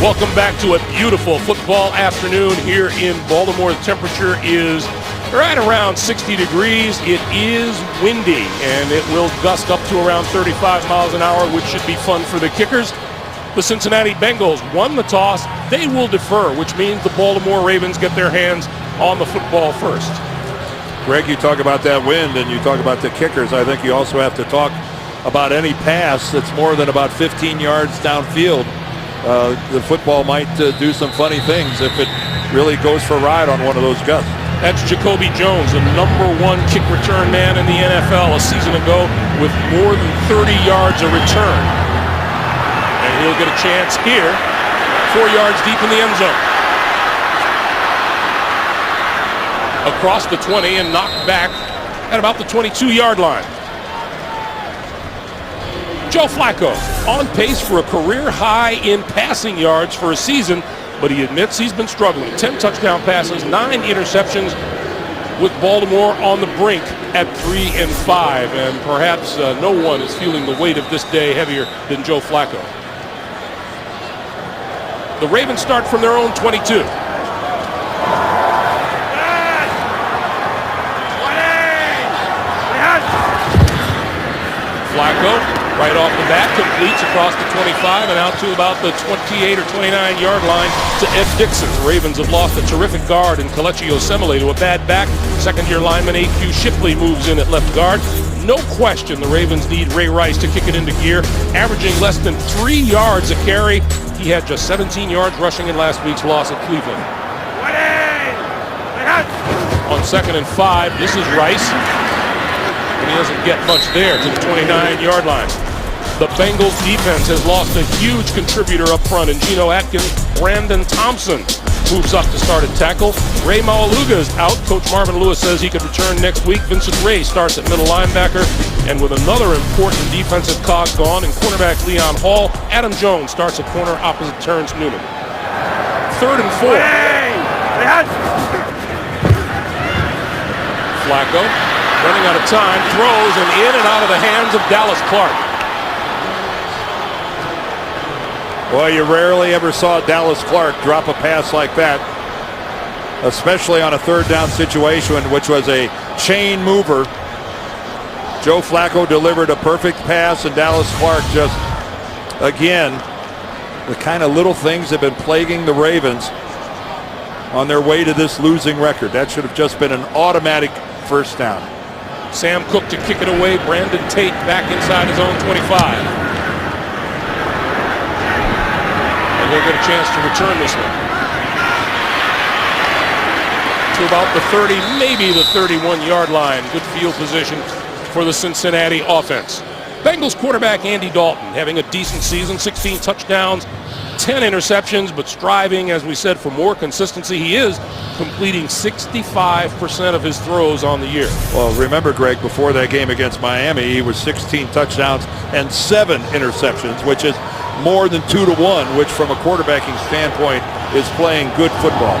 Welcome back to a beautiful football afternoon here in Baltimore. The temperature is right around 60 degrees. It is windy, and it will gust up to around 35 miles an hour, which should be fun for the kickers. The Cincinnati Bengals won the toss. They will defer, which means the Baltimore Ravens get their hands on the football first. Greg, you talk about that wind and you talk about the kickers. I think you also have to talk about any pass that's more than about 15 yards downfield. The football might do some funny things if it really goes for a ride on one of those gusts. That's Jacoby Jones, the #1 kick return man in the NFL a season ago with more than 30 yards of return. And he'll get a chance here, 4 yards deep in the end zone. Across the 20 and knocked back at about the 22-yard line. Joe Flacco on pace for a career high in passing yards for a season, but he admits he's been struggling. 10 touchdown passes, 9 interceptions, with Baltimore on the brink at 3-5, and perhaps no one is feeling the weight of this day heavier than Joe Flacco. The Ravens start from their own 22. Flacco, right off the bat, completes across the 25 and out to about the 28 or 29-yard line to Ed Dixon. The Ravens have lost a terrific guard in Kelechi Osemele to a bad back. Second-year lineman A.Q. Shipley moves in at left guard. No question the Ravens need Ray Rice to kick it into gear, averaging less than 3 yards a carry. He had just 17 yards rushing in last week's loss at Cleveland. On 2nd and 5, this is Rice. And he doesn't get much there to the 29-yard line. The Bengals defense has lost a huge contributor up front in Geno Atkins. Brandon Thompson moves up to start at tackle. Ray Maualuga is out. Coach Marvin Lewis says he could return next week. Vincent Ray starts at middle linebacker. And with another important defensive cog gone and cornerback Leon Hall, Adam Jones starts at corner opposite Terrence Newman. 3rd and 4. Flacco, running out of time, throws and in and out of the hands of Dallas Clark. Well, you rarely ever saw Dallas Clark drop a pass like that, especially on a 3rd down situation, which was a chain mover. Joe Flacco delivered a perfect pass, and Dallas Clark just, again, the kind of little things have been plaguing the Ravens on their way to this losing record. That should have just been an automatic first down. Sam Cook to kick it away. Brandon Tate back inside his own 25. And he'll get a chance to return this one to about the 30, maybe the 31-yard line. Good field position for the Cincinnati offense. Bengals quarterback Andy Dalton having a decent season, 16 touchdowns, 10 interceptions, but striving, as we said, for more consistency. He is completing 65% of his throws on the year. Well, remember, Greg, before that game against Miami, he was 16 touchdowns and 7 interceptions, which is more than 2 to 1, which from a quarterbacking standpoint is playing good football.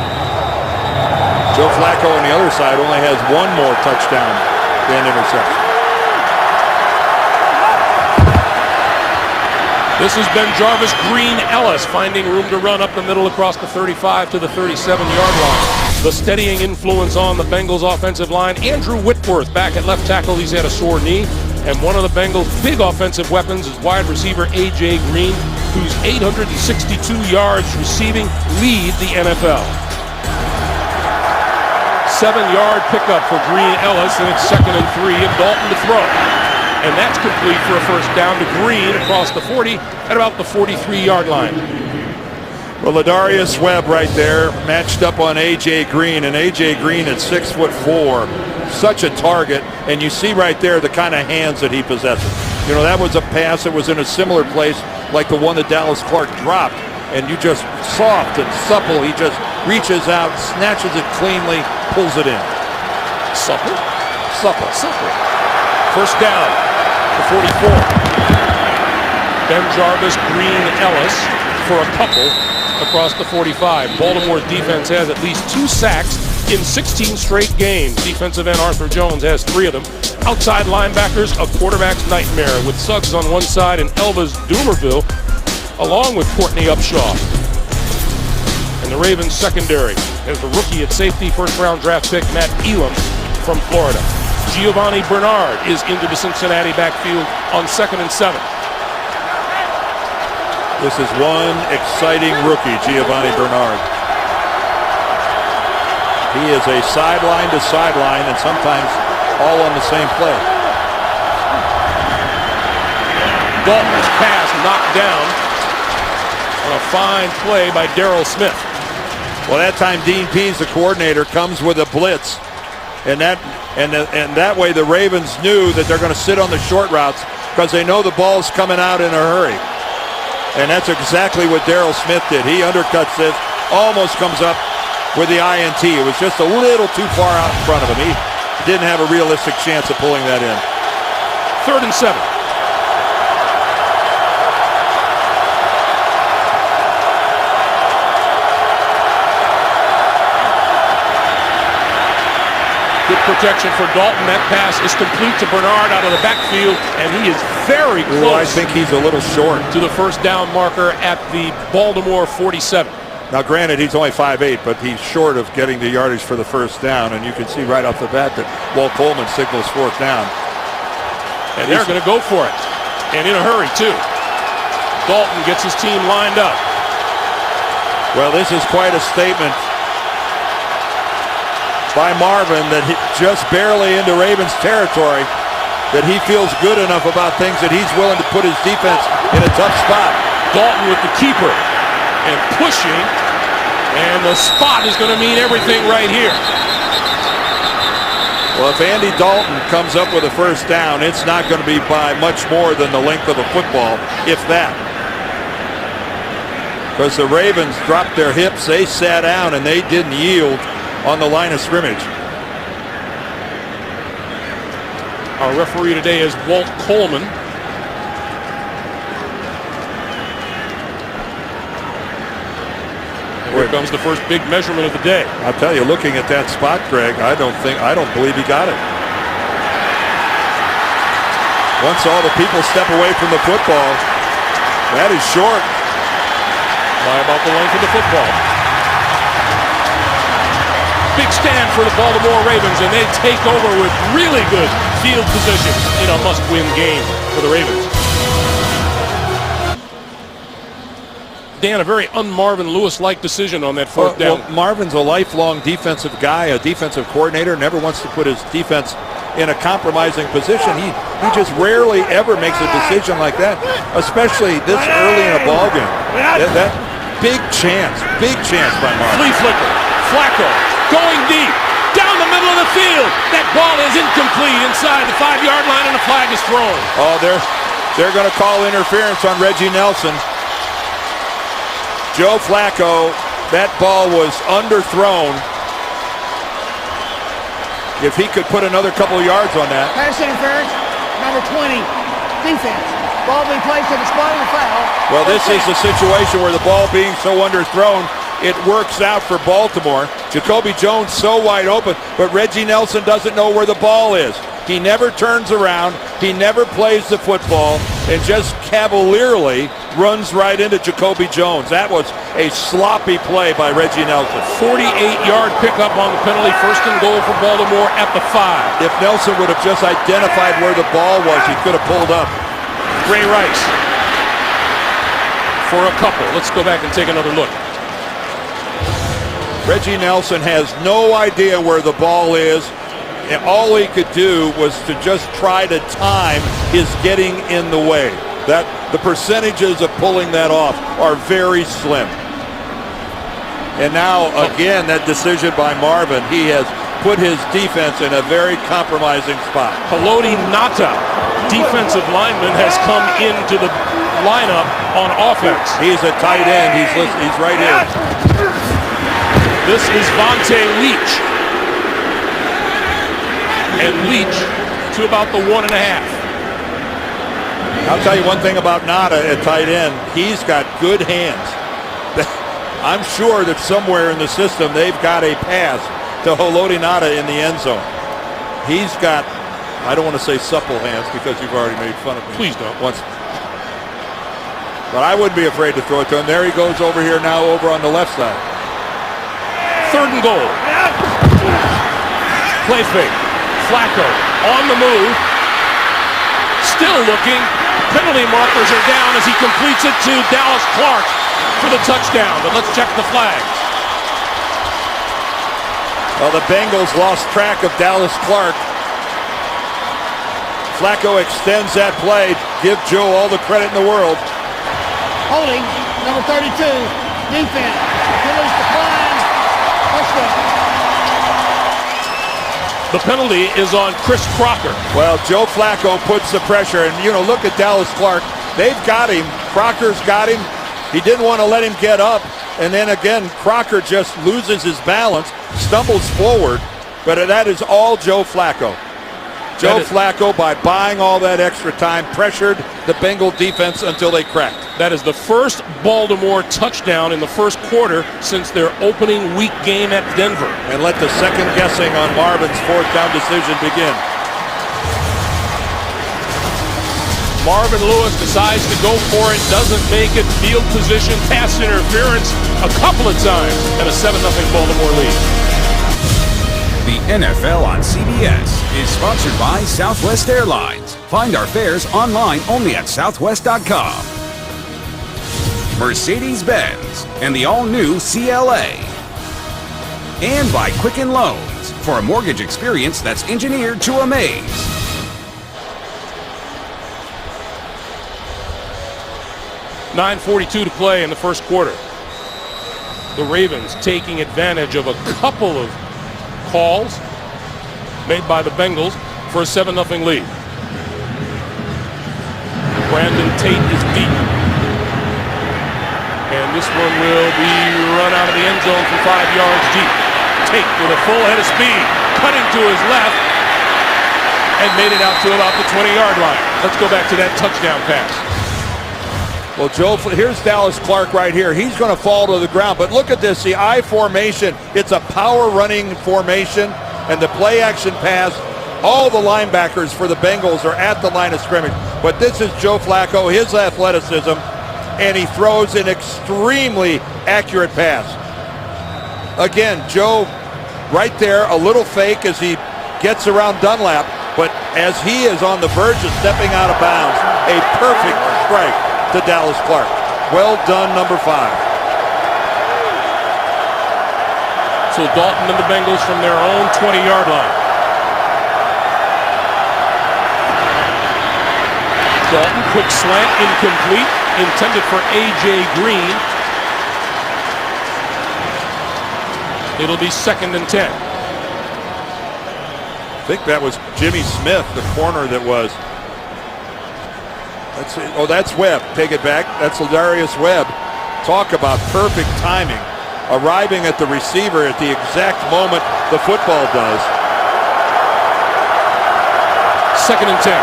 Joe Flacco on the other side only has 1 more touchdown than interception. This has been Jarvis Green Ellis finding room to run up the middle across the 35 to the 37-yard line. The steadying influence on the Bengals offensive line. Andrew Whitworth back at left tackle. He's had a sore knee. And one of the Bengals' big offensive weapons is wide receiver A.J. Green, whose 862 yards receiving lead the NFL. 7-yard pickup for Green Ellis, and it's 2nd and 3, and Dalton to throw. And that's complete for a first down to Green across the 40 at about the 43-yard line. Well, Ladarius Webb right there matched up on A.J. Green, and A.J. Green at 6'4", such a target, and you see right there the kind of hands that he possesses. You know, that was a pass that was in a similar place like the one that Dallas Clark dropped, and you just soft and supple. He just reaches out, snatches it cleanly, pulls it in. Supple? Supple. Supple. First down, the 44. Ben Jarvis, Green Ellis for a couple across the 45. Baltimore's defense has at least 2 sacks in 16 straight games. Defensive end Arthur Jones has 3 of them. Outside linebackers, a quarterback's nightmare with Suggs on one side and Elvis Dumerville along with Courtney Upshaw. And the Ravens secondary has the rookie at safety, first-round draft pick Matt Elam from Florida. Giovanni Bernard is into the Cincinnati backfield on 2nd and 7. This is one exciting rookie, Giovanni Bernard. He is a sideline to sideline and sometimes all on the same play. Dalton's pass knocked down on a fine play by Darrell Smith. Well, that time Dean Pease, the coordinator, comes with a blitz. And that way the Ravens knew that they're going to sit on the short routes because they know the ball's coming out in a hurry. And that's exactly what Darrell Smith did. He undercuts this, almost comes up with the INT. It was just a little too far out in front of him. He didn't have a realistic chance of pulling that in. 3rd and 7. Good protection for Dalton. That pass is complete to Bernard out of the backfield, and he is very close. I think he's a little short to the first down marker at the Baltimore 47. Now, granted, he's only 5'8", but he's short of getting the yardage for the first down, and you can see right off the bat that Walt Coleman signals 4th down. And they're going to go for it, and in a hurry, too. Dalton gets his team lined up. Well, this is quite a statement by Marvin that just barely into Ravens territory, that he feels good enough about things that he's willing to put his defense in a tough spot. Dalton with the keeper and pushing, and the spot is going to mean everything right here. Well, if Andy Dalton comes up with a first down, it's not going to be by much more than the length of a football, if that. Because the Ravens dropped their hips, they sat down, and they didn't yield on the line of scrimmage. Our referee today is Walt Coleman. And here comes the first big measurement of the day. I'll tell you, looking at that spot, Greg, I don't believe he got it. Once all the people step away from the football, that is short. By about the length of the football. Big stand for the Baltimore Ravens, and they take over with really good field position in a must-win game for the Ravens. Dan, a very un-Marvin Lewis-like decision on that 4th down. Well, Marvin's a lifelong defensive guy, a defensive coordinator, never wants to put his defense in a compromising position. He just rarely ever makes a decision like that, especially this early in a ball game. That big chance by Marvin. Flea flicker, Flacco going deep, down the middle of the field. That ball is incomplete inside the 5-yard line, and the flag is thrown. Oh, they're going to call interference on Reggie Nelson. Joe Flacco, that ball was underthrown. If he could put another couple of yards on that. Pass interference, number 20, defense. Ball being played to the spot of the foul. Well, this is a situation where the ball being so underthrown, it works out for Baltimore. Jacoby Jones so wide open, but Reggie Nelson doesn't know where the ball is. He never turns around. He never plays the football and just cavalierly runs right into Jacoby Jones. That was a sloppy play by Reggie Nelson. 48-yard pickup on the penalty. 1st and goal for Baltimore at the 5. If Nelson would have just identified where the ball was, he could have pulled up. Ray Rice for a couple. Let's go back and take another look. Reggie Nelson has no idea where the ball is. And all he could do was to just try to time his getting in the way. That the percentages of pulling that off are very slim. And now, again, that decision by Marvin, he has put his defense in a very compromising spot. Haloti Ngata, defensive lineman, has come into the lineup on offense. He's a tight end. He's right in. This is Vontae Leach. And Leach to about the 1.5. I'll tell you one thing about Ngata at tight end. He's got good hands. I'm sure that somewhere in the system they've got a pass to Haloti Ngata in the end zone. He's got, I don't want to say supple hands because you've already made fun of me. Please don't. Once. But I wouldn't be afraid to throw it to him. There he goes over here now over on the left side. 3rd and goal. Play fake. Flacco on the move. Still looking. Penalty markers are down as he completes it to Dallas Clark for the touchdown. But let's check the flags. Well, the Bengals lost track of Dallas Clark. Flacco extends that play. Give Joe all the credit in the world. Holding, number 32, defense. Penalties decline. Touchdown. The penalty is on Chris Crocker. Well, Joe Flacco puts the pressure, and look at Dallas Clark. They've got him. Crocker's got him. He didn't want to let him get up, and then again, Crocker just loses his balance, stumbles forward, but that is all Joe Flacco. Joe Flacco, by buying all that extra time, pressured the Bengal defense until they cracked. That is the first Baltimore touchdown in the first quarter since their opening week game at Denver. And let the second guessing on Marvin's 4th down decision begin. Marvin Lewis decides to go for it, doesn't make it. Field position, pass interference a couple of times, and a 7-0 Baltimore lead. The NFL on CBS is sponsored by Southwest Airlines. Find our fares online only at southwest.com. Mercedes-Benz and the all-new CLA. And by Quicken Loans for a mortgage experience that's engineered to amaze. .9:42 to play in the first quarter. The Ravens taking advantage of a couple of calls made by the Bengals for a 7-0 lead. Brandon Tate is beaten. And this one will be run out of the end zone from 5 yards deep. Tate with a full head of speed, cutting to his left, and made it out to about the 20-yard line. Let's go back to that touchdown pass. Well, Joe, here's Dallas Clark right here. He's going to fall to the ground. But look at this, the I formation. It's a power running formation, and the play action pass. All the linebackers for the Bengals are at the line of scrimmage. But this is Joe Flacco, his athleticism, and he throws an extremely accurate pass. Again, Joe right there, a little fake as he gets around Dunlap, but as he is on the verge of stepping out of bounds, a perfect strike to Dallas Clark. Well done, number 5. So Dalton and the Bengals from their own 20-yard line. Dalton, quick slant, incomplete, intended for A.J. Green. It'll be 2nd and 10. I think that was Jimmy Smith, the corner that was. That's Webb. Take it back. That's Ladarius Webb. Talk about perfect timing. Arriving at the receiver at the exact moment the football does. 2nd and 10.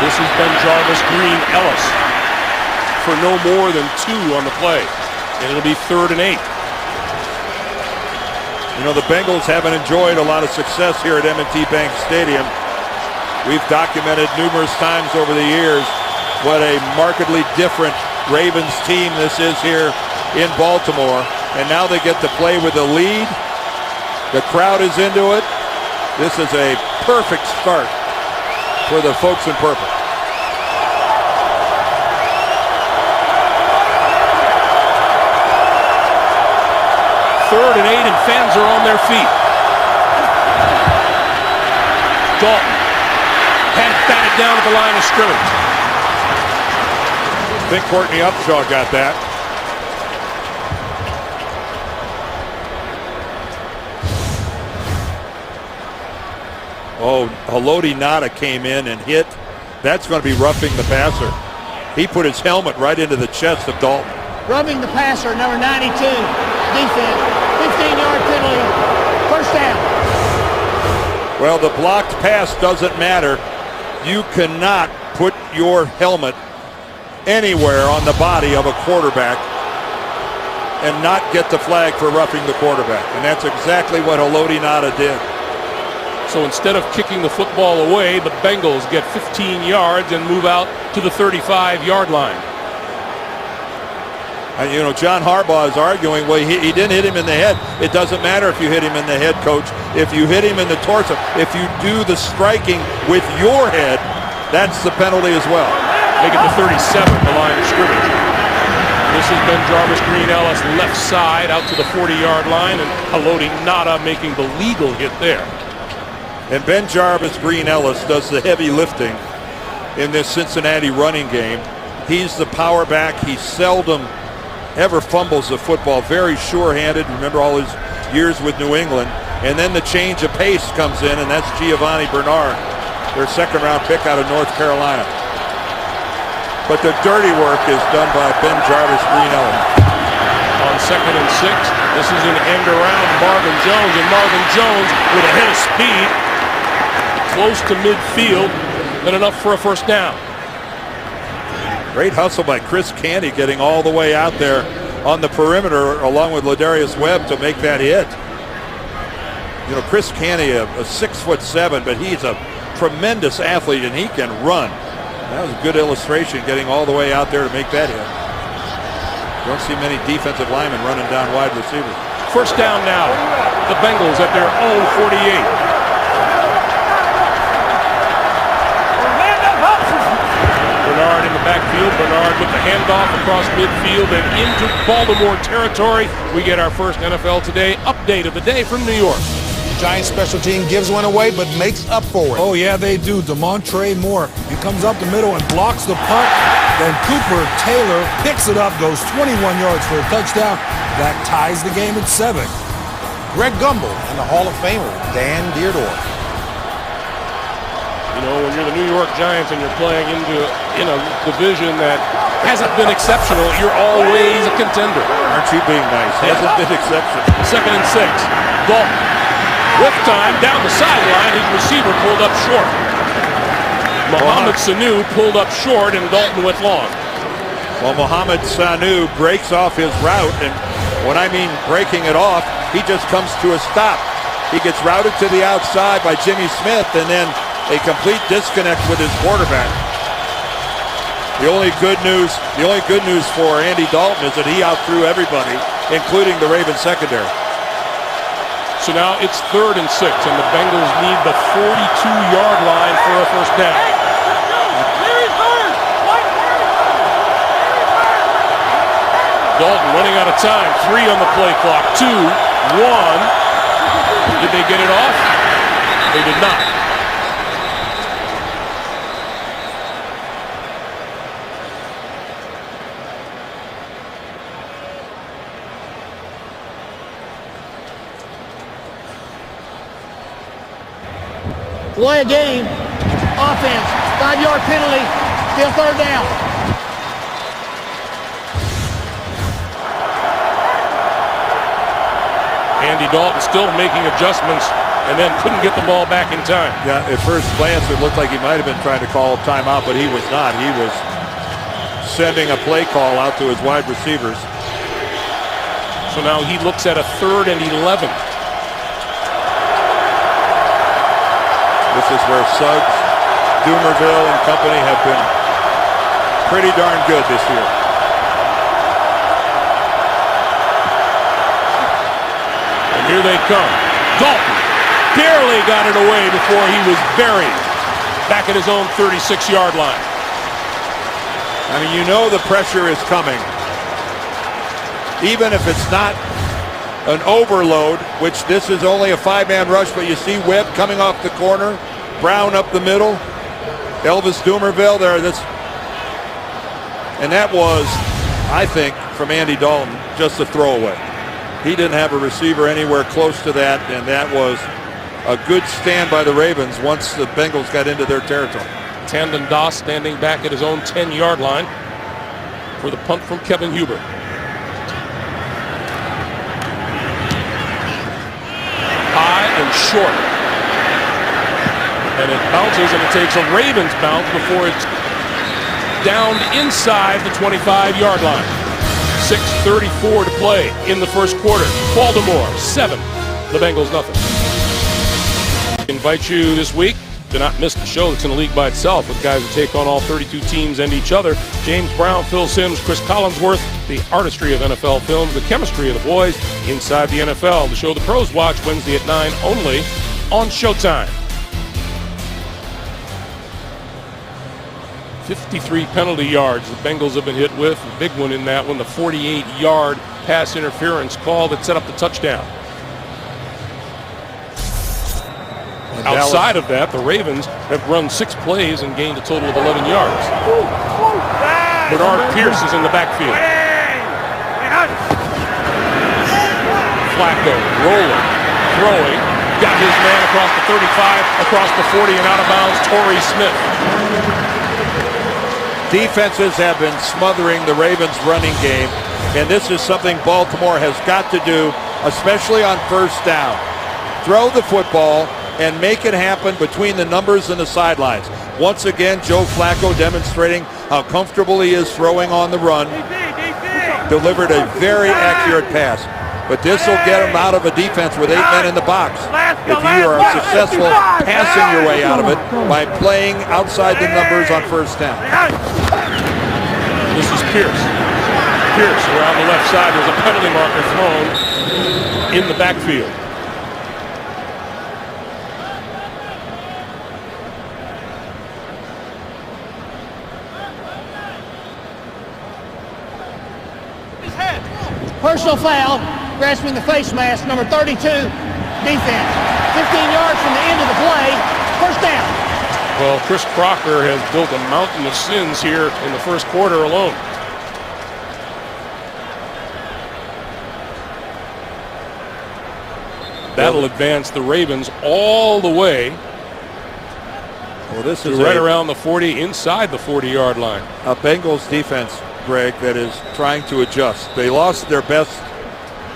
This has been Jarvis Green Ellis for no more than 2 on the play. And it'll be 3rd and 8. The Bengals haven't enjoyed a lot of success here at M&T Bank Stadium. We've documented numerous times over the years what a markedly different Ravens team this is here in Baltimore. And now they get to play with a lead. The crowd is into it. This is a perfect start for the folks in purple. Third and 8, and fans are on their feet. Dalton had it batted down at the line of scrimmage. I think Courtney Upshaw got that. Oh, Haloti Ngata came in and hit. That's going to be roughing the passer. He put his helmet right into the chest of Dalton. Rubbing the passer, number 92, defense, 15-yard penalty, first down. Well, the blocked pass doesn't matter. You cannot put your helmet anywhere on the body of a quarterback and not get the flag for roughing the quarterback. And that's exactly what Haloti Ngata did. So instead of kicking the football away, the Bengals get 15 yards and move out to the 35-yard line. You know, John Harbaugh is arguing, well, he didn't hit him in the head. It doesn't matter if you hit him in the head, coach. If you hit him in the torso, if you do the striking with your head, that's the penalty as well. Make it the 37, the line of scrimmage. This has been Jarvis Green Ellis left side out to the 40-yard line, and Haloti Ngata making the legal hit there. And Ben Jarvis Green Ellis does the heavy lifting in this Cincinnati running game. He's the power back. He seldom ever fumbles the football. Very sure-handed. Remember all his years with New England. And then the change of pace comes in, and that's Giovanni Bernard, their second-round pick out of North Carolina. But the dirty work is done by Ben Jarvis Green Ellis. On 2nd and 6, this is an end around Marvin Jones, and Marvin Jones with a hit of speed close to midfield and enough for a first down. Great hustle by Chris Canty getting all the way out there on the perimeter along with Ladarius Webb to make that hit. You know, Chris Canty, a 6'7", but he's a tremendous athlete and he can run. That was a good illustration, getting all the way out there to make that hit. Don't see many defensive linemen running down wide receivers. First down now. The Bengals at their own 48. Bernard in the backfield. Bernard with the handoff across midfield and into Baltimore territory. We get our first NFL Today update of the day from New York. Giants special team gives one away, but makes up for it. Oh, yeah, they do. DeMontre Moore. He comes up the middle and blocks the punt. Then Cooper Taylor picks it up, goes 21 yards for a touchdown. That ties the game at 7. Greg Gumbel and the Hall of Famer, Dan Dierdorf. You know, when you're the New York Giants and you're playing in a division that hasn't been exceptional, you're always a contender. Aren't you being nice? Hasn't been exceptional. 2nd and 6. Dalton. Whip time down the sideline. His receiver pulled up short. Mohamed Sanu pulled up short and Dalton went long. Well, Mohamed Sanu breaks off his route, and when I mean breaking it off, he just comes to a stop. He gets routed to the outside by Jimmy Smith, and then a complete disconnect with his quarterback. The only good news for Andy Dalton is that he outthrew everybody, including the Ravens secondary. So now it's 3rd and 6, and the Bengals need the 42-yard line for a first down. Dalton running out of time. 3 on the play clock. 2, 1. Did they get it off? They did not. Delay a game. Offense. 5-yard penalty. Still 3rd down. Andy Dalton still making adjustments and then couldn't get the ball back in time. Yeah, at first glance it looked like he might have been trying to call timeout, but he was not. He was sending a play call out to his wide receivers. So now he looks at a 3rd and 11. This is where Suggs, Dumerville, and company have been pretty darn good this year. And here they come. Dalton barely got it away before he was buried back at his own 36-yard line. I mean, you know the pressure is coming. Even if it's not an overload, which this is only a 5-man rush, but you see Webb coming off the corner, Brown up the middle, Elvis Dumerville there. And that was, I think, from Andy Dalton, just a throwaway. He didn't have a receiver anywhere close to that, and that was a good stand by the Ravens once the Bengals got into their territory. Tandon Doss standing back at his own 10-yard line for the punt from Kevin Huber. High and short. And it bounces, and it takes a Ravens bounce before it's down inside the 25-yard line. 6:34 to play in the first quarter. Baltimore 7, the Bengals nothing. invite you this week to not miss the show that's in a league by itself with guys that take on all 32 teams and each other. James Brown, Phil Simms, Chris Collinsworth, the artistry of NFL films, the chemistry of the boys inside the NFL. The show the pros watch Wednesday at 9 only on Showtime. 53 penalty yards the Bengals have been hit with. The big one in that one, the 48-yard pass interference call that set up the touchdown. Outside of that, the Ravens have run 6 plays and gained a total of 11 yards. Bernard Pierce is in the backfield. Flacco rolling, throwing, got his man across the 35, across the 40, and out of bounds, Torrey Smith. Defenses have been smothering the Ravens' running game, and this is something Baltimore has got to do, especially on first down. Throw the football and make it happen between the numbers and the sidelines. Once again, Joe Flacco demonstrating how comfortable he is throwing on the run. Delivered a very accurate pass. But this will get him out of a defense with 8 men in the box. If you are successful passing your way out of it by playing outside the numbers on first down. This is Pierce. Pierce around the left side. There's a penalty marker thrown in the backfield. Personal foul, grasping the face mask, number 32, defense. 15 yards from the end of the play, first down. Well, Chris Crocker has built a mountain of sins here in the first quarter alone. That'll advance the Ravens all the way. Well, this is right around the 40, inside the 40-yard line. A Bengals defense, Greg, that is trying to adjust. They lost their best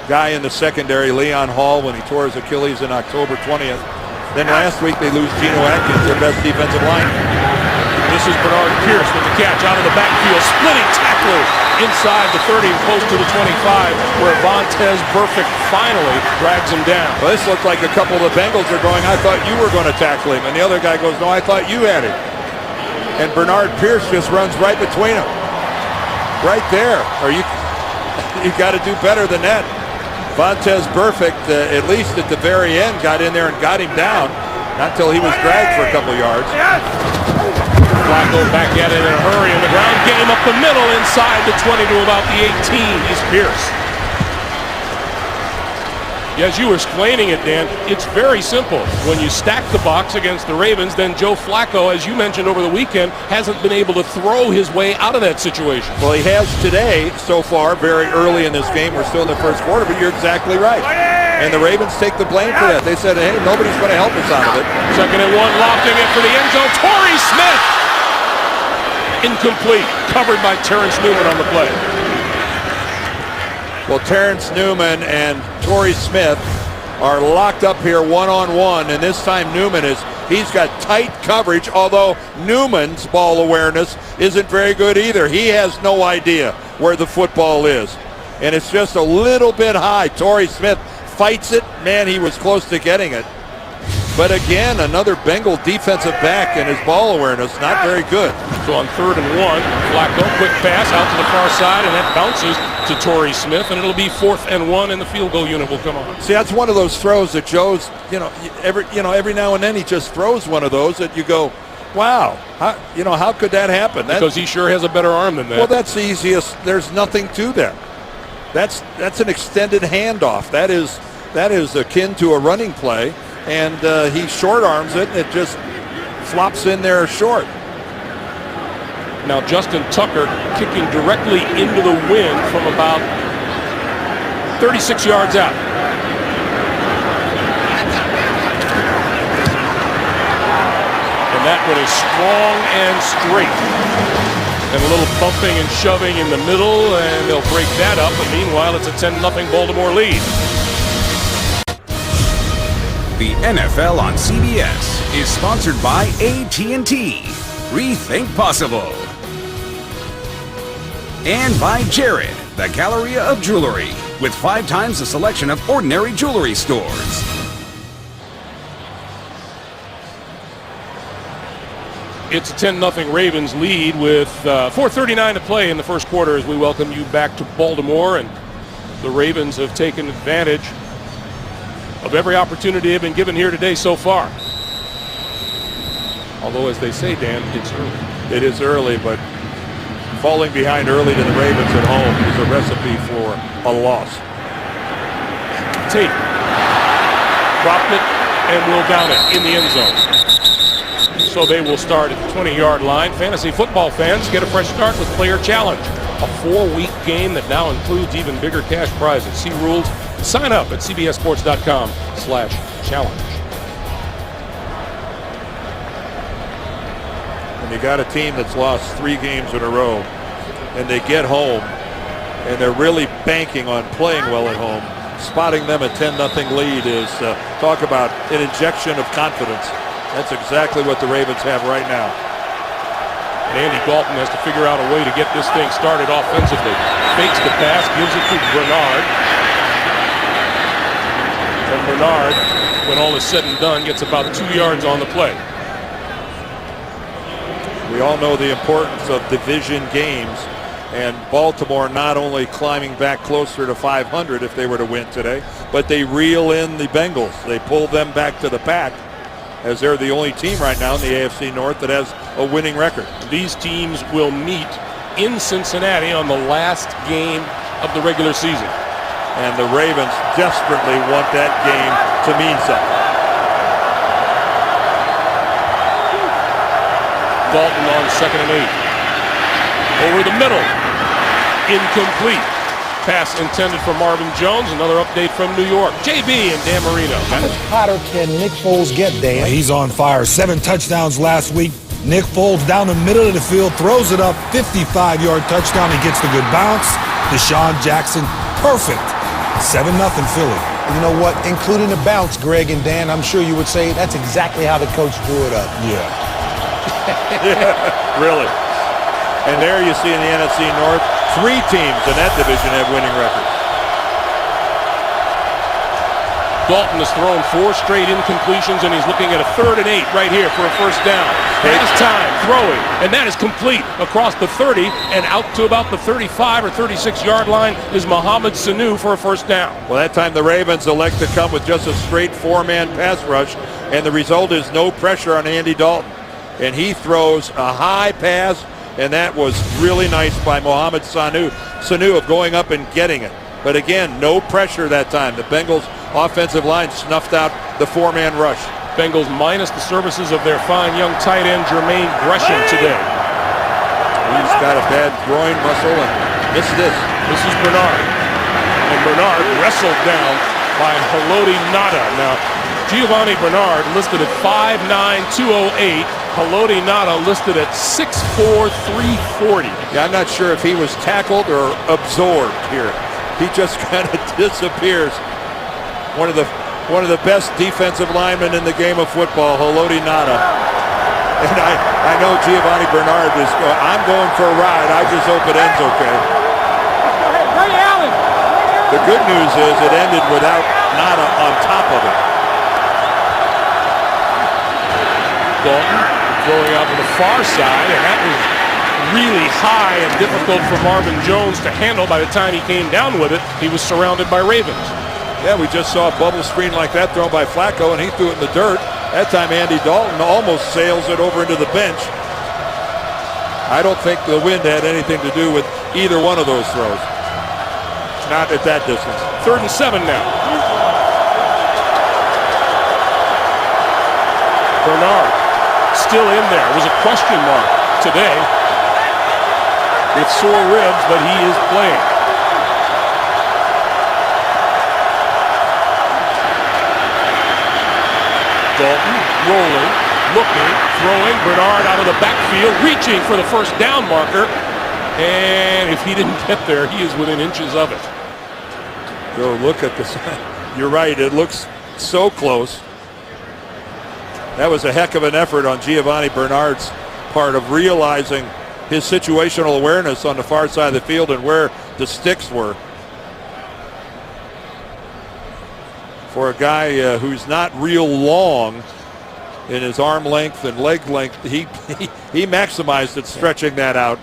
guy in the secondary, Leon Hall, when he tore his Achilles in October 20th. Then last week they lose Geno Atkins, their best defensive lineman. This is Bernard Pierce with the catch out of the backfield, splitting tackler inside the 30 and close to the 25, where Vontaze Burfict finally drags him down. Well, this looks like a couple of the Bengals are going, I thought you were going to tackle him. And the other guy goes, no, I thought you had it. And Bernard Pierce just runs right between them. Right there. Or you got to do better than that. Vontaze Burfict, at least at the very end, got in there and got him down. Not until he was dragged for a couple yards. Flacco back at it in a hurry in the ground game up the middle inside the 20 to about the 18 is Pierce. As you were explaining it, Dan, it's very simple. When you stack the box against the Ravens, then Joe Flacco, as you mentioned over the weekend, hasn't been able to throw his way out of that situation. Well, he has today so far, very early in this game. We're still in the first quarter, but you're exactly right. And the Ravens take the blame for that. They said, hey, nobody's going to help us out of it. 2nd and 1, lofting it for the end zone. Torrey Smith! Incomplete. Covered by Terrence Newman on the play. Well, Terrence Newman and Torrey Smith are locked up here one-on-one, and this time he's got tight coverage, although Newman's ball awareness isn't very good either. He has no idea where the football is, and it's just a little bit high. Torrey Smith fights it. Man, he was close to getting it. But again, another Bengal defensive back, and his ball awareness not very good. So on 3rd and 1, Flacco, quick pass out to the far side, and that bounces to Torrey Smith, and it'll be 4th and 1, and the field goal unit will come on. See, that's one of those throws that Joe's, every now and then he just throws one of those that you go, wow, how could that happen? Because he sure has a better arm than that. Well, that's the easiest. There's nothing to that. That's an extended handoff. That is akin to a running play. And he short arms it, and it just flops in there short. Now Justin Tucker kicking directly into the wind from about 36 yards out. And that one is strong and straight. And a little bumping and shoving in the middle, and they'll break that up. But meanwhile, it's a 10-0 Baltimore lead. The NFL on CBS is sponsored by AT&T. Rethink possible. And by Jared, the Galleria of Jewelry, with 5 times the selection of ordinary jewelry stores. It's a 10-0 Ravens lead with 4:39 to play in the first quarter as we welcome you back to Baltimore. And the Ravens have taken advantage of every opportunity they've been given here today so far. Although, as they say, Dan, it's early. It is early, but falling behind early to the Ravens at home is a recipe for a loss. Tate dropped it and will down it in the end zone. So they will start at the 20-yard line. Fantasy football fans get a fresh start with Player Challenge, a 4-week game that now includes even bigger cash prizes. See rules. Sign up at cbssports.com/challenge. When you got a team that's lost 3 games in a row and they get home and they're really banking on playing well at home, spotting them a 10-0 lead is talk about an injection of confidence. That's exactly what the Ravens have right now. And Andy Dalton has to figure out a way to get this thing started offensively. Fakes the pass, gives it to Bernard. And Bernard, when all is said and done, gets about 2 yards on the play. We all know the importance of division games, and Baltimore not only climbing back closer to 500 if they were to win today, but they reel in the Bengals. They pull them back to the pack, as they're the only team right now in the AFC North that has a winning record. These teams will meet in Cincinnati on the last game of the regular season. And the Ravens desperately want that game to mean something. Dalton on 2nd and 8. Over the middle. Incomplete. Pass intended for Marvin Jones. Another update from New York. JB and Dan Marino. How much hotter can Nick Foles get, Dan? He's on fire. 7 touchdowns last week. Nick Foles down the middle of the field, throws it up, 55-yard touchdown. He gets the good bounce. Deshaun Jackson, perfect. 7-0 Philly. You know what? Including the bounce, Greg and Dan, I'm sure you would say that's exactly how the coach drew it up. Yeah. Really. And there you see in the NFC North, 3 teams in that division have winning records. Dalton has thrown 4 straight incompletions, and he's looking at a 3rd and 8 right here for a first down. Has time throwing, and that is complete across the 30 and out to about the 35 or 36-yard line is Mohamed Sanu for a first down. Well, that time the Ravens elect to come with just a straight 4-man pass rush, and the result is no pressure on Andy Dalton. And he throws a high pass, and that was really nice by Mohamed Sanu of going up and getting it. But again, no pressure that time. The Bengals offensive line snuffed out the 4-man rush. Bengals minus the services of their fine young tight end Jermaine Gresham today. He's got a bad groin muscle and missed this. This is Bernard. And Bernard wrestled down by Haloti Ngata. Now, Giovanni Bernard listed at 5'9", 208. Haloti Ngata listed at 6'4", 340. Yeah, I'm not sure if he was tackled or absorbed here. He just kind of disappears. One of the best defensive linemen in the game of football, Haloti Ngata. And I know Giovanni Bernard is going, I'm going for a ride. I just hope it ends okay. The good news is it ended without Ngata on top of it. Dalton throwing out to the far side, and that was really high and difficult for Marvin Jones to handle. By the time he came down with it, he was surrounded by Ravens. Yeah, we just saw a bubble screen like that thrown by Flacco, and he threw it in the dirt. That time Andy Dalton almost sails it over into the bench. I don't think the wind had anything to do with either one of those throws. Not at that distance. 3rd and 7 now. Bernard still in there. It was a question mark today with sore ribs, but he is playing. Dalton rolling, looking, throwing. Bernard out of the backfield, reaching for the first down marker. And if he didn't get there, he is within inches of it. Go look at this. You're right. It looks so close. That was a heck of an effort on Giovanni Bernard's part of realizing his situational awareness on the far side of the field and where the sticks were. For a guy who's not real long, in his arm length and leg length. He maximized it, stretching that out.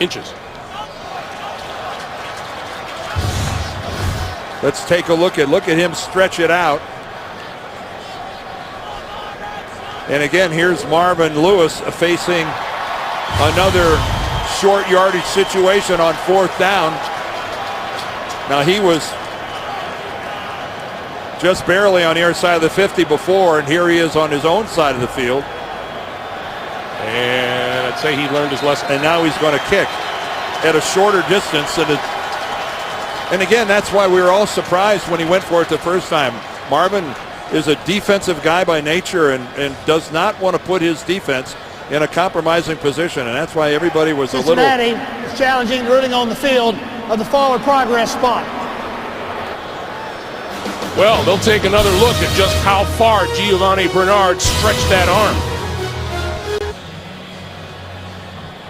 Inches. Let's take a look at him stretch it out. And again, here's Marvin Lewis facing another short yardage situation on 4th down. Now he was just barely on the other side of the 50 before, and here he is on his own side of the field. And I'd say he learned his lesson. And now he's going to kick at a shorter distance. And again, that's why we were all surprised when he went for it the first time. Marvin is a defensive guy by nature and does not want to put his defense in a compromising position, and that's why everybody was Cincinnati is challenging ruling on the field of the forward progress spot. Well, they'll take another look at just how far Giovanni Bernard stretched that arm.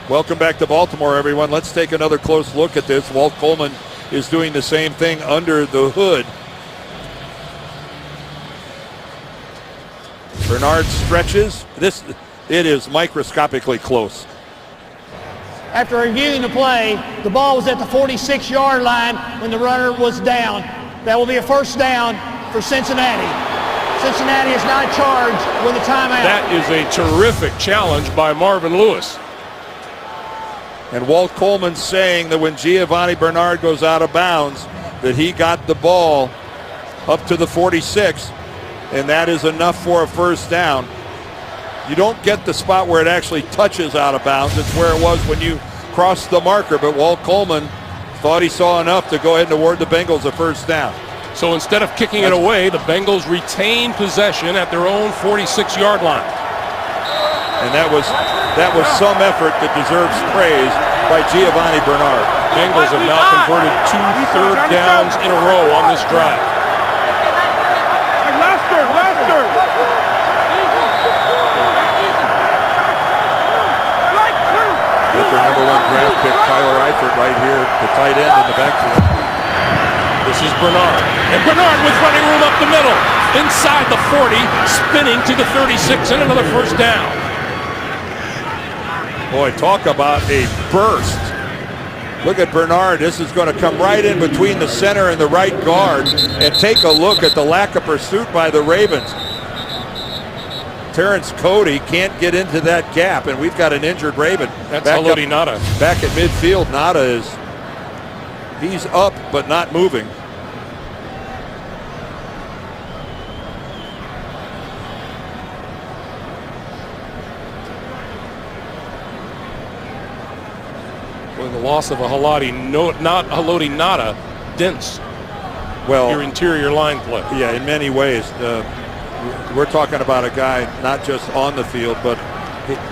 Welcome back to Baltimore, everyone. Let's take another close look at this. Walt Coleman is doing the same thing under the hood. Bernard stretches. It is microscopically close. After reviewing the play, the ball was at the 46-yard line when the runner was down. That will be a first down for Cincinnati. Cincinnati is not charged with a timeout. That is a terrific challenge by Marvin Lewis. And Walt Coleman saying that when Giovanni Bernard goes out of bounds, that he got the ball up to the 46, and that is enough for a first down. You don't get the spot where it actually touches out of bounds. It's where it was when you crossed the marker, but Walt Coleman thought he saw enough to go ahead and award the Bengals a first down. So instead of kicking it away, the Bengals retain possession at their own 46-yard line. And that was some effort that deserves praise by Giovanni Bernard. Bengals have now converted 2 third downs in a row on this drive. With their number 1 draft pick, Tyler Eifert, right here, the tight end in the backfield. This is Bernard. And Bernard with running room up the middle. Inside the 40, spinning to the 36, and another first down. Boy, talk about a burst. Look at Bernard. This is going to come right in between the center and the right guard. And take a look at the lack of pursuit by the Ravens. Terrence Cody can't get into that gap, and we've got an injured Raven. That's Haloti Ngata. Back at midfield, Ngata he's up but not moving. Well, the loss of a Haloti Ngata dents your interior line play. Yeah, in many ways. We're talking about a guy not just on the field, but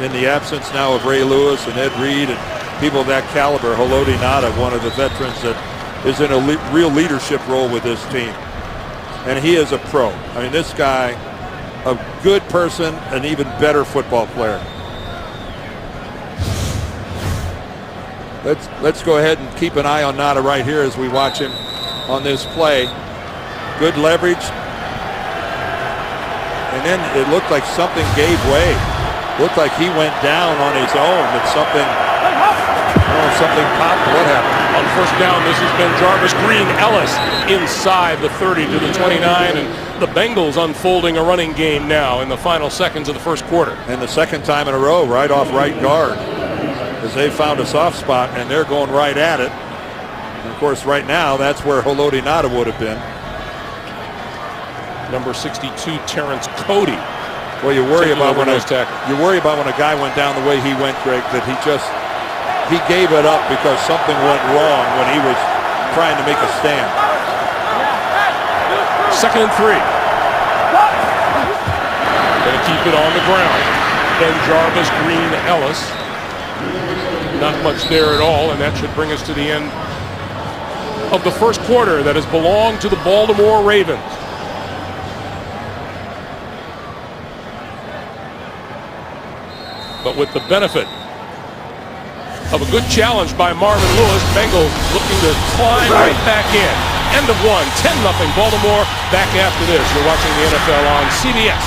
in the absence now of Ray Lewis and Ed Reed and people of that caliber. Haloti Ngata, one of the veterans that is in a real leadership role with this team. And he is a pro. I mean, this guy, a good person, an even better football player. Let's go ahead and keep an eye on Ngata right here as we watch him on this play. Good leverage. And then it looked like something gave way. Looked like he went down on his own, but something popped. What happened? On first down, this has been Jarvis Green Ellis inside the 30 to the 29, and the Bengals unfolding a running game now in the final seconds of the first quarter. And the second time in a row, right off right guard, as they found a soft spot, and they're going right at it. And of course, right now, that's where Haloti Ngata would have been. Number 62, Terrence Cody. Well, you worry about when a guy went down the way he went, Greg, that he gave it up because something went wrong when he was trying to make a stand. 2nd and 3. Gonna keep it on the ground. Then Jarvis Green Ellis. Not much there at all, and that should bring us to the end of the first quarter that has belonged to the Baltimore Ravens. But with the benefit of a good challenge by Marvin Lewis, Bengals looking to climb right back in. End of one, 10-0 Baltimore. Back after this. You're watching the NFL on CBS.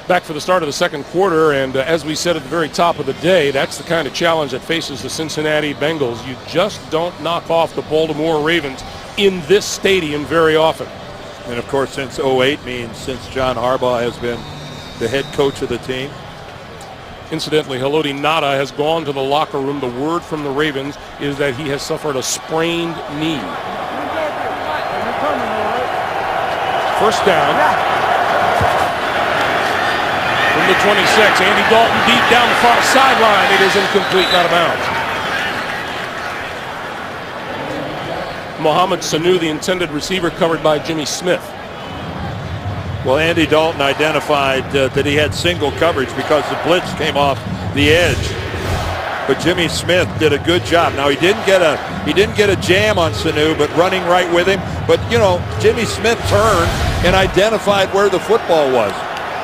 Back for the start of the second quarter, and as we said at the very top of the day, that's the kind of challenge that faces the Cincinnati Bengals. You just don't knock off the Baltimore Ravens in this stadium very often. And of course, since 08 means since John Harbaugh has been the head coach of the team. Incidentally, Haloti Ngata has gone to the locker room. The word from the Ravens is that he has suffered a sprained knee. First down. From the 26, Andy Dalton deep down the far sideline. It is incomplete, not out of bounds. Mohamed Sanu, the intended receiver, covered by Jimmy Smith. Well, Andy Dalton identified that he had single coverage because the blitz came off the edge. But Jimmy Smith did a good job. Now he didn't get a jam on Sanu, but running right with him. But you know, Jimmy Smith turned and identified where the football was.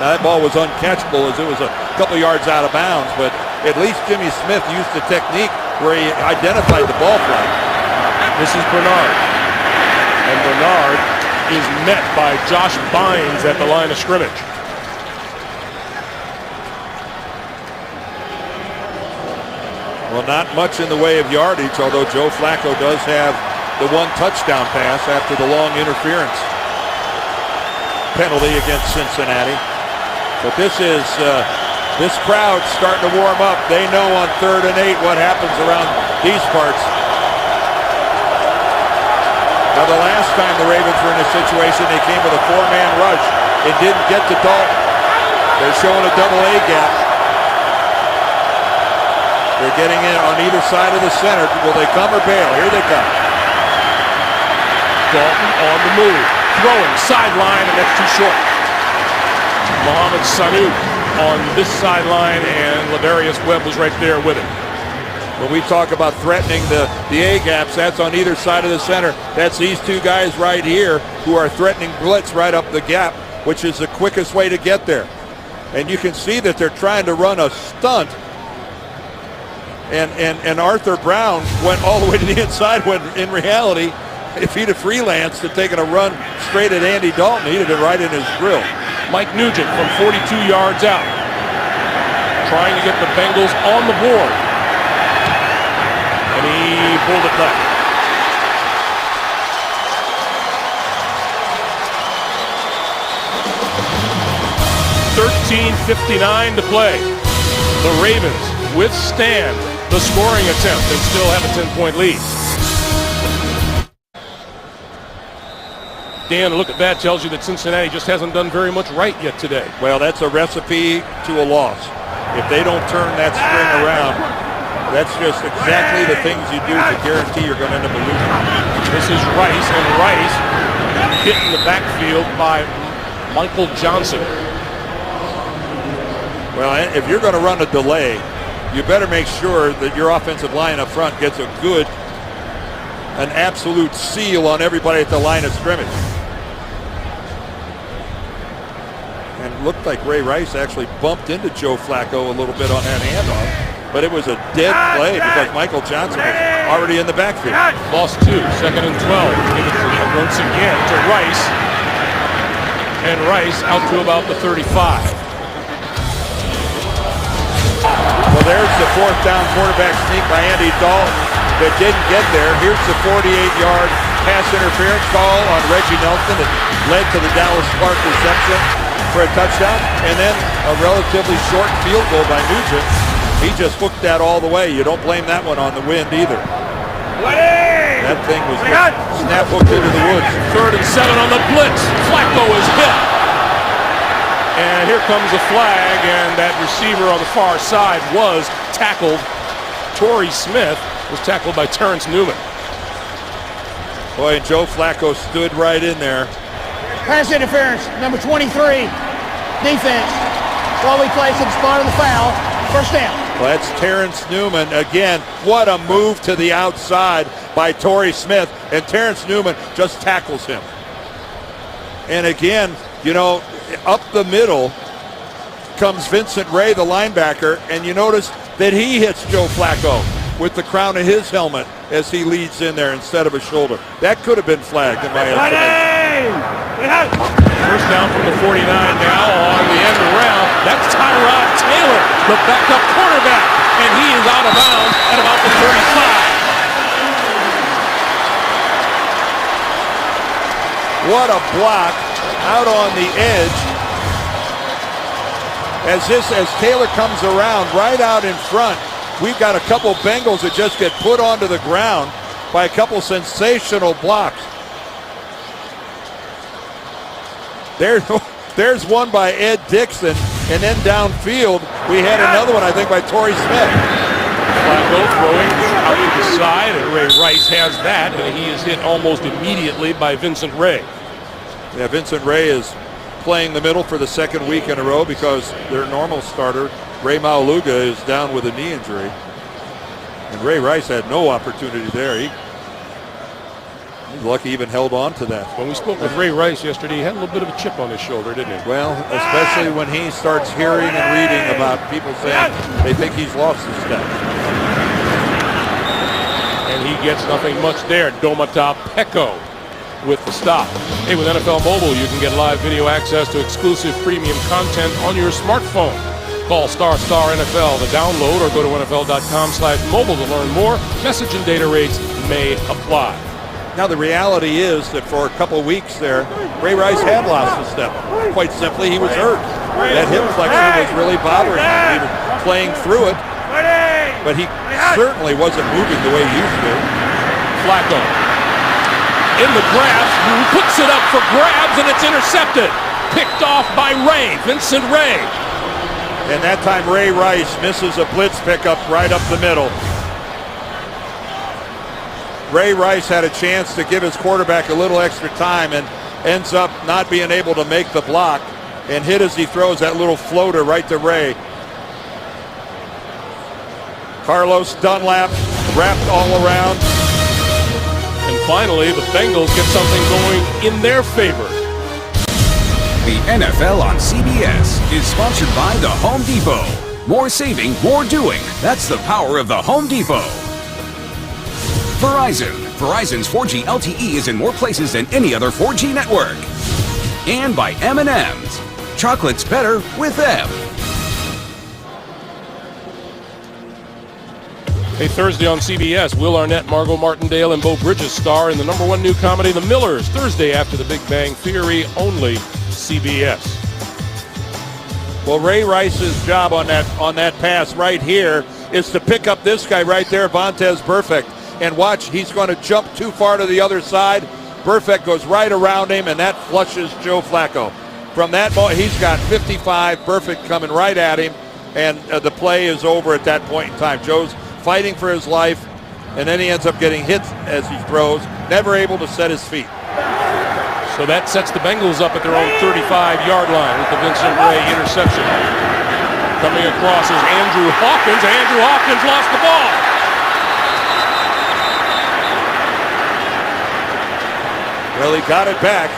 Now that ball was uncatchable as it was a couple yards out of bounds, but at least Jimmy Smith used the technique where he identified the ball flight. This is Bernard. And Bernard is met by Josh Bynes at the line of scrimmage. Well, not much in the way of yardage, although Joe Flacco does have the one touchdown pass after the long interference penalty against Cincinnati. But this crowd's starting to warm up. They know on 3rd and 8 what happens around these parts. Now the last time the Ravens were in this situation, they came with a 4-man rush and didn't get to Dalton. They're showing a double-A gap. They're getting in on either side of the center. Will they come or bail? Here they come. Dalton on the move, throwing sideline, and that's too short. Mohamed Sanu on this sideline, and Ladarius Webb was right there with him. When we talk about threatening the A gaps, that's on either side of the center. That's these two guys right here who are threatening blitz right up the gap, which is the quickest way to get there. And you can see that they're trying to run a stunt. And Arthur Brown went all the way to the inside when in reality, if he'd have freelanced and taken a run straight at Andy Dalton, he'd have been right in his grill. Mike Nugent from 42 yards out, trying to get the Bengals on the board. And he pulled it back. .13:59 to play. The Ravens withstand the scoring attempt and still have a 10-point lead. Dan, a look at that tells you that Cincinnati just hasn't done very much right yet today. Well, that's a recipe to a loss. If they don't turn that string around, that's just exactly the things you do to guarantee you're going to end up losing. This is Rice, and Rice hit in the backfield by Michael Johnson. Well, if you're going to run a delay, you better make sure that your offensive line up front gets an absolute seal on everybody at the line of scrimmage. And it looked like Ray Rice actually bumped into Joe Flacco a little bit on that handoff, but it was a dead play because Michael Johnson was already in the backfield. Lost 2, 2nd and 12. Give it once again to Rice. And Rice out to about the 35. Well, there's the 4th down quarterback sneak by Andy Dalton that didn't get there. Here's the 48-yard pass interference call on Reggie Nelson that led to the Dallas Clark reception for a touchdown, and then a relatively short field goal by Nugent. He just hooked that all the way. You don't blame that one on the wind either. That thing was snap hooked into the woods. 3rd and 7 on the blitz. Flacco is hit. And here comes a flag, and that receiver on the far side was tackled. Torrey Smith was tackled by Terrence Newman. Boy, and Joe Flacco stood right in there. Pass interference, number 23, defense. While we place at the spot of the foul, first down. Well, that's Terrence Newman. Again, what a move to the outside by Torrey Smith, and Terrence Newman just tackles him. And again, you know, up the middle comes Vincent Ray, the linebacker, and you notice that he hits Joe Flacco with the crown of his helmet as he leads in there instead of a shoulder. That could have been flagged in my estimation. First down from the 49 now on the end around. That's Tyrod Taylor, the backup quarterback, and he is out of bounds at about the 35. What a block out on the edge. As Taylor comes around right out in front, we've got a couple Bengals that just get put onto the ground by a couple sensational blocks. There's one by Ed Dixon, and then downfield we had another one, I think, by Torrey Smith. Flacco throwing out to the side, and Ray Rice has that, and he is hit almost immediately by Vincent Ray. Yeah, Vincent Ray is playing the middle for the second week in a row because their normal starter, Ray Mauluga, is down with a knee injury. And Ray Rice had no opportunity there. He's lucky he even held on to that. When we spoke with Ray Rice yesterday, he had a little bit of a chip on his shoulder, didn't he? Well, especially when he starts hearing and reading about people saying they think he's lost his step. And he gets nothing much there. Domata Peko with the stop. Hey, with NFL Mobile, you can get live video access to exclusive premium content on your smartphone. Call *NFL to download or go to NFL.com/mobile to learn more. Message and data rates may apply. Now the reality is that for a couple weeks there, Ray Rice had lost his step. Quite simply, he was hurt. That hip flexor was really bothering him. He was playing through it, but he certainly wasn't moving the way he used to. Flacco in the grabs, puts it up for grabs, and it's intercepted. Picked off by Ray, Vincent Ray. And that time Ray Rice misses a blitz pickup right up the middle. Ray Rice had a chance to give his quarterback a little extra time and ends up not being able to make the block and hit as he throws that little floater right to Ray. Carlos Dunlap wrapped all around. And finally, the Bengals get something going in their favor. The NFL on CBS is sponsored by the Home Depot. More saving, more doing. That's the power of the Home Depot. Verizon. Verizon's 4G LTE is in more places than any other 4G network. And by M&M's. Chocolate's better with M. Hey, Thursday on CBS, Will Arnett, Margot Martindale, and Beau Bridges star in the #1 new comedy, The Millers, Thursday after The Big Bang Theory, only CBS. Well, Ray Rice's job on that pass right here is to pick up this guy right there, Vontaze Burfict. And watch, he's going to jump too far to the other side. Burfict goes right around him, and that flushes Joe Flacco. From that moment, he's got 55, Burfict coming right at him, and the play is over at that point in time. Joe's fighting for his life, and then he ends up getting hit as he throws, never able to set his feet. So that sets the Bengals up at their own 35-yard line with the Vincent Ray interception. Coming across is Andrew Hawkins. Andrew Hawkins lost the ball. Well, he got it back.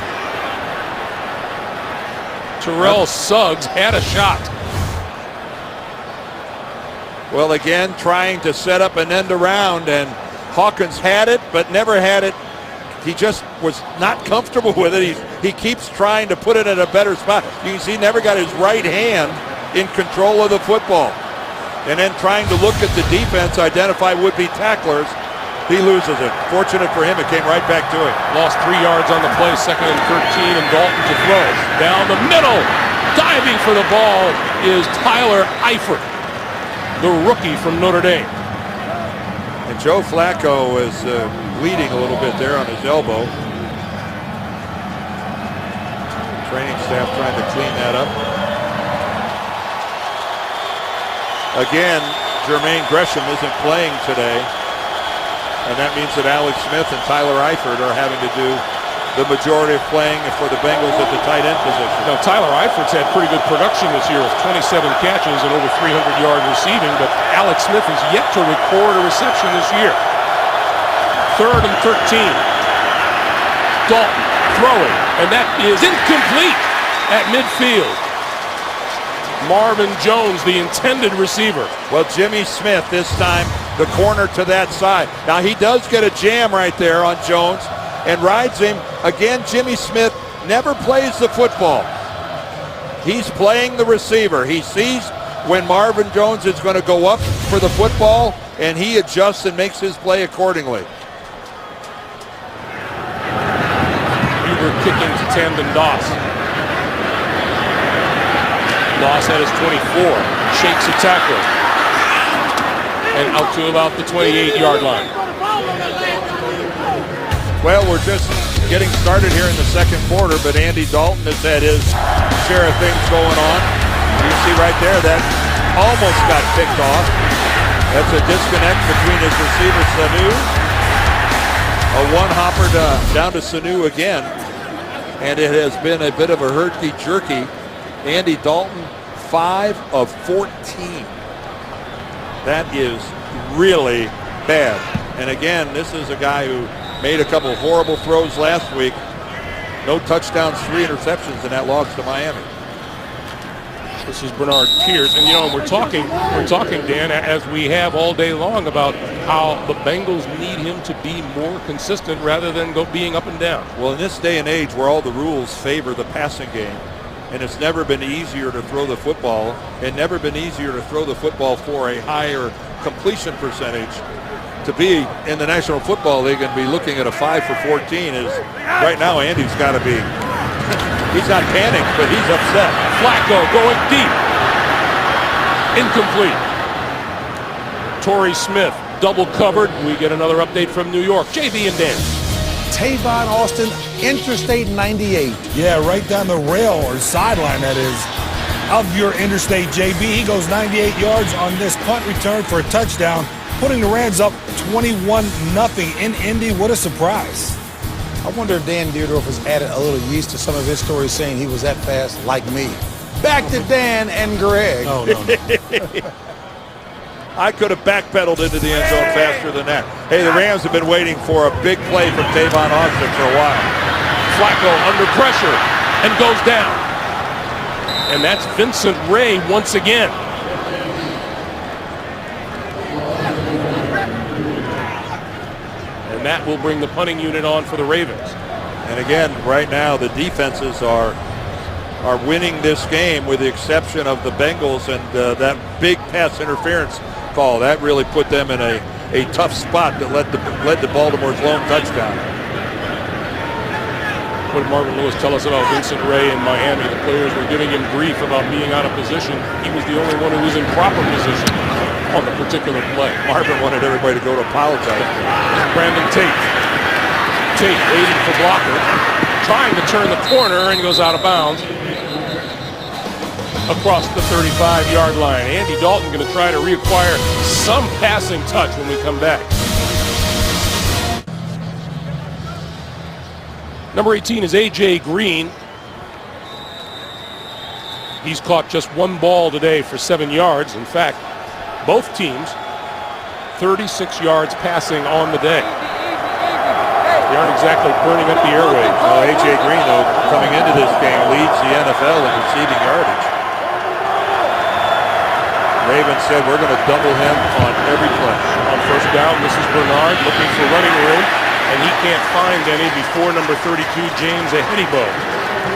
Terrell Suggs had a shot. Well, again, trying to set up an end around, and Hawkins had it, but never had it. He just was not comfortable with it. He keeps trying to put it in a better spot. You can see he never got his right hand in control of the football. And then trying to look at the defense, identify would-be tacklers, he loses it. Fortunate for him, it came right back to him. Lost 3 yards on the play, 2nd and 13, and Dalton to throw. Down the middle, diving for the ball is Tyler Eifert, the rookie from Notre Dame. And Joe Flacco is bleeding a little bit there on his elbow. Training staff trying to clean that up. Again, Jermaine Gresham isn't playing today. And that means that Alex Smith and Tyler Eifert are having to do the majority of playing for the Bengals at the tight end position. Now, Tyler Eifert's had pretty good production this year with 27 catches and over 300 yards receiving, but Alex Smith is yet to record a reception this year. 3rd and 13. Dalton throwing, and that is incomplete at midfield. Marvin Jones, the intended receiver. Well, Jimmy Smith this time, the corner to that side. Now he does get a jam right there on Jones and rides him. Again, Jimmy Smith never plays the football. He's playing the receiver. He sees when Marvin Jones is going to go up for the football, and he adjusts and makes his play accordingly. Huber kicking to Tandon Doss. Doss at his 24, shakes a tackler, and out to about the 28-yard line. Well, we're just getting started here in the second quarter, but Andy Dalton has had his share of things going on. You see right there, that almost got picked off. That's a disconnect between his receiver, Sanu. A one-hopper down to Sanu again. And it has been a bit of a herky-jerky. Andy Dalton, 5 of 14. That is really bad. And again, this is a guy who made a couple of horrible throws last week. No touchdowns, 3 interceptions in that loss to Miami. This is Bernard Pierce, and we're talking, Dan, as we have all day long, about how the Bengals need him to be more consistent rather than being up and down. Well, in this day and age where all the rules favor the passing game, and it's never been easier to throw the football, and never been easier to throw the football for a higher completion percentage, to be in the National Football League and be looking at a 5 for 14 is, right now, Andy's got to be, he's not panicked, but he's upset. Flacco going deep. Incomplete. Torrey Smith double covered. We get another update from New York. JB and Dan. Tavon Austin, Interstate 98. Yeah, right down the rail or sideline, that is, of your Interstate, JB. He goes 98 yards on this punt return for a touchdown, putting the Rams up 21-0 in Indy. What a surprise. I wonder if Dan Dierdorf has added a little yeast to some of his stories, saying he was that fast like me. Back to Dan and Greg. Oh, no. I could have backpedaled into the end zone faster than that. Hey, the Rams have been waiting for a big play from Tavon Austin for a while. Flacco under pressure and goes down. And that's Vincent Ray once again. And that will bring the punting unit on for the Ravens. And again, right now, the defenses are winning this game with the exception of the Bengals, and that big pass interference call, that really put them in a tough spot that led to Baltimore's lone touchdown. What did Marvin Lewis tell us about Vincent Ray in Miami? The players were giving him grief about being out of position. He was the only one who was in proper position on the particular play. Marvin wanted everybody to go to apologize. Brandon Tate. Tate waiting for blocker, trying to turn the corner, and goes out of bounds across the 35-yard line. Andy Dalton going to try to reacquire some passing touch when we come back. Number 18 is A.J. Green. He's caught just one ball today for 7 yards. In fact, both teams 36 yards passing on the day. They aren't exactly burning up the airwaves. Well, A.J. Green, though, coming into this game, leads the NFL in receiving yardage. Ravens said we're going to double him on every play. On first down, this is Bernard looking for running room, and he can't find any before number 32, James Ahedibo.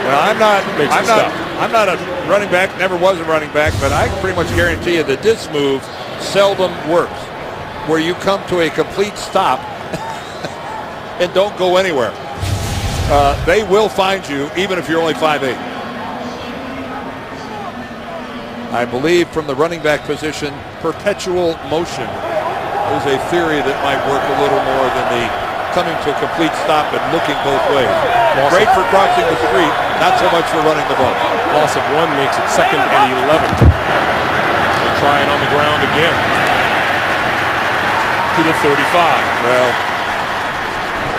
Well, I'm not a running back, never was a running back, but I can pretty much guarantee you that this move seldom works, where you come to a complete stop and don't go anywhere. They will find you, even if you're only 5'8". I believe from the running back position, perpetual motion is a theory that might work a little more than the coming to a complete stop and looking both ways. Great for crossing the street, not so much for running the ball. Loss of 1 makes it 2nd and 11. They'll try it on the ground again. To the 35. Well,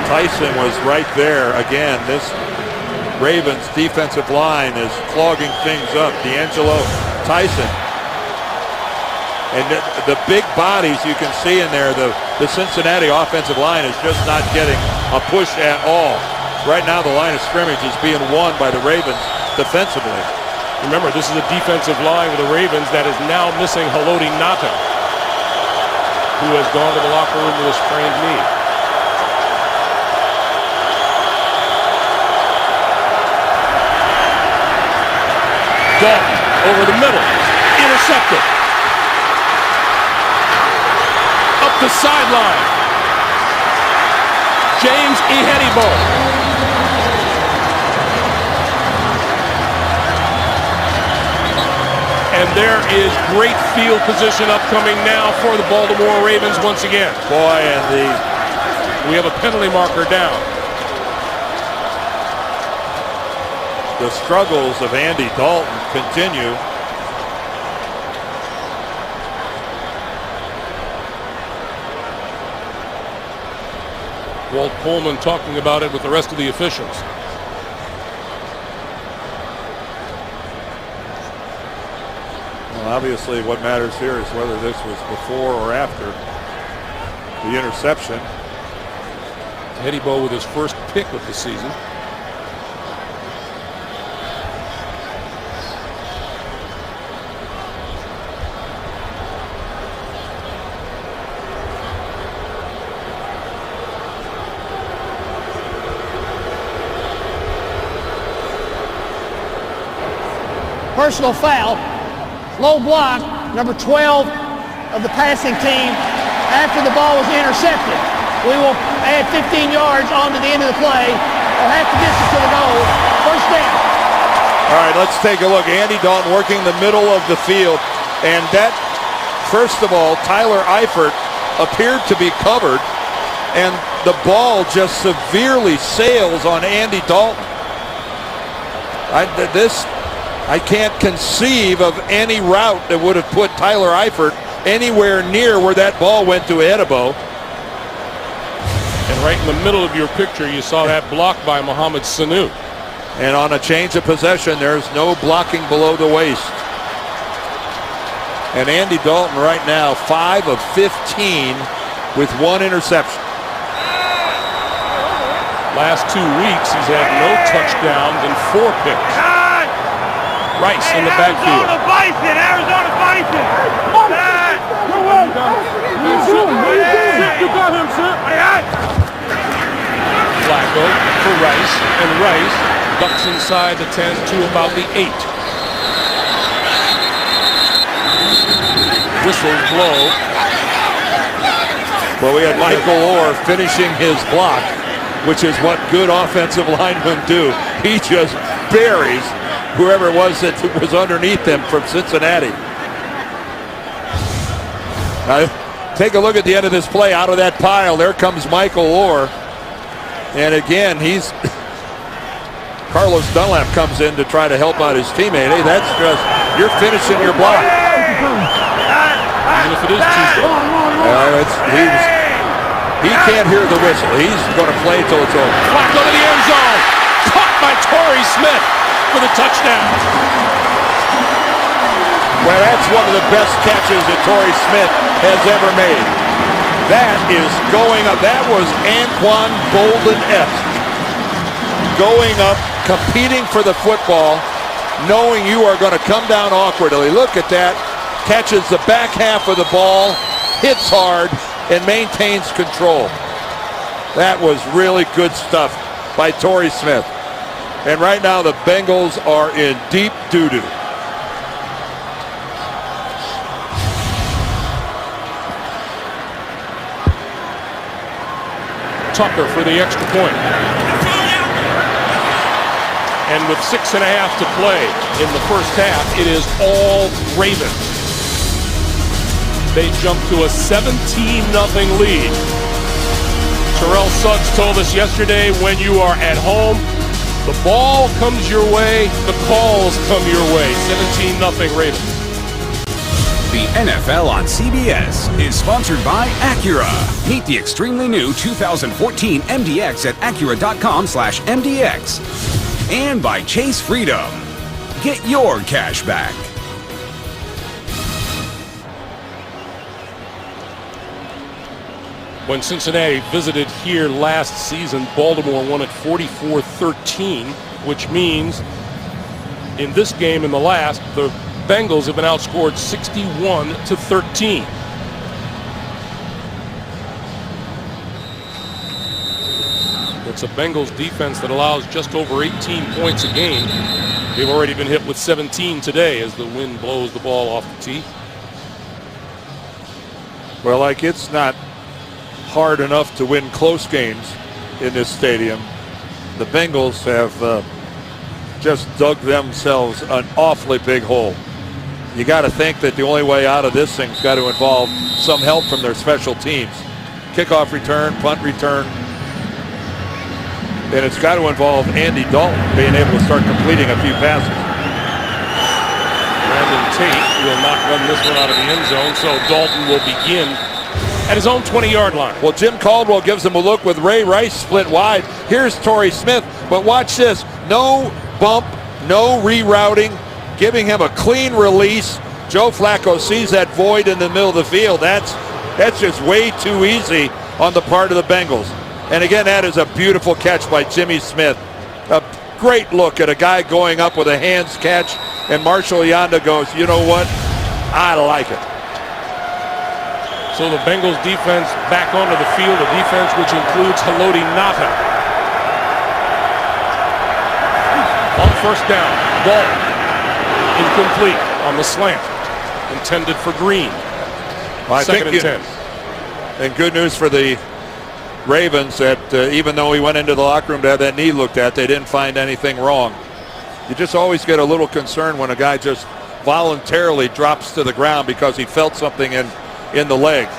Tyson was right there again. This Ravens defensive line is clogging things up. D'Angelo, Tyson, and the big bodies you can see in there. The Cincinnati offensive line is just not getting a push at all. Right now the line of scrimmage is being won by the Ravens defensively. Remember, this is a defensive line with the Ravens that is now missing Haloti Ngata, who has gone to the locker room with a sprained knee. Dalton over the middle, intercepted. Up the sideline, James Ihedibo. And there is great field position upcoming now for the Baltimore Ravens once again. Boy, and we have a penalty marker down. the struggles of Andy Dalton continue. Walt Pullman talking about it with the rest of the officials. Well, obviously what matters here is whether this was before or after the interception. Ihedibo with his first pick of the season. Personal foul, low block, number 12 of the passing team after the ball was intercepted. We will add 15 yards on to the end of the play, or half the distance to the goal. First down. All right, let's take a look. Andy Dalton working the middle of the field, and that, first of all, Tyler Eifert appeared to be covered, and the ball just severely sails on Andy Dalton. I can't conceive of any route that would have put Tyler Eifert anywhere near where that ball went to Ihedibo. And right in the middle of your picture, you saw that block by Mohamed Sanu. And on a change of possession, there's no blocking below the waist. And Andy Dalton right now, 5 of 15 with 1 interception. Last 2 weeks, he's had no touchdowns and 4 picks. Rice in the backfield. Arizona Bison! Arizona Bison! You got him, sir. Flacco for Rice, and Rice ducks inside the 10 to about the 8. Whistles blow. Well, we had Michael Orr finishing his block, which is what good offensive linemen do. He just buries whoever it was that was underneath them from Cincinnati. Now, take a look at the end of this play. Out of that pile, there comes Michael Orr. And again, Carlos Dunlap comes in to try to help out his teammate. Hey, that's just, you're finishing your block. Even if it is Tuesday. He can't hear the whistle. He's going to play till it's over. Flacco to the end zone. Caught by Torrey Smith for the touchdown. Well, that's one of the best catches that Torrey Smith has ever made. That is going up. That was Anquan Bolden-esque. Going up, competing for the football, knowing you are going to come down awkwardly. Look at that. Catches the back half of the ball, hits hard, and maintains control. That was really good stuff by Torrey Smith. And right now the Bengals are in deep doo-doo. Tucker for the extra point. And with 6.5 to play in the first half, it is all Ravens. They jump to a 17-0 lead. Terrell Suggs told us yesterday, when you are at home, the ball comes your way, the calls come your way. 17-0 Ravens. The NFL on CBS is sponsored by Acura. Meet the extremely new 2014 MDX at Acura.com/MDX. And by Chase Freedom. Get your cash back. When Cincinnati visited here last season, Baltimore won at 44-13, which means In this game, in the last, the Bengals have been outscored 61-13. It's a Bengals defense that allows just over 18 points a game. They've already been hit with 17 today as the wind blows the ball off the tee. Well, like, it's not hard enough to win close games in this stadium. The Bengals have just dug themselves an awfully big hole. You got to think that the only way out of this thing's got to involve some help from their special teams. Kickoff return, punt return. And it's got to involve Andy Dalton being able to start completing a few passes. Brandon Tate will not run this one out of the end zone, so Dalton will begin at his own 20-yard line. Well, Jim Caldwell gives him a look with Ray Rice split wide. Here's Torrey Smith, but watch this. No bump, no rerouting, giving him a clean release. Joe Flacco sees that void in the middle of the field. That's just way too easy on the part of the Bengals. And again, that is a beautiful catch by Jimmy Smith. A great look at a guy going up with a hands catch, and Marshall Yanda goes, you know what? I like it. So the Bengals defense back onto the field, a defense which includes Haloti Ngata. On first down, Dalton incomplete on the slant, intended for Green. Second and 10. And good news for the Ravens that even though he went into the locker room to have that knee looked at, they didn't find anything wrong. You just always get a little concerned when a guy just voluntarily drops to the ground because he felt something in the leg.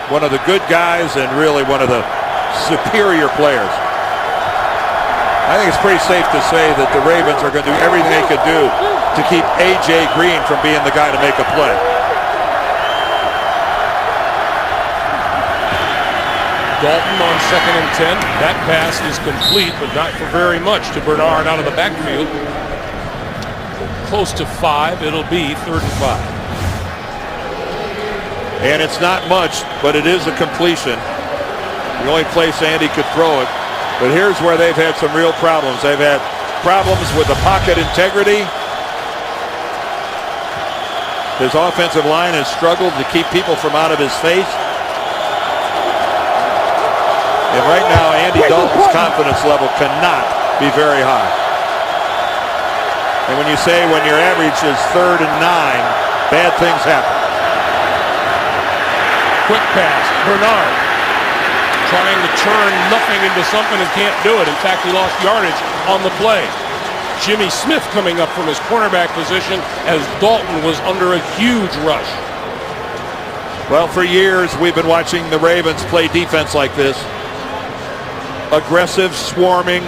One of the good guys and really one of the superior players. I think it's pretty safe to say that the Ravens are going to do everything they could do to keep A.J. Green from being the guy to make a play. Dalton on second and 10. That pass is complete, but not for very much to Bernard out of the backfield. Close to 5. It'll be 3rd and 5. And it's not much, but it is a completion. The only place Andy could throw it. But here's where they've had some real problems. They've had problems with the pocket integrity. His offensive line has struggled to keep people from out of his face. And right now, Andy Dalton's confidence level cannot be very high. And when you say when your average is 3rd and 9, bad things happen. Quick pass, Bernard trying to turn nothing into something and can't do it. In fact, he lost yardage on the play. Jimmy Smith coming up from his cornerback position as Dalton was under a huge rush. Well, for years, we've been watching the Ravens play defense like this. Aggressive, swarming,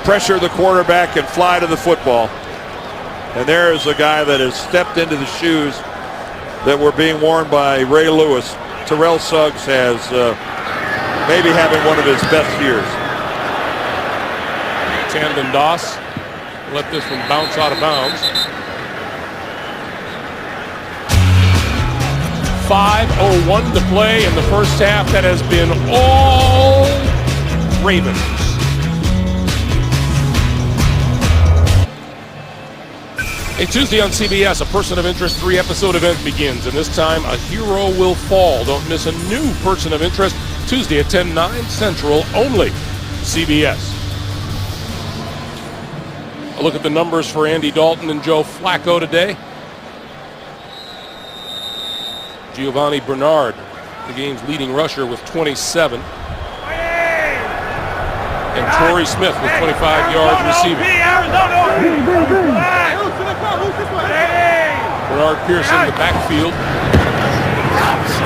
pressure the quarterback and fly to the football. And there is a guy that has stepped into the shoes that were being worn by Ray Lewis. Terrell Suggs has maybe having one of his best years. Tandon Doss let this one bounce out of bounds. 5:01 to play in the first half. That has been all Ravens. A Tuesday on CBS, a Person of Interest 3-episode event begins, and this time a hero will fall. Don't miss a new Person of Interest Tuesday at 10/9 Central only. CBS. A look at the numbers for Andy Dalton and Joe Flacco today. Giovanni Bernard, the game's leading rusher with 27. And Torrey Smith with 25 yards receiving. Bernard Pearson in the backfield.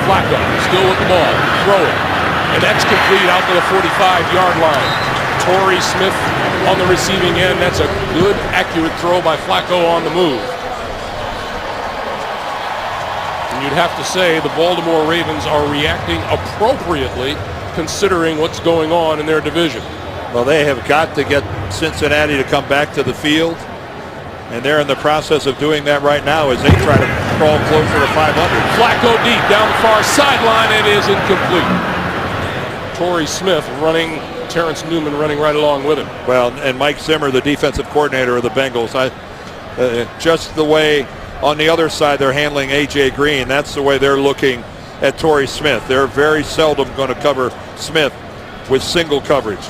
Flacco still with the ball, throwing. And that's complete out to the 45-yard line. Torrey Smith on the receiving end. That's a good, accurate throw by Flacco on the move. And you'd have to say the Baltimore Ravens are reacting appropriately considering what's going on in their division. Well, they have got to get Cincinnati to come back to the field. And they're in the process of doing that right now as they try to crawl closer to 500. Flacco deep down the far sideline. It is incomplete. Torrey Smith running Terrence Newman running right along with him. Well, and Mike Zimmer, the defensive coordinator of the Bengals, just the way on the other side they're handling A.J. Green, that's the way they're looking at Torrey Smith. They're very seldom going to cover Smith with single coverage.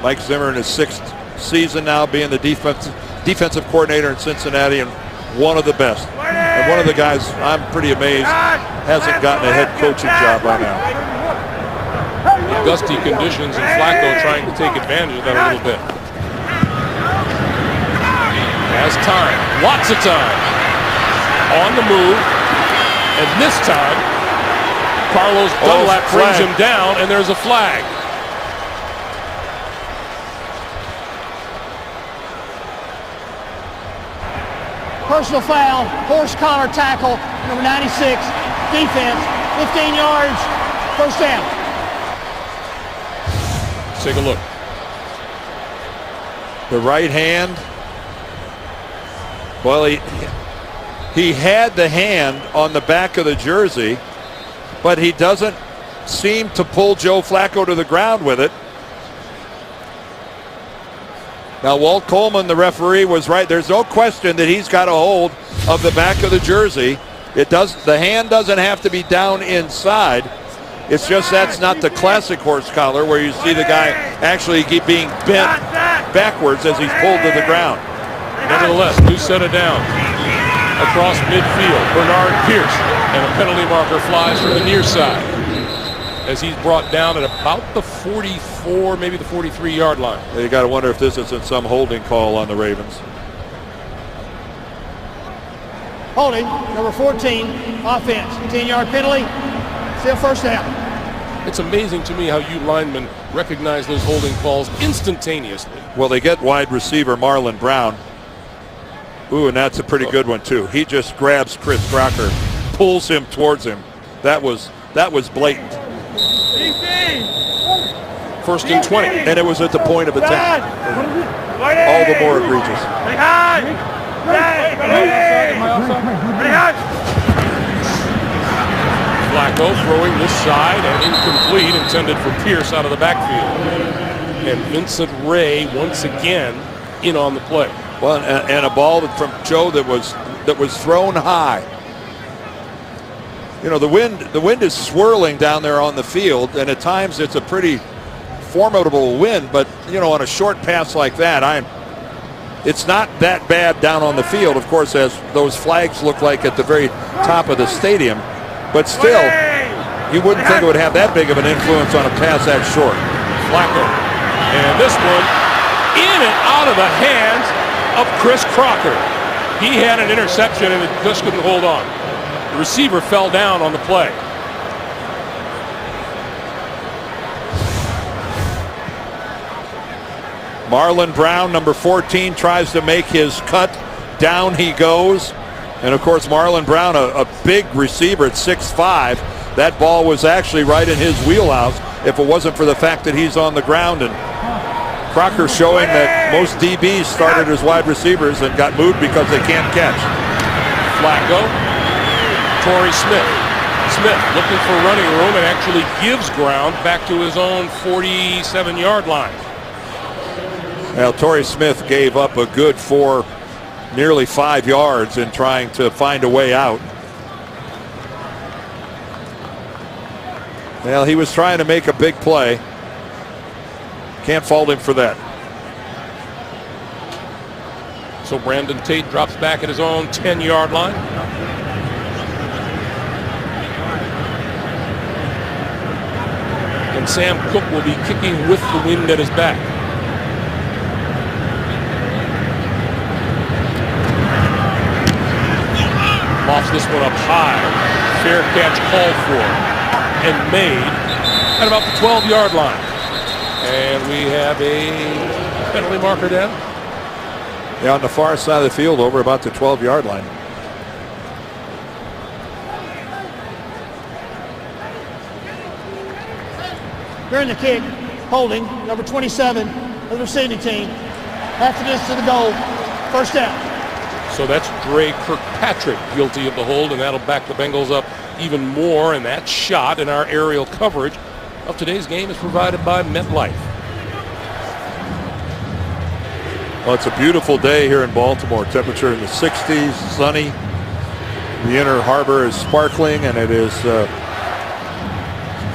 Mike Zimmer in his 6th season now being the defensive coordinator in Cincinnati, and one of the best. And one of the guys I'm pretty amazed hasn't gotten a head coaching job by now. Gusty conditions and Flacco trying to take advantage of that a little bit. Has time, lots of time. On the move, and this time, Carlos Dunlap brings him down, and there's a flag. Personal foul, horse collar tackle, number 96, defense, 15 yards, first down. Let's take a look. The right hand. Well, he had the hand on the back of the jersey, but he doesn't seem to pull Joe Flacco to the ground with it. Now, Walt Coleman, the referee, was right. There's no question that he's got a hold of the back of the jersey. The hand doesn't have to be down inside. It's just that's not the classic horse collar where you see the guy actually keep being bent backwards as he's pulled to the ground. Nevertheless, new set of downs across midfield. Bernard Pierce, and a penalty marker flies from the near side as he's brought down at about the 44, maybe the 43-yard line. You got to wonder if this isn't some holding call on the Ravens. Holding, number 14, offense, 10-yard penalty, still first down. It's amazing to me how you linemen recognize those holding calls instantaneously. Well, they get wide receiver Marlon Brown. Ooh, and that's a pretty good one too. He just grabs Chris Crocker, pulls him towards him. That was blatant. First and 20. And it was at the point of attack. All the more egregious. Flacco throwing this side and incomplete, intended for Pierce out of the backfield. And Vincent Ray once again in on the play. Well, and a ball from Joe that was thrown high. You know, the wind is swirling down there on the field, and at times it's a pretty formidable wind, but you know, on a short pass like that, it's not that bad down on the field, of course, as those flags look like at the very top of the stadium, but still, you wouldn't think it would have that big of an influence on a pass that short. Flacco, and this one in and out of the hands of Chris Crocker. He had an interception and it just couldn't hold on. The receiver fell down on the play. Marlon Brown, number 14, tries to make his cut. Down he goes. And of course, Marlon Brown, a big receiver at 6'5". That ball was actually right in his wheelhouse if it wasn't for the fact that he's on the ground. And Crocker showing that most DBs started as wide receivers and got moved because they can't catch. Flacco, Torrey Smith. Smith looking for running room and actually gives ground back to his own 47-yard line. Well, Torrey Smith gave up a good nearly 5 yards in trying to find a way out. Well, he was trying to make a big play. Can't fault him for that. So Brandon Tate drops back at his own 10-yard line. And Sam Cook will be kicking with the wind at his back. Lofts this one up high. Fair catch called for and made at about the 12-yard line. And we have a penalty marker down. Yeah, on the far side of the field over about the 12-yard line. During the kick, holding, number 27 of the receiving team. After this to the goal, first down. So that's Dre Kirkpatrick guilty of the hold, and that'll back the Bengals up even more. And that shot in our aerial coverage of today's game is provided by MetLife. Well, it's a beautiful day here in Baltimore. Temperature in the 60s, sunny. The inner harbor is sparkling, and it is,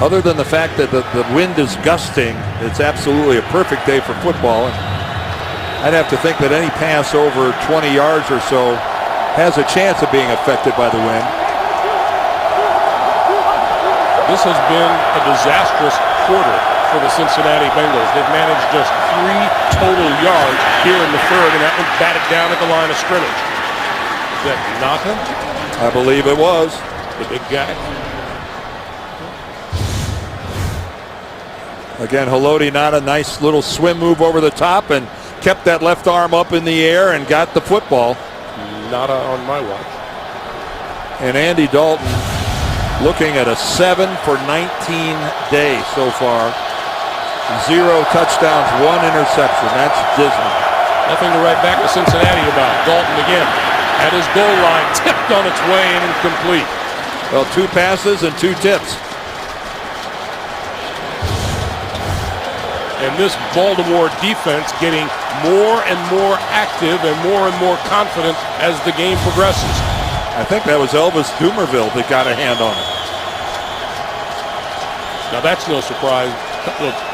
other than the fact that the wind is gusting, it's absolutely a perfect day for football. And I'd have to think that any pass over 20 yards or so has a chance of being affected by the wind. This has been a disastrous quarter for the Cincinnati Bengals. They've managed just 3 total yards here in the third, and that one batted down at the line of scrimmage. Is that Naka? I believe it was. The big guy. Again, Haloti Nada, nice little swim move over the top and kept that left arm up in the air and got the football. Nada on my watch. And Andy Dalton looking at a 7 for 19 day so far. 0 touchdowns, 1 interception. That's dismal. Nothing to write back to Cincinnati about. Dalton again at his goal line, tipped on its way and incomplete. Well, 2 passes and 2 tips. And this Baltimore defense getting more and more active and more confident as the game progresses. I think that was Elvis Dumerville that got a hand on it. Now that's no surprise.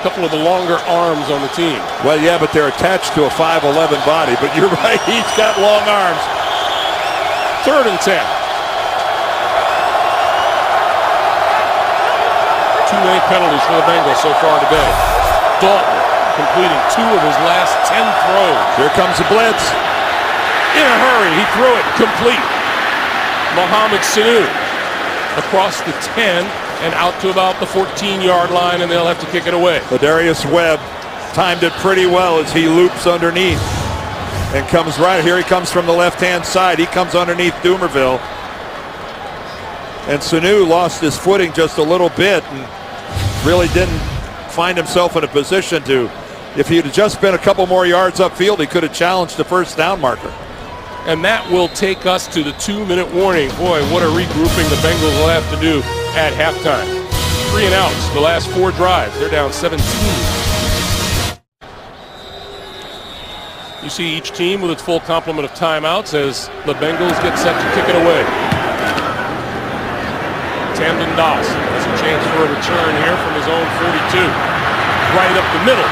Couple of the longer arms on the team. Well, yeah, but they're attached to a 5'11" body. But you're right, he's got long arms. 3rd and 10. Too many penalties for the Bengals so far today. Dalton completing 2 of his last 10 throws. Here comes the blitz. In a hurry, he threw it complete. Mohamed Sanu across the 10 and out to about the 14-yard line, and they'll have to kick it away. Ladarius Webb timed it pretty well as he loops underneath and comes right here. He comes from the left-hand side. He comes underneath Dumerville. And Sanu lost his footing just a little bit and really didn't find himself in a position to, if he'd just been a couple more yards upfield, he could have challenged the first down marker. And that will take us to the 2-minute warning. Boy, what a regrouping the Bengals will have to do at halftime. 3 and outs the last 4 drives. They're down 17. You see each team with its full complement of timeouts as the Bengals get set to kick it away. Tamden Doss has a chance for a return here from his own 42. Right up the middle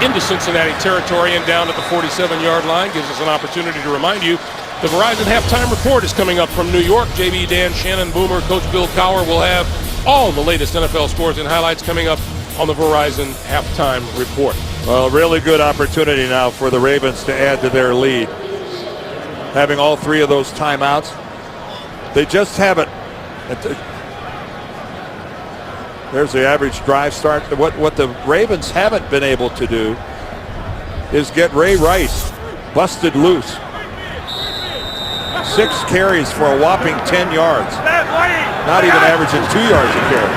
into Cincinnati territory and down at the 47-yard line. Gives us an opportunity to remind you the Verizon Halftime Report is coming up from New York. JB, Dan, Shannon, Boomer, Coach Bill Cowher will have all the latest NFL scores and highlights coming up on the Verizon Halftime Report. Well, really good opportunity now for the Ravens to add to their lead. Having all 3 of those timeouts. They just haven't. There's the average drive start. What the Ravens haven't been able to do is get Ray Rice busted loose. 6 carries for a whopping 10 yards. Not even averaging 2 yards a carry.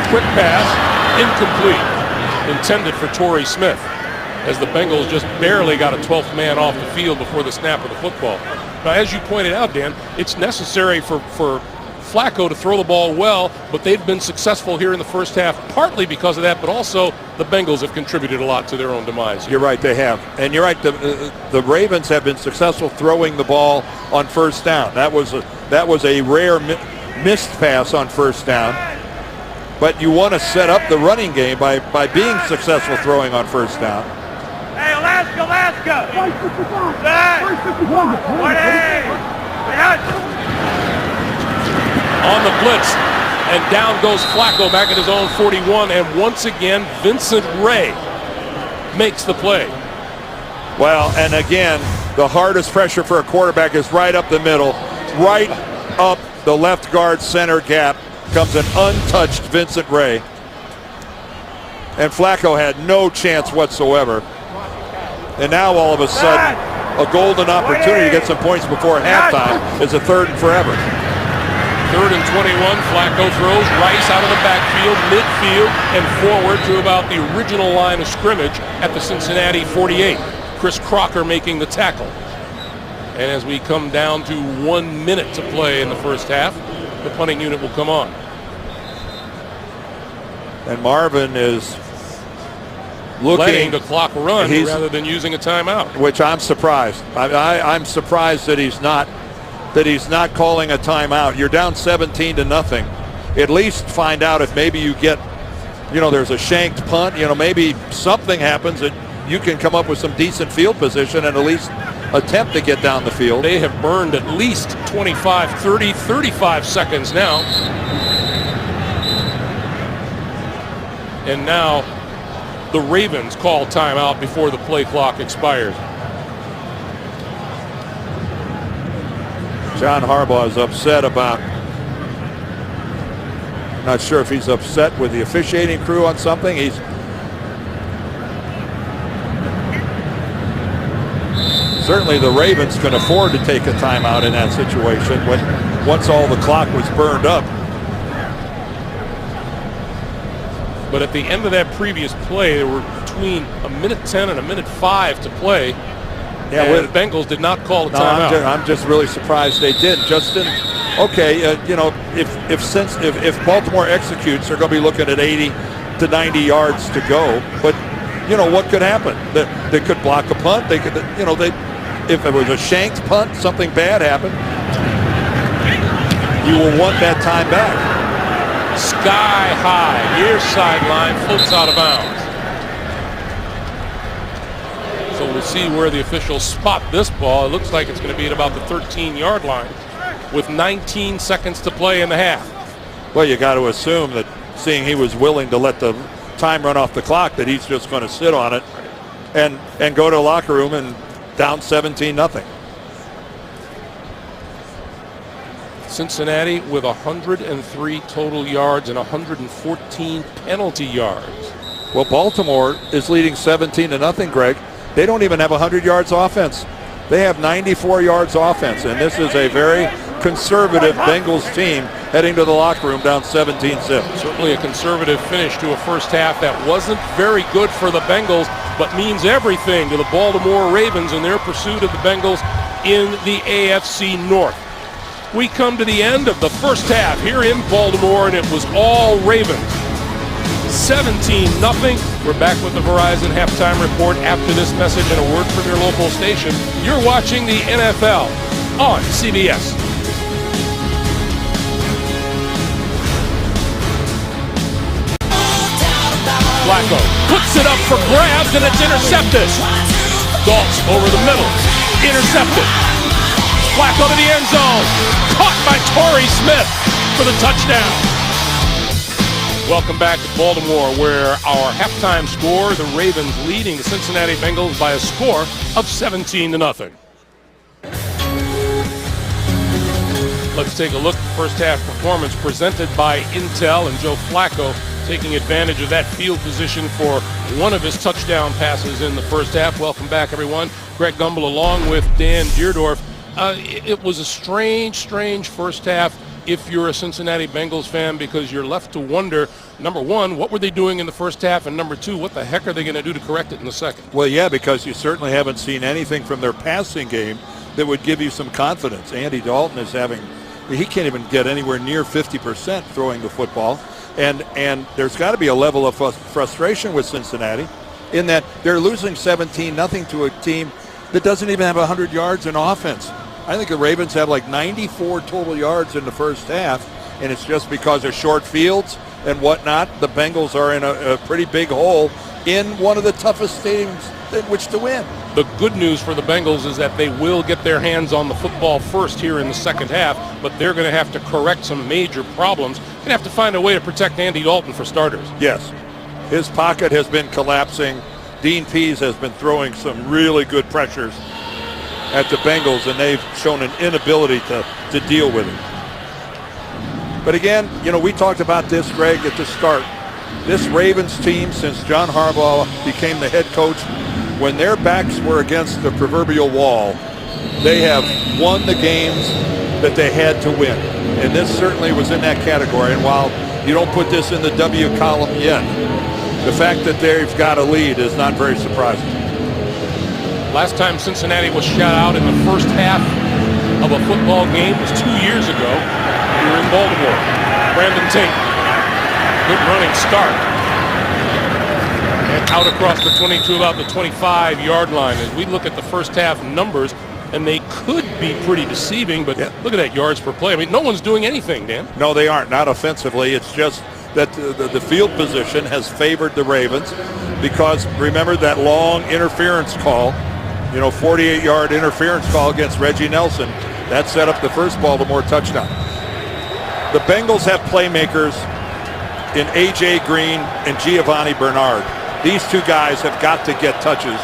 Quick pass, incomplete. Intended for Torrey Smith, as the Bengals just barely got a 12th man off the field before the snap of the football. Now, as you pointed out, Dan, it's necessary for Flacco to throw the ball well, but they've been successful here in the first half, partly because of that, but also the Bengals have contributed a lot to their own demise. You're right, they have. And you're right, the Ravens have been successful throwing the ball on first down. That was a rare missed pass on first down. But you want to set up the running game by being successful throwing on first down. Hey, Alaska! On the blitz, and down goes Flacco back at his own 41, and once again, Vincent Ray makes the play. Well, and again, the hardest pressure for a quarterback is right up the middle, right up the left guard center gap comes an untouched Vincent Ray. And Flacco had no chance whatsoever. And now all of a sudden, a golden opportunity to get some points before halftime is a 3rd and forever. 3rd and 21, Flacco throws Rice out of the backfield, midfield, and forward to about the original line of scrimmage at the Cincinnati 48. Chris Crocker making the tackle. And as we come down to 1 minute to play in the first half, the punting unit will come on. And Marvin is letting the clock run rather than using a timeout. Which I'm surprised. I'm surprised that he's not calling a timeout. You're down 17-0. At least find out if maybe you get, there's a shanked punt. Maybe something happens that you can come up with some decent field position and at least attempt to get down the field. They have burned at least 25, 30, 35 seconds now. And now the Ravens call timeout before the play clock expires. John Harbaugh is upset about, not sure if he's upset with the officiating crew on something. Certainly the Ravens can afford to take a timeout in that situation once all the clock was burned up. But at the end of that previous play, there were between a minute 10 and a minute 5 to play. Yeah, and the Bengals did not call a timeout. I'm just really surprised they didn't. Justin, okay, if Baltimore executes, they're going to be looking at 80 to 90 yards to go. But what could happen? They could block a punt. They could, if it was a shanked punt, something bad happened. You will want that time back. Sky high, near sideline, floats out of bounds. So we'll see where the officials spot this ball. It looks like it's going to be at about the 13-yard line with 19 seconds to play in the half. Well, you got to assume that seeing he was willing to let the time run off the clock, that he's just going to sit on it and go to the locker room and down 17-0. Cincinnati with 103 total yards and 114 penalty yards. Well, Baltimore is leading 17-0, Greg. They don't even have 100 yards offense. They have 94 yards offense, and this is a very conservative Bengals team heading to the locker room down 17-0. Certainly a conservative finish to a first half that wasn't very good for the Bengals, but means everything to the Baltimore Ravens in their pursuit of the Bengals in the AFC North. We come to the end of the first half here in Baltimore, and it was all Ravens. 17-0. We're back with the Verizon halftime report after this message and a word from your local station. You're watching the NFL on CBS. Flacco puts it up for grabs, and it's intercepted. Dalton over the middle, intercepted. Flacco to the end zone, caught by Torrey Smith for the touchdown. Welcome back to Baltimore, where our halftime score, the Ravens leading the Cincinnati Bengals by a score of 17-0. Let's take a look at the first half performance presented by Intel, and Joe Flacco taking advantage of that field position for one of his touchdown passes in the first half. Welcome back, everyone. Greg Gumbel along with Dan Deerdorf. It was a strange first half if you're a Cincinnati Bengals fan, because you're left to wonder, number one, what were they doing in the first half? And number two, what the heck are they going to do to correct it in the second? Well, yeah, because you certainly haven't seen anything from their passing game that would give you some confidence. Andy Dalton is he can't even get anywhere near 50% throwing the football. And there's got to be a level of frustration with Cincinnati in that they're losing 17-0 to a team that doesn't even have 100 yards in offense. I think the Ravens have like 94 total yards in the first half, and it's just because of short fields and whatnot. The Bengals are in a pretty big hole in one of the toughest stadiums in which to win. The good news for the Bengals is that they will get their hands on the football first here in the second half, but they're going to have to correct some major problems. They're going to have to find a way to protect Andy Dalton for starters. Yes. His pocket has been collapsing. Dean Pease has been throwing some really good pressures at the Bengals, and they've shown an inability to deal with it. But again, we talked about this, Greg, at the start. This Ravens team, since John Harbaugh became the head coach, when their backs were against the proverbial wall, they have won the games that they had to win. And this certainly was in that category. And while you don't put this in the W column yet, the fact that they've got a lead is not very surprising. Last time Cincinnati was shut out in the first half of a football game was 2 years ago here in Baltimore. Brandon Tate, good running start. and out across the 22, about the 25-yard line. As we look at the first half numbers, and they could be pretty deceiving, but look at that yards per play. I mean, no one's doing anything, Dan. No, they aren't. Not offensively. It's just that the field position has favored the Ravens because, remember, that long interference call, 48-yard interference call against Reggie Nelson, that set up the first Baltimore touchdown. The Bengals have playmakers in A.J. Green and Giovanni Bernard. These two guys have got to get touches,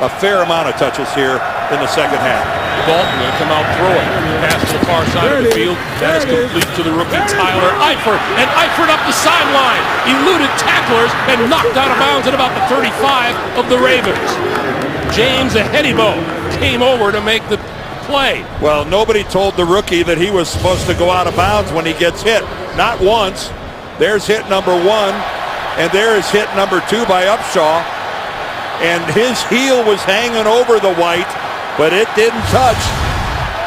a fair amount of touches here in the second half. Dalton going to come out throwing. Pass to the far side of the field. That is complete to the rookie Tyler Eifert. And Eifert up the sideline. Eluded tacklers and knocked out of bounds at about the 35 of the Ravens. James Ahedibo came over to make the play. Well, nobody told the rookie that he was supposed to go out of bounds when he gets hit. Not once. There's hit number 1, and there is hit number 2 by Upshaw. And his heel was hanging over the white, but it didn't touch.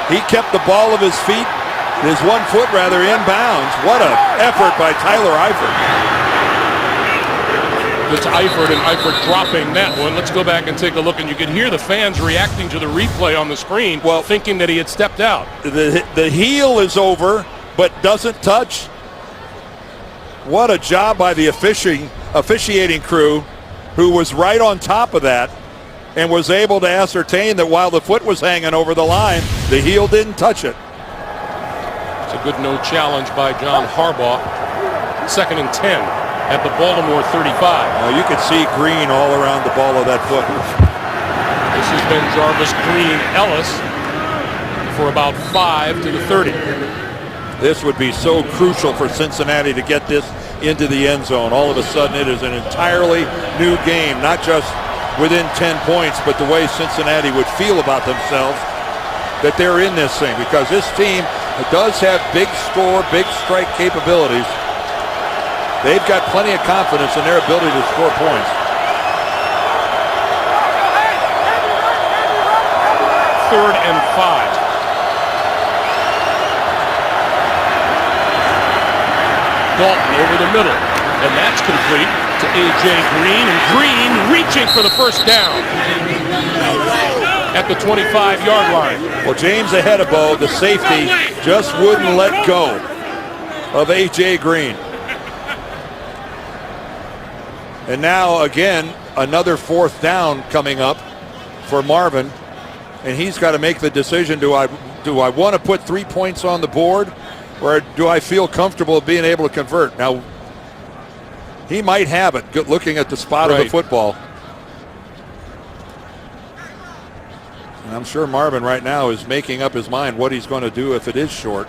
He kept the ball of his feet, his 1 foot rather, in bounds. What an effort by Tyler Eifert. It's Eifert, and Eifert dropping that one. Let's go back and take a look, and you can hear the fans reacting to the replay on the screen, thinking that he had stepped out. The heel is over, but doesn't touch. What a job by the officiating crew, who was right on top of that and was able to ascertain that while the foot was hanging over the line, the heel didn't touch it. It's a good no challenge by John Harbaugh. 2nd and 10 at the Baltimore 35. Now you can see green all around the ball of that foot. This has been Jarvis Green Ellis for about 5 to the 30. This would be so crucial for Cincinnati to get this into the end zone. All of a sudden it is an entirely new game, not just within 10 points, but the way Cincinnati would feel about themselves that they're in this thing, because this team does have big score, big strike capabilities. They've got plenty of confidence in their ability to score points. Third and 5. Dalton over the middle, and that's complete to A.J. Green, and Green reaching for the first down at the 25-yard line. Well, James Ahedibo, the safety, just wouldn't let go of A.J. Green. And now, again, another 4th down coming up for Marvin, and he's got to make the decision, do I want to put 3 points on the board, or do I feel comfortable being able to convert? Now, he might have it, looking at the spot of the football. And I'm sure Marvin right now is making up his mind what he's going to do if it is short.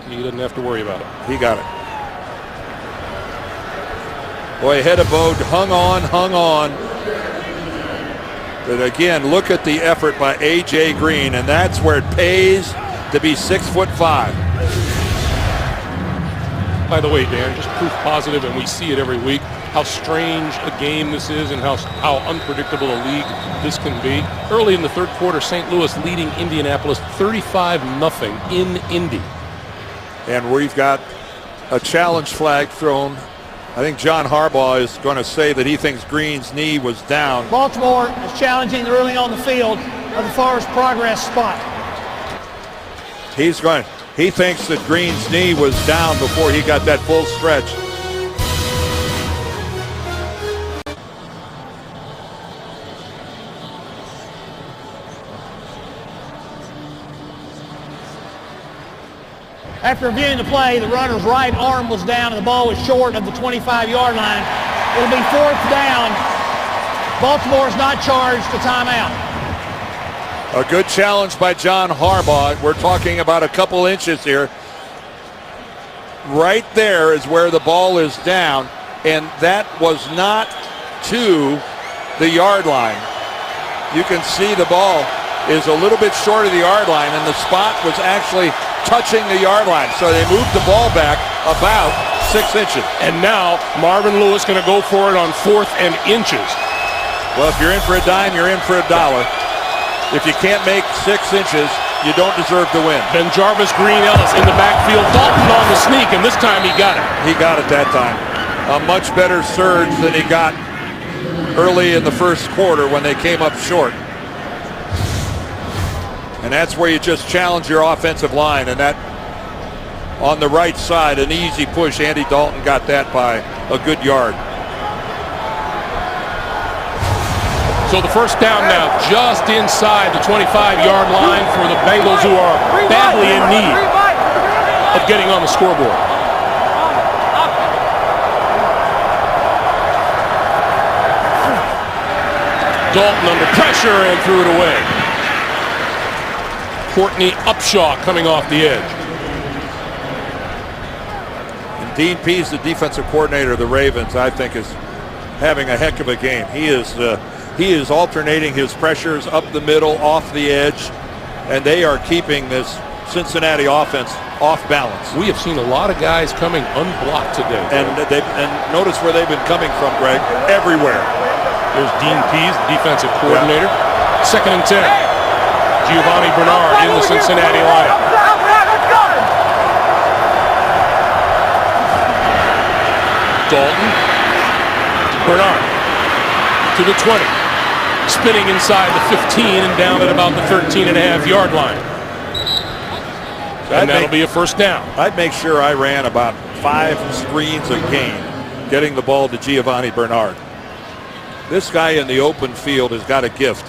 He doesn't have to worry about it. He got it. Boy, Ahedibo hung on. But again, look at the effort by A.J. Green, and that's where it pays to be 6'5". By the way, Dan, just proof positive, and we see it every week, how strange a game this is and how unpredictable a league this can be. Early in the third quarter, St. Louis leading Indianapolis 35-0 in Indy. And we've got a challenge flag thrown. I think John Harbaugh is going to say that he thinks Green's knee was down. Baltimore is challenging early on the field of the Forest Progress spot. He thinks that Green's knee was down before he got that full stretch. After reviewing the play, the runner's right arm was down and the ball was short of the 25-yard line. It'll be 4th down. Baltimore's not charged a timeout. A good challenge by John Harbaugh. We're talking about a couple inches here. Right there is where the ball is down, and that was not to the yard line. You can see the ball is a little bit short of the yard line, and the spot was actually touching the yard line. So they moved the ball back about 6 inches. And now Marvin Lewis going to go for it on 4th and inches. Well, if you're in for a dime, you're in for a dollar. If you can't make 6 inches, you don't deserve to win. Ben Jarvis, Green, Ellis in the backfield. Dalton on the sneak, and this time he got it. He got it that time. A much better surge than he got early in the first quarter when they came up short. And that's where you just challenge your offensive line. And that on the right side, an easy push. Andy Dalton got that by a good yard. So the first down now just inside the 25-yard line for the Bengals, who are badly in need of getting on the scoreboard. Dalton under pressure and threw it away. Courtney Upshaw coming off the edge. And Dean Pease, the defensive coordinator of the Ravens, I think is having a heck of a game. He is alternating his pressures up the middle, off the edge, and they are keeping this Cincinnati offense off balance. We have seen a lot of guys coming unblocked today. And notice where they've been coming from, Greg. Everywhere. There's Dean Pease, defensive coordinator. Yeah. 2nd and 10. Giovanni Bernard in the Cincinnati lineup. Dalton. Bernard to the 20. Spinning inside the 15 and down at about the 13.5-yard line. And that'll be a first down. I'd make sure I ran about 5 screens a game, getting the ball to Giovanni Bernard. This guy in the open field has got a gift,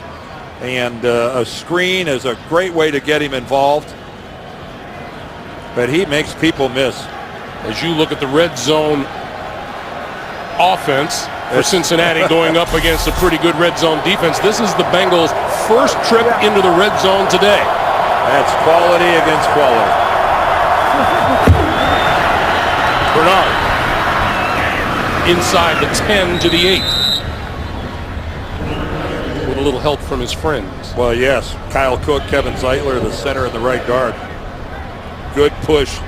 and a screen is a great way to get him involved, but he makes people miss. As you look at the red zone offense for Cincinnati going up against a pretty good red zone defense, this is the Bengals' first trip into the red zone today. That's quality against quality. Bernard inside the 10 to the 8. With a little help from his friends. Well, yes. Kyle Cook, Kevin Zeitler, the center and the right guard. Good push.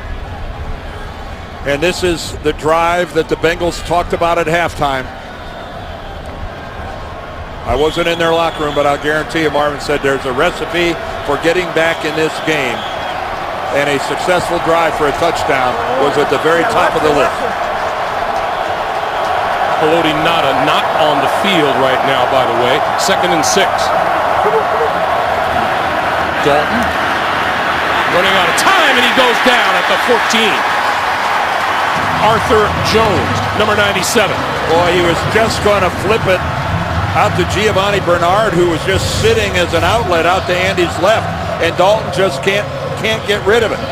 And this is the drive that the Bengals talked about at halftime. I wasn't in their locker room, but I'll guarantee you Marvin said there's a recipe for getting back in this game. And a successful drive for a touchdown was at the very top of the list. Haloti Ngata not on the field right now, by the way. 2nd and 6. Dalton running out of time, and he goes down at the 14. Arthur Jones, number 97. Boy, he was just going to flip it out to Giovanni Bernard, who was just sitting as an outlet out to Andy's left, and Dalton just can't get rid of it.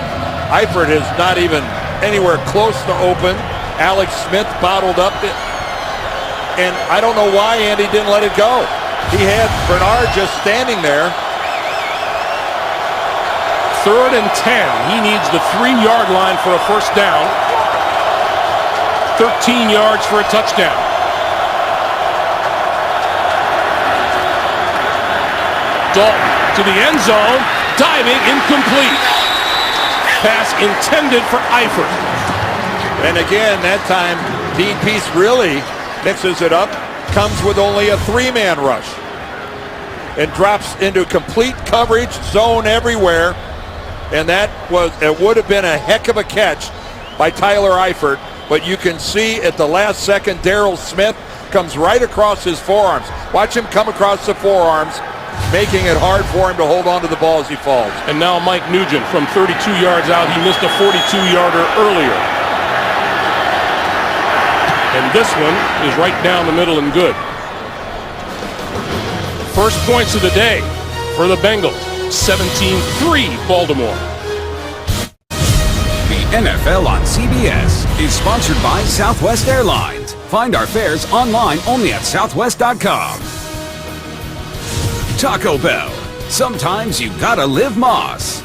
Eifert is not even anywhere close to open. Alex Smith bottled up it. And I don't know why Andy didn't let it go. He had Bernard just standing there. 3rd and 10. He needs the 3-yard line for a first down. 13 yards for a touchdown. Dalton to the end zone. Diving, incomplete. Pass intended for Eifert. And again, that time, Dean Pease really mixes it up, comes with only a 3-man rush, and drops into complete coverage, zone everywhere. And it would have been a heck of a catch by Tyler Eifert, but you can see at the last second, Darrell Smith comes right across his forearms. Watch him come across the forearms, making it hard for him to hold on to the ball as he falls. And now Mike Nugent from 32 yards out. He missed a 42-yarder earlier. And this one is right down the middle and good. First points of the day for the Bengals. 17-3 Baltimore. The NFL on CBS is sponsored by Southwest Airlines. Find our fares online only at southwest.com. Taco Bell. Sometimes you gotta live Moss.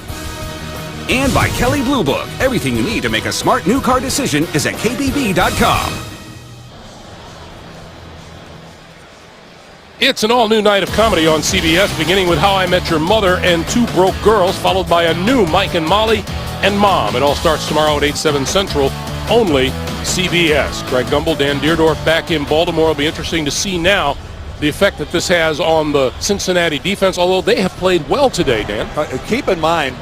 And by Kelley Blue Book. Everything you need to make a smart new car decision is at kbb.com. It's an all-new night of comedy on CBS, beginning with How I Met Your Mother and Two Broke Girls, followed by a new Mike and Molly and Mom. It all starts tomorrow at 8/7 Central, only CBS. Greg Gumbel, Dan Deerdorf back in Baltimore. It'll be interesting to see now the effect that this has on the Cincinnati defense, although they have played well today, Dan. Keep in mind,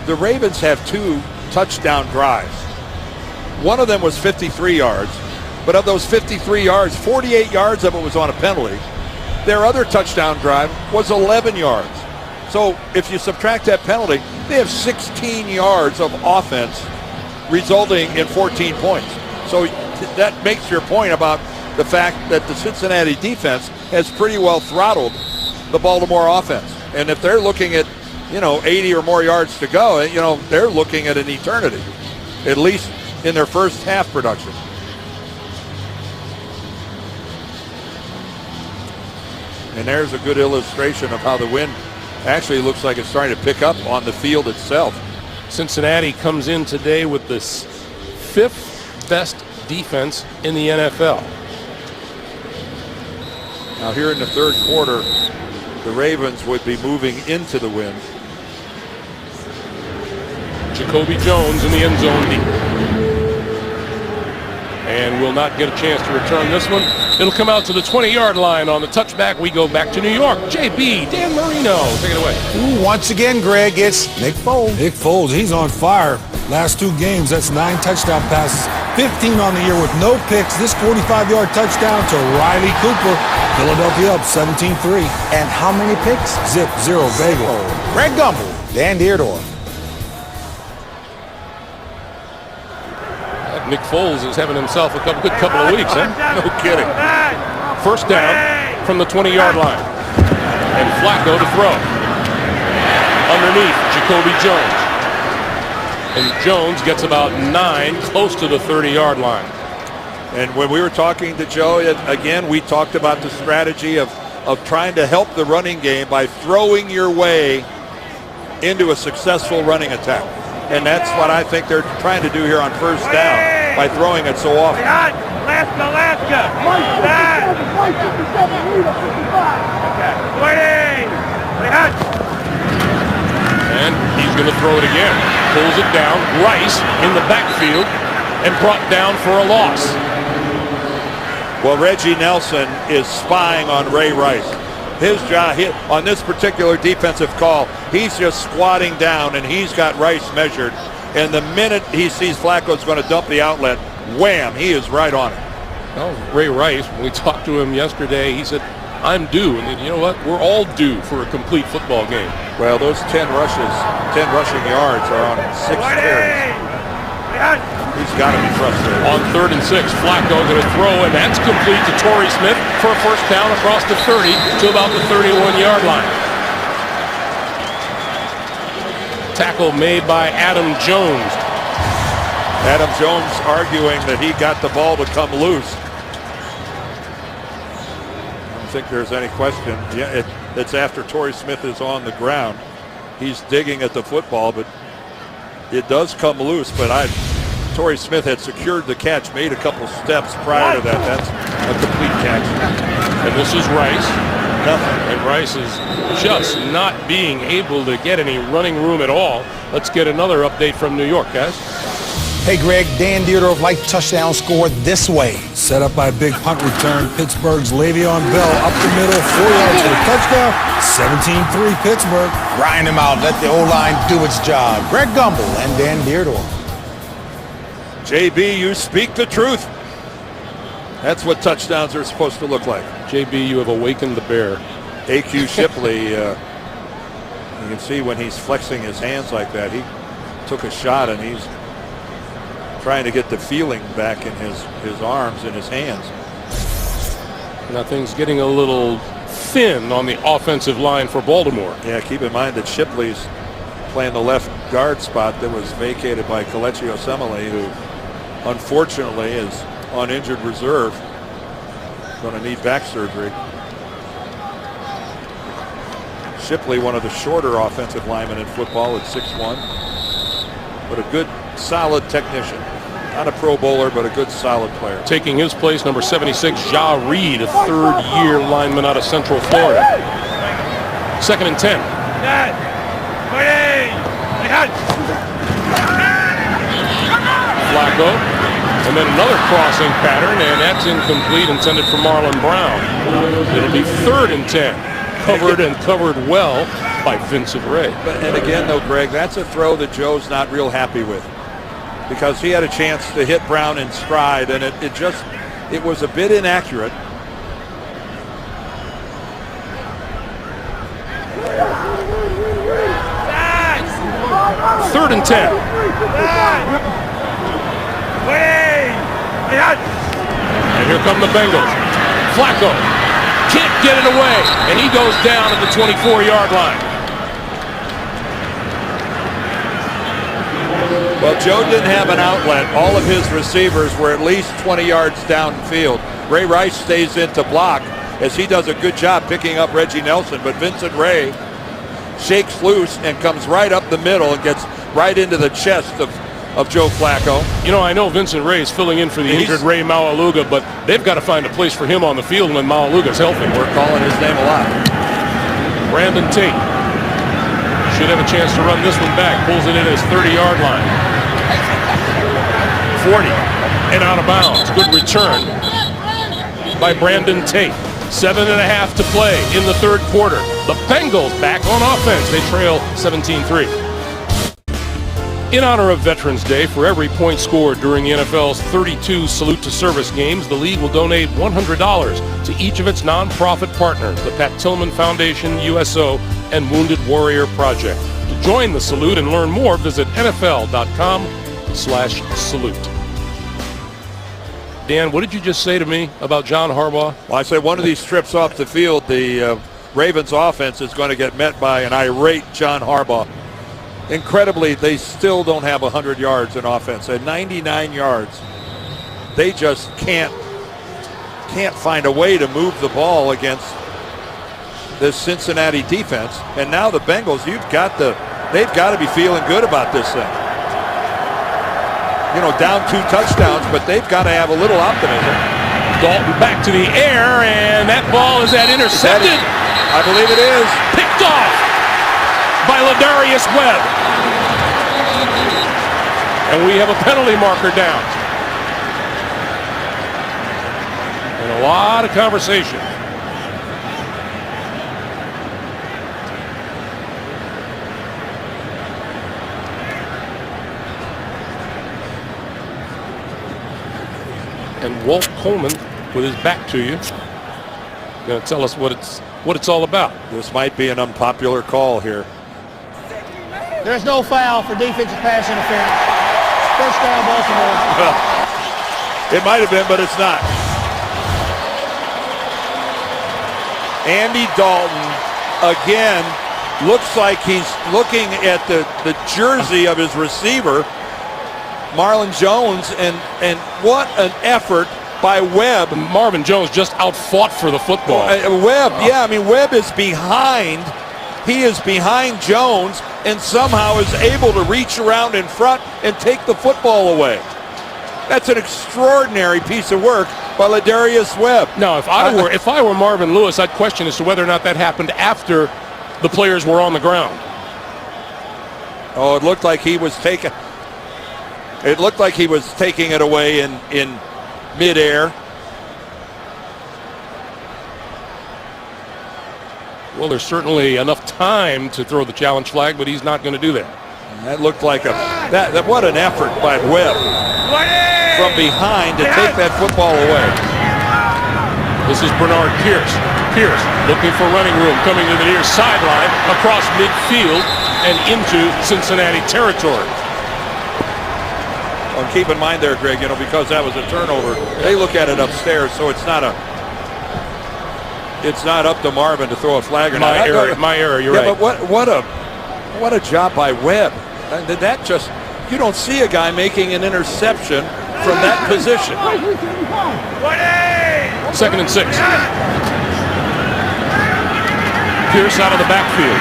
the Ravens have 2 touchdown drives. One of them was 53 yards, but of those 53 yards, 48 yards of it was on a penalty. Their other touchdown drive was 11 yards. So if you subtract that penalty, they have 16 yards of offense resulting in 14 points. So that makes your point about the fact that the Cincinnati defense has pretty well throttled the Baltimore offense. And if they're looking at, 80 or more yards to go, they're looking at an eternity, at least in their first half production. And there's a good illustration of how the wind actually looks like it's starting to pick up on the field itself. Cincinnati comes in today with the 5th best defense in the NFL. Now here in the third quarter, the Ravens would be moving into the wind. Jacoby Jones in the end zone deep. And will not get a chance to return this one. It'll come out to the 20-yard line on the touchback. We go back to New York. JB, Dan Marino, take it away. Once again, Greg, it's Nick Foles. Nick Foles, he's on fire. Last 2 games, that's 9 touchdown passes, 15 on the year with no picks. This 45-yard touchdown to Riley Cooper. Philadelphia up 17-3. And how many picks? Zip, 0, bagel. Greg Gumbel, Dan Dierdorf. Nick Foles is having himself a good couple of weeks, huh? No kidding. First down from the 20-yard line. And Flacco to throw. Underneath, Jacoby Jones. And Jones gets about 9, close to the 30-yard line. And when we were talking to Joe, again, we talked about the strategy of trying to help the running game by throwing your way into a successful running attack. And that's what I think they're trying to do here on first down by throwing it so often. Alaska. And he's going to throw it again. Pulls it down. Rice in the backfield and brought down for a loss. Well, Reggie Nelson is spying on Ray Rice. His job on this particular defensive call, he's just squatting down and he's got Rice measured. And the minute he sees Flacco's going to dump the outlet, wham, he is right on it. Well, Ray Rice, when we talked to him yesterday, he said, I'm due. And you know what? We're all due for a complete football game. Well, those 10 rushing yards are on 6 carries. He's got to be frustrated. On 3rd and 6, Flacco going to throw, and that's complete to Torrey Smith for a first down across the 30 to about the 31-yard line. Tackle made by Adam Jones. Adam Jones arguing that he got the ball to come loose. I don't think there's any question. Yeah, it's after Torrey Smith is on the ground. He's digging at the football, but it does come loose. But Torrey Smith had secured the catch, made a couple steps prior to that. That's a complete catch. And this is Rice. Nothing. And Rice is just not being able to get any running room at all. Let's get another update from New York, guys. Hey, Greg, Dan Dierdorf like touchdown scored this way. Set up by a big punt return. Pittsburgh's Le'Veon Bell up the middle, 4 yards for the touchdown. 17-3 Pittsburgh. Grind him out. Let the O-line do its job. Greg Gumbel and Dan Dierdorf. JB, you speak the truth. That's what touchdowns are supposed to look like. JB, you have awakened the bear. A.Q. Shipley, you can see when he's flexing his hands like that, he took a shot and he's trying to get the feeling back in his arms and his hands. Now things getting a little thin on the offensive line for Baltimore. Yeah, keep in mind that Shipley's playing the left guard spot that was vacated by Kelechi Osemele, who unfortunately is on injured reserve. Going to need back surgery. Shipley, one of the shorter offensive linemen in football at 6'1", but a good, solid technician. Not a Pro Bowler, but a good, solid player. Taking his place, number 76, Ja Reed, a third-year lineman out of Central Florida. 2nd and 10. Flacco And then another crossing pattern, and that's incomplete, intended for Marlon Brown. It'll be 3rd and 10. Covered and covered well by Vincent Ray. And again, though, Greg, that's a throw that Joe's not real happy with, because he had a chance to hit Brown in stride, and it was a bit inaccurate. Third and 10. And here come the Bengals. Flacco can't get it away, and he goes down at the 24-yard line. Well, Joe didn't have an outlet. All of his receivers were at least 20 yards downfield. Ray Rice stays in to block, as he does a good job picking up Reggie Nelson, but Vincent Ray shakes loose and comes right up the middle and gets right into the chest of Joe Flacco. You know, I know Vincent Ray is filling in for the injured Ray Maualuga, but they've got to find a place for him on the field when Maualuga's healthy. We're calling his name a lot. Brandon Tate should have a chance to run this one back. Pulls it in his 30-yard line. 40 and out of bounds. Good return by Brandon Tate. 7.5 to play in the 3rd quarter. The Bengals back on offense. They trail 17-3. In honor of Veterans Day, for every point scored during the NFL's 32 Salute to Service games, the league will donate $100 to each of its nonprofit partners, the Pat Tillman Foundation, USO, and Wounded Warrior Project. To join the salute and learn more, visit NFL.com/salute. Dan, what did you just say to me about John Harbaugh? Well, I said one of these trips off the field, the Ravens offense is going to get met by an irate John Harbaugh. Incredibly, they still don't have 100 yards in offense. At 99 yards, they just can't find a way to move the ball against this Cincinnati defense. And now the Bengals, they've got to be feeling good about this thing. You know, down 2 touchdowns, but they've got to have a little optimism. Dalton back to the air, and that ball is intercepted. I believe it is. Picked off by Ladarius Webb. And we have a penalty marker down. And a lot of conversation. And Walt Coleman, with his back to you, going to tell us what it's all about. This might be an unpopular call here. There's no foul for defensive pass interference. First down, Baltimore. Well, it might have been, but it's not. Andy Dalton, again, looks like he's looking at the jersey of his receiver, Marlon Jones, and what an effort by Webb. Marvin Jones just outfought for the football. Webb, yeah, I mean, Webb is behind. He is behind Jones and somehow is able to reach around in front and take the football away. That's an extraordinary piece of work by Ladarius Webb. Now, if I were Marvin Lewis, I'd question as to whether or not that happened after the players were on the ground. Oh, it looked like he was taking. It looked like he was taking it away in midair. Well, there's certainly enough time to throw the challenge flag, but he's not going to do that. And that looked like what an effort by Webb from behind to take that football away. This is Bernard Pierce. Pierce looking for running room, coming to the near sideline, across midfield and into Cincinnati territory. Well, keep in mind there, Greg, because that was a turnover, they look at it upstairs, so it's not up to Marvin to throw a flag or not. My error, you're right. But what a job by Webb. That just, you don't see a guy making an interception from that position. 2nd and 6. Pierce out of the backfield.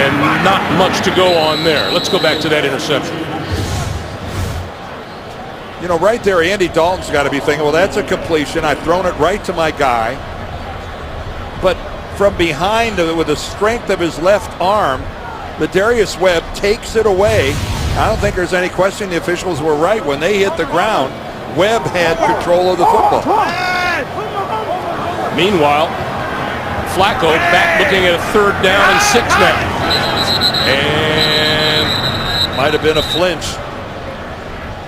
And not much to go on there. Let's go back to that interception. Right there, Andy Dalton's got to be thinking, well, that's a completion. I've thrown it right to my guy. But from behind, with the strength of his left arm, Ladarius Webb takes it away. I don't think there's any question the officials were right when they hit the ground. Webb had control of the football. Meanwhile, Flacco back looking at a 3rd down and 6 now. And Might have been a flinch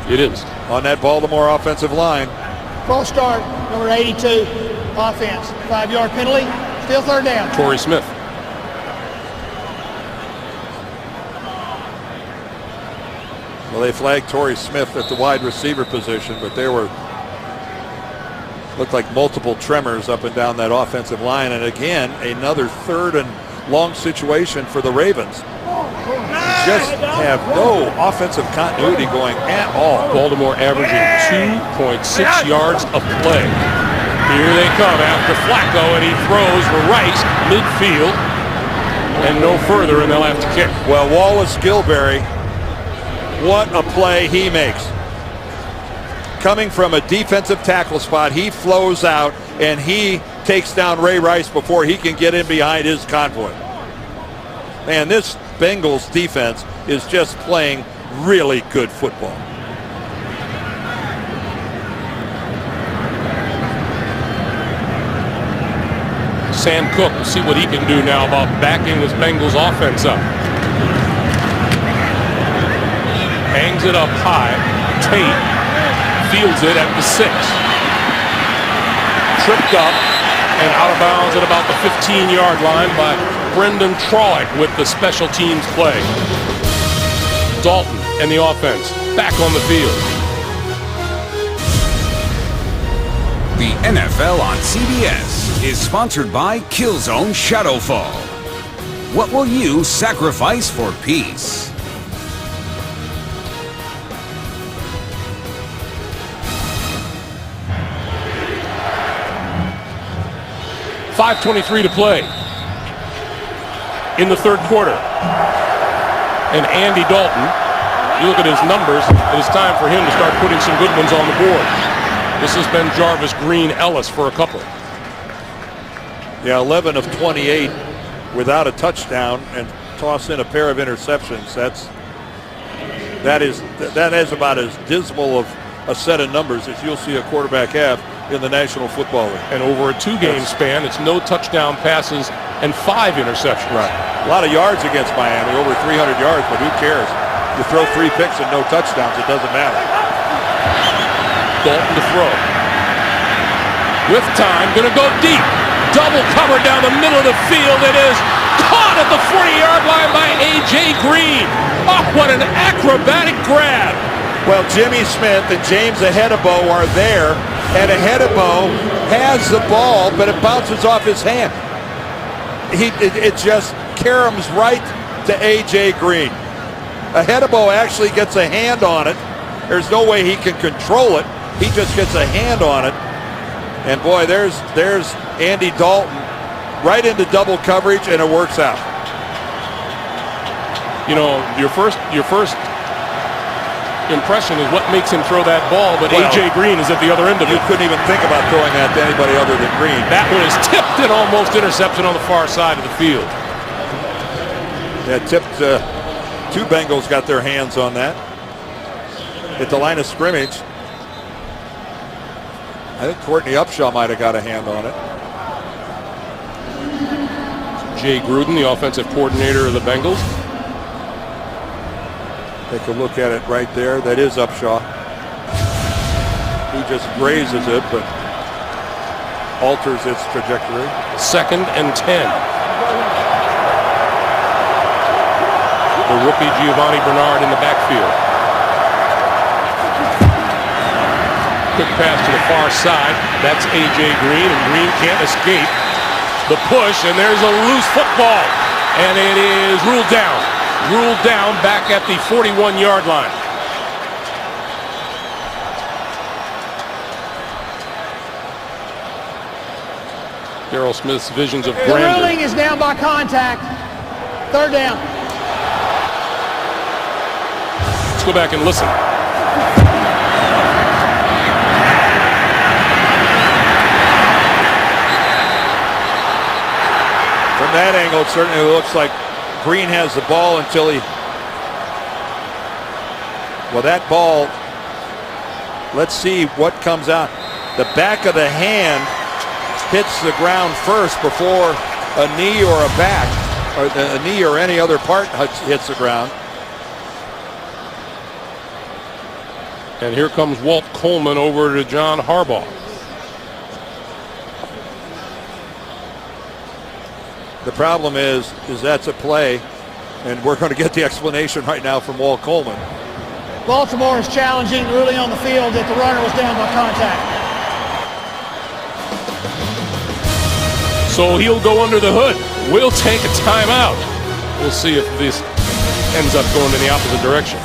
it is. on that Baltimore offensive line. False start, number 82, offense. 5-yard penalty, still 3rd down. Torrey Smith. Well, they flagged Torrey Smith at the wide receiver position, but there looked like multiple tremors up and down that offensive line. And again, another 3rd and long situation for the Ravens. Just have no offensive continuity going at all. Baltimore averaging 2.6 yards a play. Here they come after Flacco, and he throws for Rice midfield and no further, and they'll have to kick. Well, Wallace Gilberry, what a play he makes. Coming from a defensive tackle spot, he flows out and he takes down Ray Rice before he can get in behind his convoy. Man, this Bengals defense is just playing really good football. Sam Cook, we'll see what he can do now about backing this Bengals offense up. Hangs it up high. Tate fields it at the 6. Tripped up and out of bounds at about the 15-yard line by Brendan Trollock with the special teams play. Dalton and the offense back on the field. The NFL on CBS is sponsored by Killzone Shadowfall. What will you sacrifice for peace? .5:23 to play in the 3rd quarter. And Andy Dalton, you look at his numbers, it is time for him to start putting some good ones on the board. This has been Jarvis Green Ellis for a couple. Yeah, 11 of 28 without a touchdown and toss in a pair of interceptions. That is about as dismal of a set of numbers as you'll see a quarterback have in the National Football League. And over a 2-game span, it's no touchdown passes and 5 interceptions. Right. A lot of yards against Miami, over 300 yards, but who cares? You throw 3 picks and no touchdowns, it doesn't matter. Dalton to throw. With time, gonna go deep. Double cover down the middle of the field. It is caught at the 40-yard line by A.J. Green. Oh, what an acrobatic grab. Well, Jimmy Smith and James Ahedebo are there, and Ahedebo has the ball, but it bounces off his hand. It just caroms right to A.J. Green. Ahedebo actually gets a hand on it. There's no way he can control it. He just gets a hand on it. And boy, there's Andy Dalton right into double coverage, and it works out. You know, your first impression is what makes him throw that ball, but A.J. Green is at the other end of it. You couldn't even think about throwing that to anybody other than Green. That one is tipped and almost intercepted on the far side of the field. Yeah, tipped. 2 Bengals got their hands on that. At the line of scrimmage. I think Courtney Upshaw might have got a hand on it. Jay Gruden, the offensive coordinator of the Bengals. Take a look at it right there. That is Upshaw. He just grazes it, but alters its trajectory. 2nd and 10. The rookie Giovanni Bernard in the backfield. Quick pass to the far side. That's A.J. Green, and Green can't escape the push, and there's a loose football. And it is ruled down. Ruled down back at the 41-yard line. Darrell Smith's visions of The grandeur. ruling is down by contact. 3rd down. Let's go back and listen. From that angle, it certainly looks like Green has the ball until he... Well, that ball Let's see what comes out. The back of the hand hits the ground first before a knee or a back, or a knee or any other part hits the ground. And here comes Walt Coleman over to John Harbaugh. The problem is that's a play, and we're going to get the explanation right now from Walt Coleman. Baltimore is challenging early on the field that the runner was down by contact. So he'll go under the hood. We'll take a timeout. We'll see if this ends up going in the opposite direction.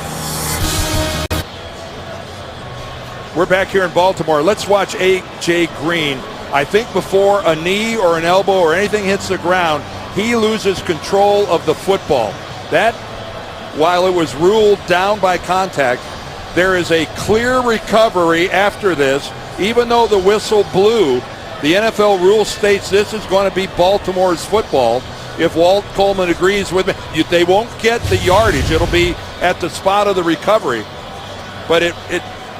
We're back here in Baltimore. Let's watch A.J. Green. I think before a knee or an elbow or anything hits the ground, he loses control of the football. That, while it was ruled down by contact, there is a clear recovery after this. Even though the whistle blew, the NFL rule states this is going to be Baltimore's football. If Walt Coleman agrees with me, they won't get the yardage. It'll be at the spot of the recovery. But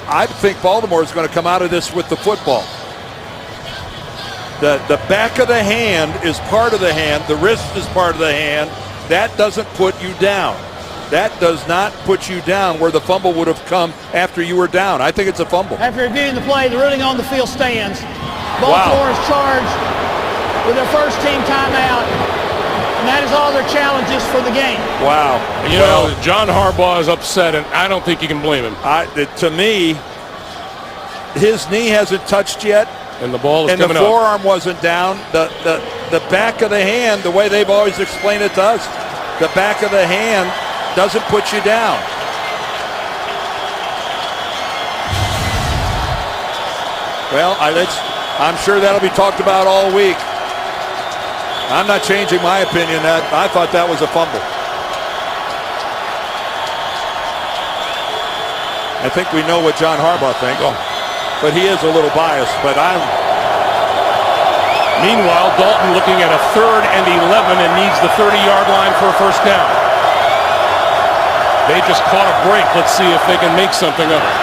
I think Baltimore is going to come out of this with the football. The back of the hand is part of the hand. The wrist is part of the hand. That doesn't put you down. That does not put you down where the fumble would have come after you were down. I think it's a fumble. After reviewing the play, the ruling on the field stands. Baltimore is charged with their first team timeout, and that is all their challenges for the game. Wow. You know, John Harbaugh is upset, and I don't think you can blame him. To me, his knee hasn't touched yet. And the ball is and coming the up. forearm wasn't down. The back of the hand, the way they've always explained it to us, the back of the hand doesn't put you down. Well, I'm sure that'll be talked about all week. I'm not changing my opinion. I thought that was a fumble. I think we know what John Harbaugh thinks. But he is a little biased. Meanwhile, Dalton looking at a 3rd and 11 and needs the 30-yard line for a first down. They just caught a break. Let's see if they can make something of it.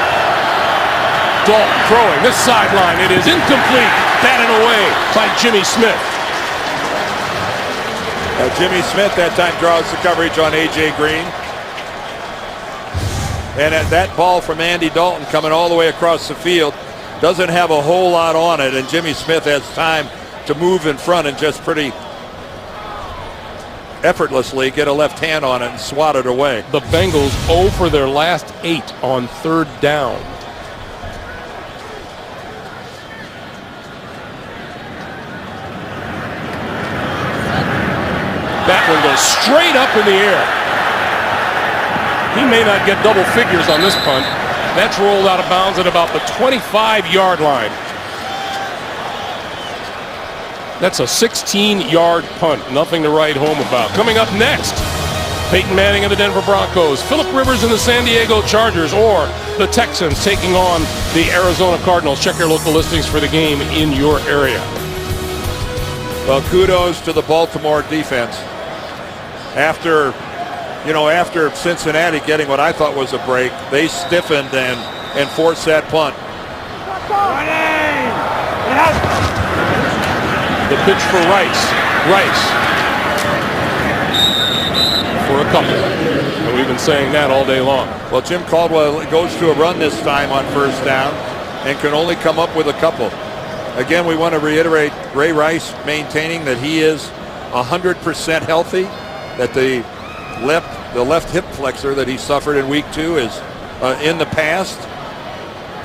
Dalton throwing this sideline. It is incomplete. Batted away by Jimmy Smith. Jimmy Smith that time draws the coverage on A.J. Green. And at that ball from Andy Dalton coming all the way across the field doesn't have a whole lot on it, and Jimmy Smith has time to move in front and just pretty effortlessly get a left hand on it and swat it away. The Bengals 0 for their last 8 on 3rd down. That one goes straight up in the air. He may not get double figures on this punt. That's rolled out of bounds at about the 25-yard line. That's a 16-yard punt. Nothing to write home about. Coming up next, Peyton Manning and the Denver Broncos, Phillip Rivers and the San Diego Chargers, or the Texans taking on the Arizona Cardinals. Check your local listings for the game in your area. Well, kudos to the Baltimore defense. After Cincinnati getting what I thought was a break, they stiffened and forced that punt. The pitch for Rice. For a couple. And we've been saying that all day long. Well, Jim Caldwell goes to a run this time on first down and can only come up with a couple. Again, we want to reiterate Ray Rice maintaining that he is 100% healthy, that the left hip flexor that he suffered in week 2 is in the past,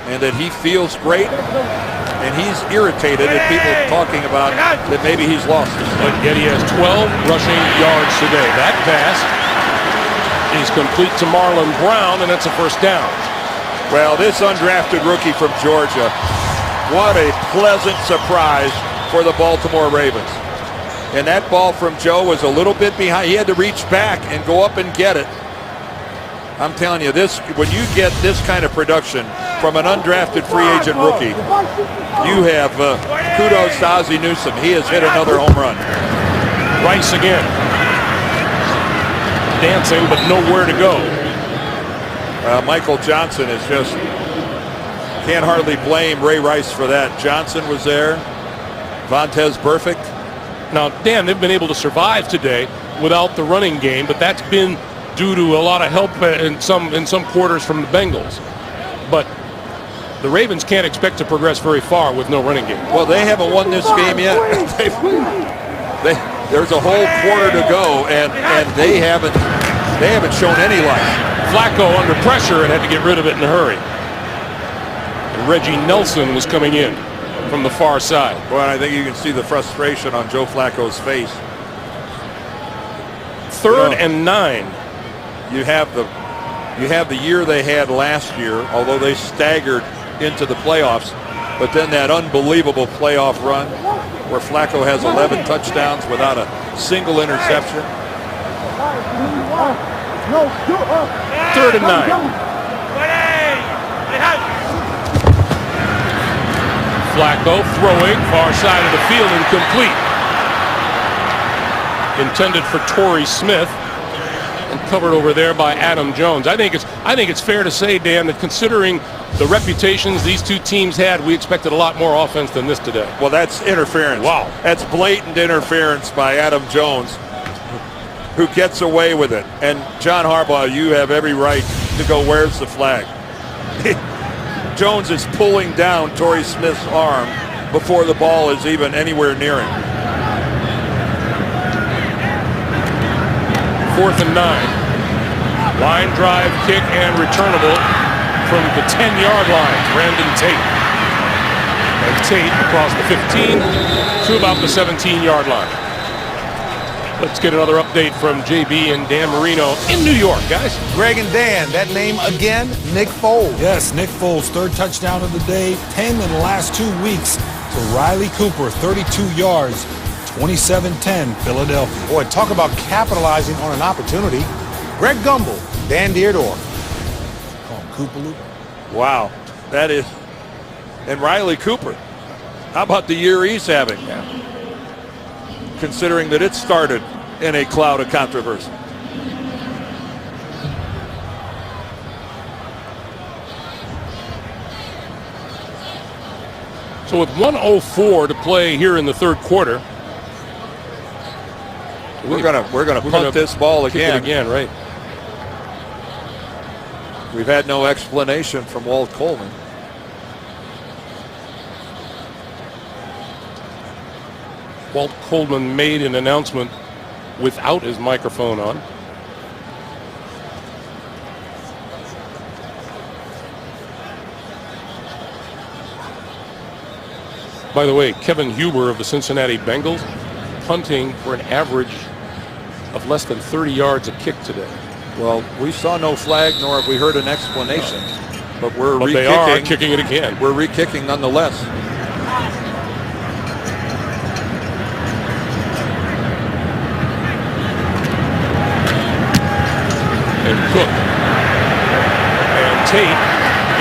and that he feels great, and he's irritated at people talking about that maybe he's lost it. But yet he has 12 rushing yards today. That pass is complete to Marlon Brown, and that's a first down. Well, this undrafted rookie from Georgia, what a pleasant surprise for the Baltimore Ravens. And that ball from Joe was a little bit behind. He had to reach back and go up and get it. I'm telling you, when you get this kind of production from an undrafted free agent rookie, you have kudos to Ozzie Newsome. He has hit another home run. Rice again. Dancing, but nowhere to go. Michael Johnson is just Can't hardly blame Ray Rice for that. Johnson was there. Vontez Burfict. Now, Dan, they've been able to survive today without the running game, but that's been due to a lot of help in some quarters from the Bengals. But the Ravens can't expect to progress very far with no running game. Well, they haven't won this game yet. There's a whole quarter to go, and they haven't shown any life. Flacco under pressure and had to get rid of it in a hurry. And Reggie Nelson was coming in from the far side. Well, I think you can see the frustration on Joe Flacco's face. 3rd and 9. You have the year they had last year, although they staggered into the playoffs, but then that unbelievable playoff run where Flacco has 11 touchdowns without a single interception. 3rd and 9. Flacco throwing far side of the field, incomplete. Intended for Torrey Smith and covered over there by Adam Jones. I think it's fair to say, Dan, that considering the reputations these two teams had, we expected a lot more offense than this today. Well, that's interference. Wow. That's blatant interference by Adam Jones, who gets away with it. And John Harbaugh, you have every right to go, where's the flag? Jones is pulling down Torrey Smith's arm before the ball is even anywhere near him. 4th and 9. Line drive, kick, and returnable from the 10-yard line. Brandon Tate. And Tate across the 15 to about the 17-yard line. Let's get another update from JB and Dan Marino in New York, guys. Greg and Dan, that name again, Nick Foles. Yes, Nick Foles, 3rd touchdown of the day, 10 in the last 2 weeks to Riley Cooper, 32 yards, 27-10, Philadelphia. Boy, talk about capitalizing on an opportunity. Greg Gumbel, Dan Dierdorf. Call him Cooper Loop. Wow, that is. And Riley Cooper, how about the year he's having? Yeah. Considering that it started in a cloud of controversy. So with 1:04 to play here in the 3rd quarter, we're gonna punt this ball again. Right. We've had no explanation from Walt Coleman. Walt Coleman made an announcement without his microphone on. By the way, Kevin Huber of the Cincinnati Bengals punting for an average of less than 30 yards a kick today. Well, we saw no flag, nor have we heard an explanation. But they are kicking it again. We're re-kicking nonetheless. And Cook. And Tate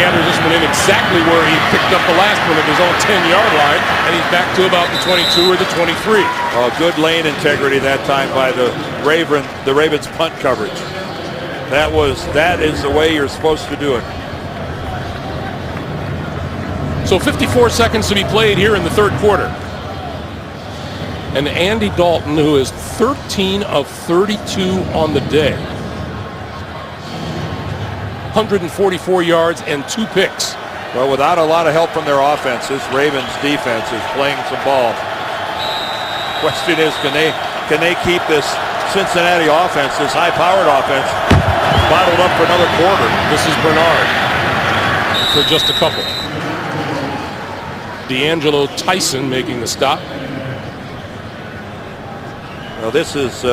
gathers this one in exactly where he picked up the last one at his own 10-yard line, and he's back to about the 22 or the 23. Oh, good lane integrity that time by the Ravens punt coverage. That is the way you're supposed to do it. So 54 seconds to be played here in the 3rd quarter. And Andy Dalton, who is 13 of 32 on the day. 144 yards and 2 picks. Well, without a lot of help from their offense, this Ravens defense is playing some ball. Question is, can they keep this Cincinnati offense, this high-powered offense, bottled up for another quarter? This is Bernard for just a couple. D'Angelo Tyson making the stop. Well, this is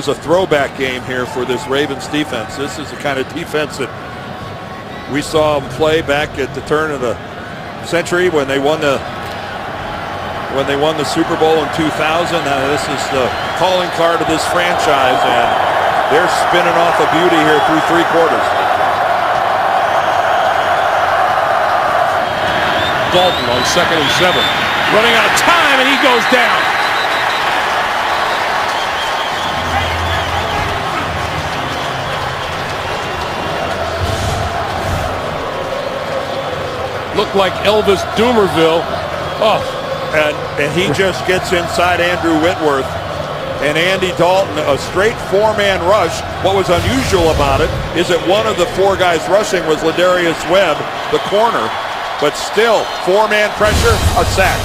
a throwback game here for this Ravens defense. This is the kind of defense that we saw them play back at the turn of the century when they won the Super Bowl in 2000. This is the calling card of this franchise, and they're spinning off a beauty here through 3 quarters. Dalton on 2nd and 7, running out of time, and he goes down. looked like Elvis Dumervil. Oh, and he just gets inside Andrew Whitworth. And Andy Dalton, a straight four-man rush. What was unusual about it is that one of the four guys rushing was Ladarius Webb, the corner. But still, four-man pressure, a sack.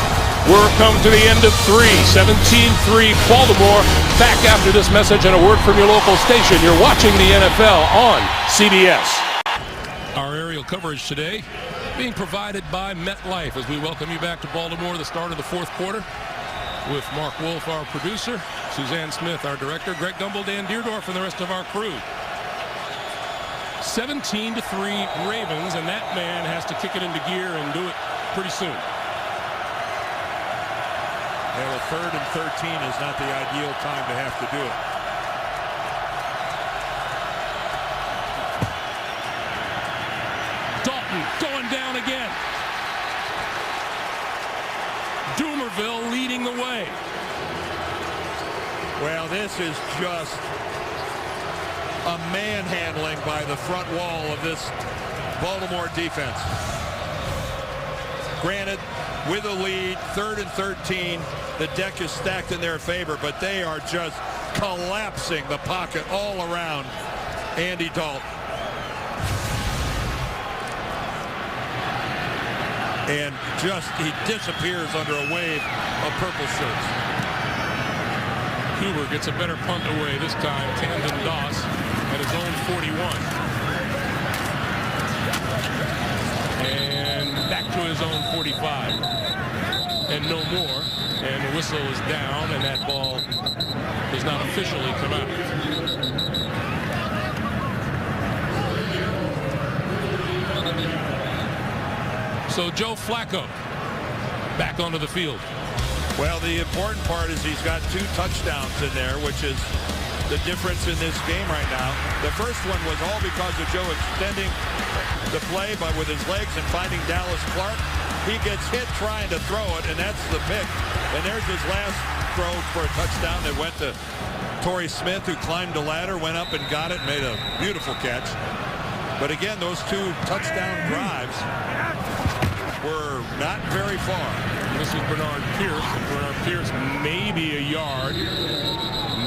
we're come to the end of 3. 17-3 Baltimore. Back after this message and a word from your local station. You're watching the NFL on CBS. Our aerial coverage today being provided by MetLife as we welcome you back to Baltimore, the start of the fourth quarter, with Mark Wolf, our producer, Suzanne Smith, our director, Greg Gumbel, Dan Deerdorf, and the rest of our crew. 17-3 Ravens, and that man has to kick it into gear and do it pretty soon. Yeah, well, 3rd and 13 is not the ideal time to have to do it. Dalton going down again. Dumervil leading the way. Well, this is just a manhandling by the front wall of this Baltimore defense. Granted, with a lead, 3rd and 13, the deck is stacked in their favor, but they are just collapsing the pocket all around Andy Dalton. And just, he disappears under a wave of purple shirts. Huber gets a better punt away this time. Camden Doss at his own 41. And back to his own 45. And no more. And the whistle is down, and that ball does not officially come out. So Joe Flacco back onto the field. Well, the important part is he's got 2 touchdowns in there, which is the difference in this game right now. The first one was all because of Joe extending the play, but with his legs and finding Dallas Clark. He gets hit trying to throw it, and that's the pick. And there's his last throw for a touchdown that went to Torrey Smith, who climbed the ladder, went up and got it, made a beautiful catch. But again, those 2 touchdown drives were not very far. This is Bernard Pierce. Bernard Pierce maybe a yard,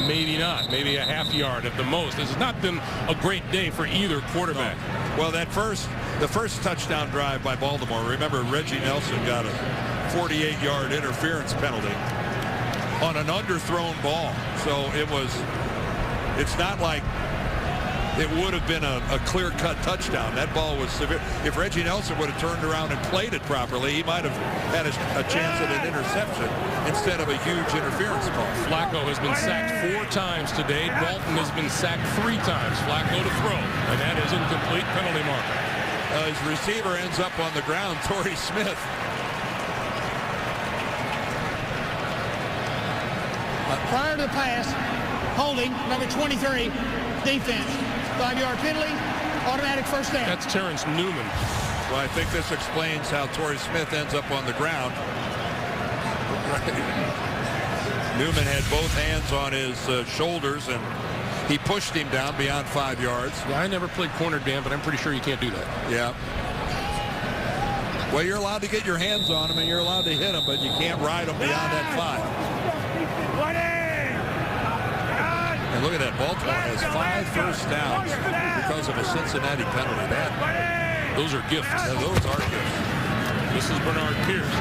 maybe not, maybe a half yard at the most. This has not been a great day for either quarterback. No. Well, the first touchdown drive by Baltimore, remember Reggie Nelson got a 48-yard interference penalty on an underthrown ball. So it's not like it would have been a clear-cut touchdown. That ball was severe. If Reggie Nelson would have turned around and played it properly, he might have had a chance at an interception instead of a huge interference call. Flacco has been sacked 4 times today. Dalton has been sacked 3 times. Flacco to throw, and that is incomplete, penalty marker. His receiver ends up on the ground, Torrey Smith. Prior to the pass, holding, number 23, defense. 5-yard penalty, automatic first down. That's Terrence Newman. Well, I think this explains how Torrey Smith ends up on the ground. Newman had both hands on his shoulders, and he pushed him down beyond 5 yards. Yeah, I never played corner, Dan, but I'm pretty sure you can't do that. Yeah. Well, you're allowed to get your hands on him, and you're allowed to hit him, but you can't ride him beyond that 5. And look at that, Baltimore has 5 first downs because of a Cincinnati penalty. Those are gifts. Yeah, those are gifts. This is Bernard Pierce.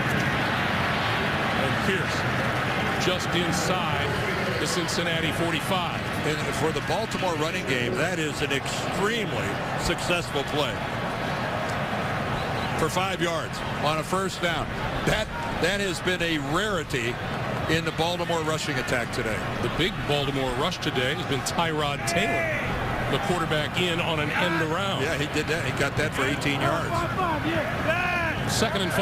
And Pierce just inside the Cincinnati 45. And for the Baltimore running game, that is an extremely successful play. For 5 yards on a first down. That has been a rarity in the Baltimore rushing attack today. The big Baltimore rush today has been Tyrod Taylor, the quarterback in on an end around. Yeah, he did that. He got that for 18 yards. 2nd and 5.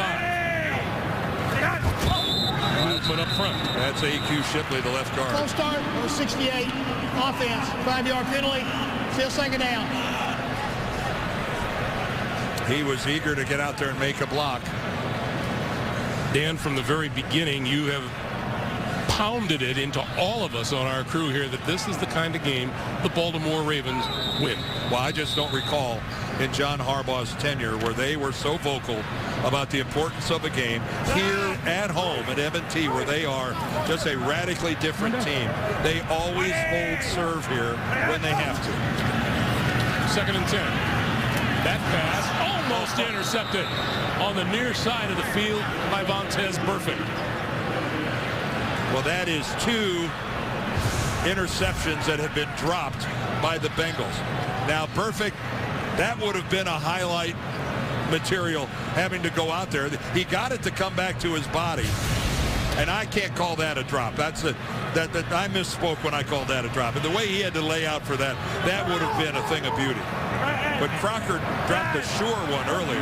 Movement up front. That's A.Q. Shipley, the left guard. Full start, number 68, offense, 5-yard penalty, still 2nd down. He was eager to get out there and make a block. Dan, from the very beginning, you have pounded it into all of us on our crew here that this is the kind of game the Baltimore Ravens win. Well, I just don't recall in John Harbaugh's tenure where they were so vocal about the importance of a game here at home at M&T, where they are just a radically different team. They always hold serve here when they have to. 2nd and 10. That pass almost intercepted on the near side of the field by Vontaze Burfict. Well, that is 2 interceptions that have been dropped by the Bengals. Now, Burfict, that would have been a highlight material having to go out there. He got it to come back to his body, and I can't call that a drop. I misspoke when I called that a drop. And the way he had to lay out for that, that would have been a thing of beauty. But Crocker dropped a sure one earlier.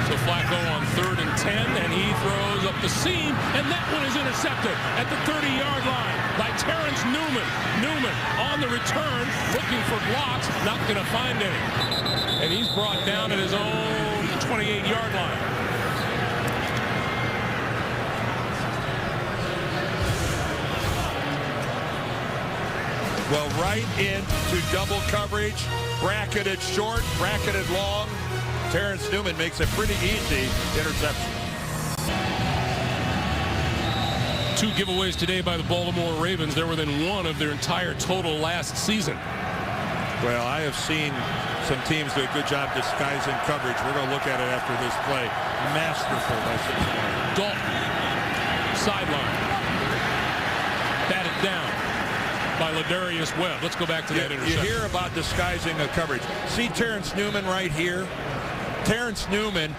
So Flacco on 3rd and 10, and he throws up the seam, and that one is intercepted at the 30-yard line by Terrence Newman. Newman on the return, looking for blocks, not going to find any. And he's brought down at his own 28-yard line. Well, right into double coverage, bracketed short, bracketed long. Terrence Newman makes a pretty easy interception. 2 giveaways today by the Baltimore Ravens. They're within 1 of their entire total last season. Well, I have seen some teams do a good job disguising coverage. We're going to look at it after this play. Masterful by Cincinnati. Dalton, sideline. Batted down by Ladarius Webb. Let's go back to that interception. You hear about disguising a coverage. See Terrence Newman right here? Terrence Newman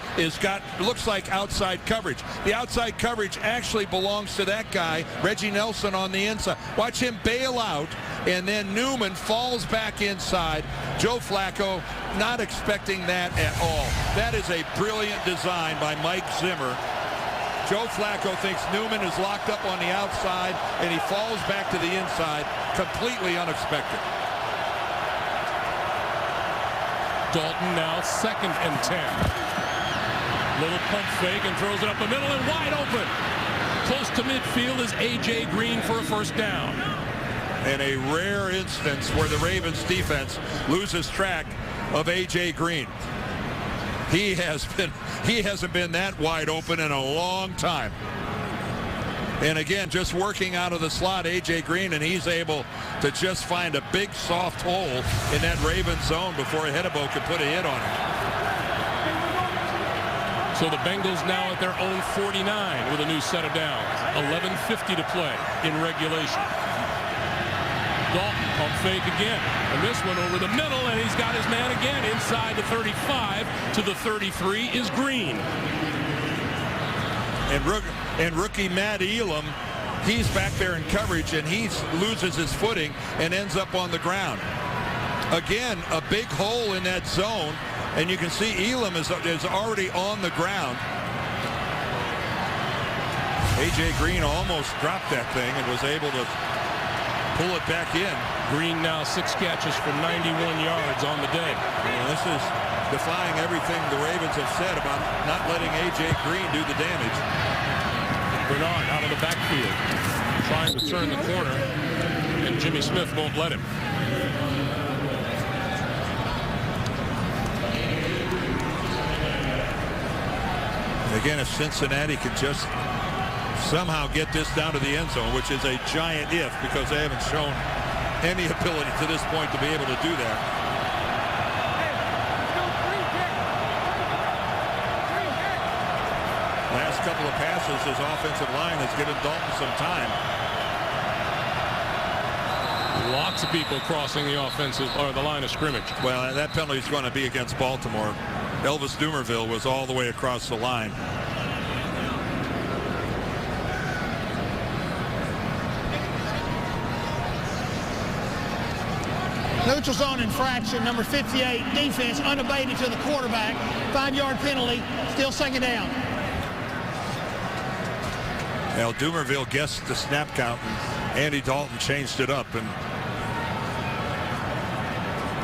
looks like outside coverage. The outside coverage actually belongs to that guy, Reggie Nelson, on the inside. Watch him bail out, and then Newman falls back inside. Joe Flacco not expecting that at all. That is a brilliant design by Mike Zimmer. Joe Flacco thinks Newman is locked up on the outside, and he falls back to the inside, completely unexpected. Dalton now 2nd and 10. Little pump fake and throws it up the middle and wide open. Close to midfield is A.J. Green for a first down. In a rare instance where the Ravens defense loses track of A.J. Green. He hasn't been that wide open in a long time. And again, just working out of the slot, A.J. Green, and he's able to just find a big soft hole in that Ravens zone before Hennebo could put a hit on him. So the Bengals now at their own 49 with a new set of downs. 11:50 to play in regulation. Dalton on fake again. And this one over the middle, and he's got his man again inside the 35 to the 33 is Green. And rookie Matt Elam, he's back there in coverage, and he loses his footing and ends up on the ground. Again, a big hole in that zone, and you can see Elam is already on the ground. A.J. Green almost dropped that thing and was able to pull it back in. Green now 6 catches for 91 yards on the day. Well, this is defying everything the Ravens have said about not letting A.J. Green do the damage. Bernard out of the backfield, trying to turn the corner, and Jimmy Smith won't let him. Again, if Cincinnati can just somehow get this down to the end zone, which is a giant if, because they haven't shown any ability to this point to be able to do that. Last couple of passes, his offensive line has given Dalton some time. Lots of people crossing the offensive or the line of scrimmage. Well, that penalty is going to be against Baltimore. Elvis Dumerville was all the way across the line. Neutral zone infraction, number 58, defense unabated to the quarterback. 5-yard penalty, still 2nd down. Now, Dumerville guessed the snap count, and Andy Dalton changed it up, and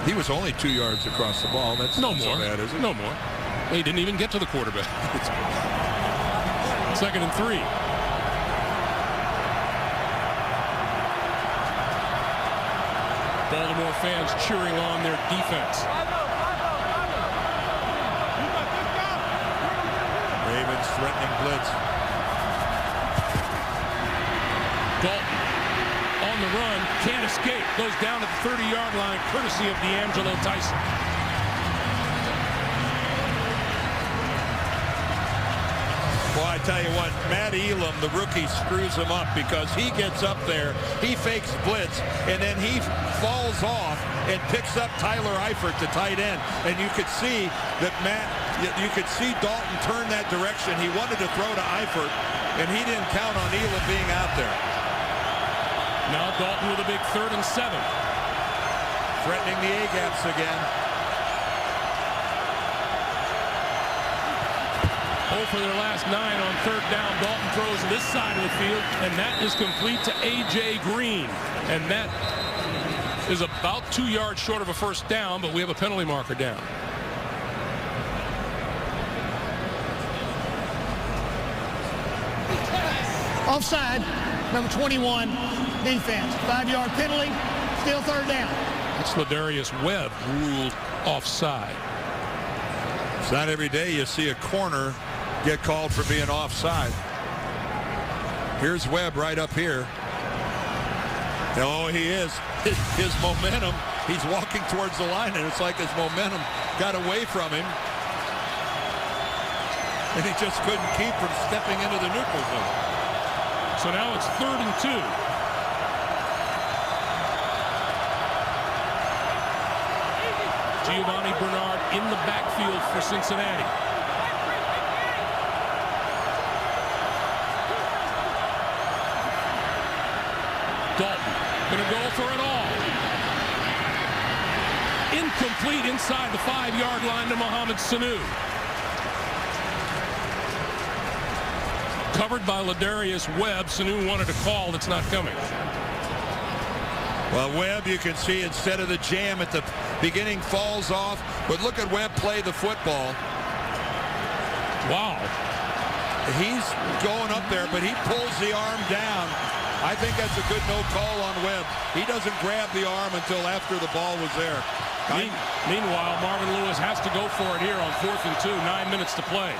he was only 2 yards across the ball. That's no not more. So bad, is it? No more. He didn't even get to the quarterback. 2nd and 3. Baltimore fans cheering on their defense. Ravens threatening blitz. Dalton on the run, can't escape, goes down at the 30-yard line, courtesy of D'Angelo Tyson. Well, I tell you what, Matt Elam, the rookie, screws him up because he gets up there, he fakes blitz, and then he falls off and picks up Tyler Eifert, the tight end. And you could see that you could see Dalton turn that direction. He wanted to throw to Eifert, and he didn't count on Elam being out there. Now Dalton with a big 3rd and 7. Threatening the A-gaps again. 0 for their last 9 on 3rd down. Dalton throws this side of the field, and that is complete to A.J. Green. And that is about 2 yards short of a 1st down, but we have a penalty marker down. Offside, number 21, defense. 5-yard penalty, still 3rd down. That's Ladarius Webb ruled offside. It's not every day you see a corner get called for being offside. Here's Webb right up here. Oh, he is. His momentum, he's walking towards the line, and it's like his momentum got away from him. And he just couldn't keep from stepping into the neutral zone. So now it's 3rd and 2. Giovanni Bernard in the backfield for Cincinnati. Dalton gonna go for it all. Incomplete inside the 5-yard line to Mohamed Sanu. Covered by Ladarius Webb. Sanu wanted a call that's not coming. Well, Webb, you can see instead of the jam at the beginning falls off, but look at Webb play the football. Wow. He's going up there, but he pulls the arm down. I think that's a good no call on Webb. He doesn't grab the arm until after the ball was there. Meanwhile, Marvin Lewis has to go for it here on 4th and 2, 9 minutes to play.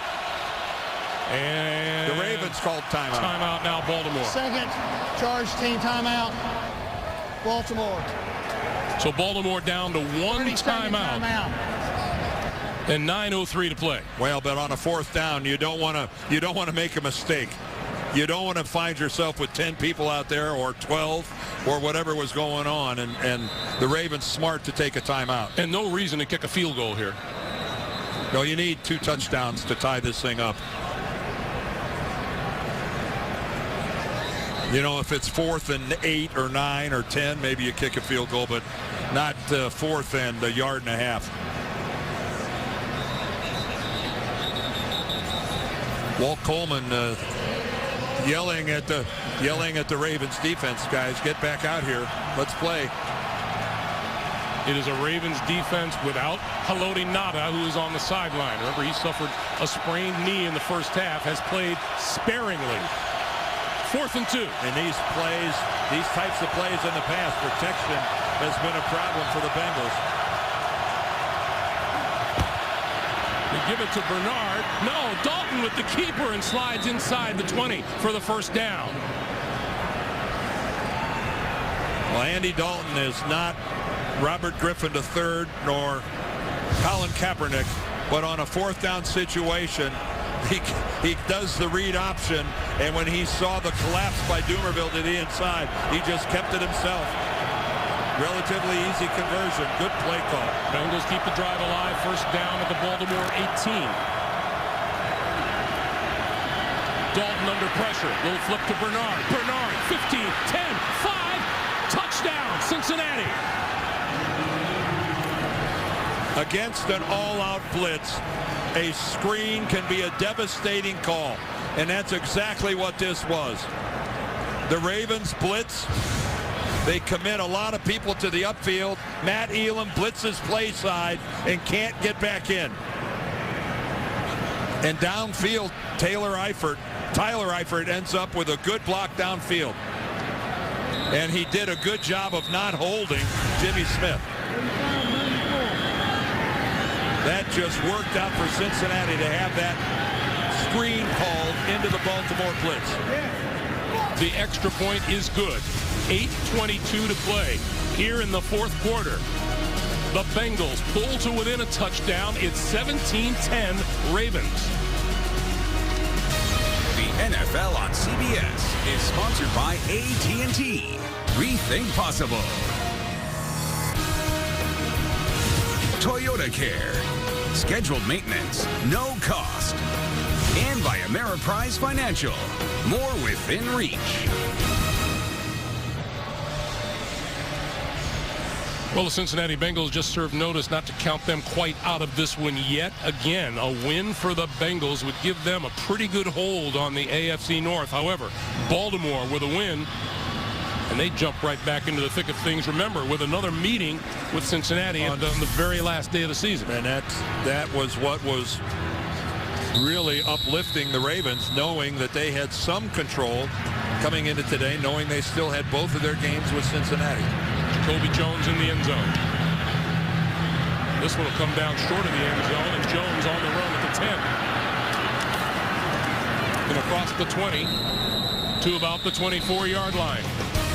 And the Ravens called timeout. Timeout now, Baltimore. Second charge team timeout, Baltimore. So Baltimore down to 1 timeout. And 9:03 to play. Well, but on a 4th down, you don't want to make a mistake. You don't want to find yourself with 10 people out there or 12 or whatever was going on, and the Ravens smart to take a timeout. And no reason to kick a field goal here. No, you need 2 touchdowns to tie this thing up. You know, if it's 4th and 8 or 9 or 10, maybe you kick a field goal, but not 4th and 1.5 yards. Walt Coleman yelling at the Ravens defense, guys, get back out here. Let's play. It is a Ravens defense without Haloti Ngata, who is on the sideline. Remember, he suffered a sprained knee in the 1st half, has played sparingly. 4th and 2. In these plays, these types of plays in the past, protection has been a problem for the Bengals. They give it to Bernard. No, Dalton with the keeper and slides inside the 20 for the 1st down. Well, Andy Dalton is not Robert Griffin III nor Colin Kaepernick, but on a 4th down situation, he does the read option, and when he saw the collapse by Dumerville to the inside, he just kept it himself. Relatively easy conversion. Good play call. Bengals keep the drive alive. 1st down at the Baltimore 18. Dalton under pressure. Little flip to Bernard. Bernard, 15, 10, 5. Touchdown, Cincinnati. Against an all-out blitz, a screen can be a devastating call, and that's exactly what this was. The Ravens blitz. They commit a lot of people to the upfield. Matt Elam blitzes play side and can't get back in. And downfield, Tyler Eifert ends up with a good block downfield. And he did a good job of not holding Jimmy Smith. That just worked out for Cincinnati to have that screen called into the Baltimore blitz. The extra point is good. 8:22 to play here in the fourth quarter. The Bengals pull to within a touchdown. It's 17-10 Ravens. The NFL on CBS is sponsored by AT&T. Rethink possible. Toyota Care. Scheduled maintenance, no cost. And by Ameriprise Financial. More within reach. Well, the Cincinnati Bengals just served notice not to count them quite out of this one yet. Again, a win for the Bengals would give them a pretty good hold on the AFC North. However, Baltimore with a win, and they jump right back into the thick of things. Remember, with another meeting with Cincinnati on the very last day of the season. And that was what was really uplifting the Ravens, knowing that they had some control coming into today, knowing they still had both of their games with Cincinnati. Jacoby Jones in the end zone. This one will come down short of the end zone, and Jones on the run at the 10. And across the 20 to about the 24-yard line.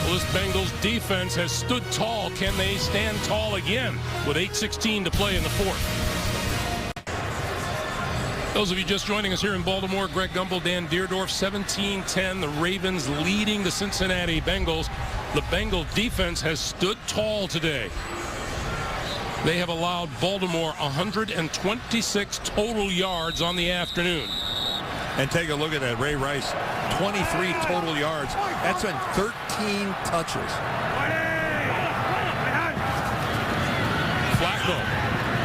Well, this Bengals defense has stood tall. Can they stand tall again with 8:16 to play in the fourth? Those of you just joining us here in Baltimore, Greg Gumbel, Dan Deerdorf, 17-10. The Ravens leading the Cincinnati Bengals. The Bengal defense has stood tall today. They have allowed Baltimore 126 total yards on the afternoon. And take a look at that, Ray Rice, 23 total yards. That's in 13 touches. Flacco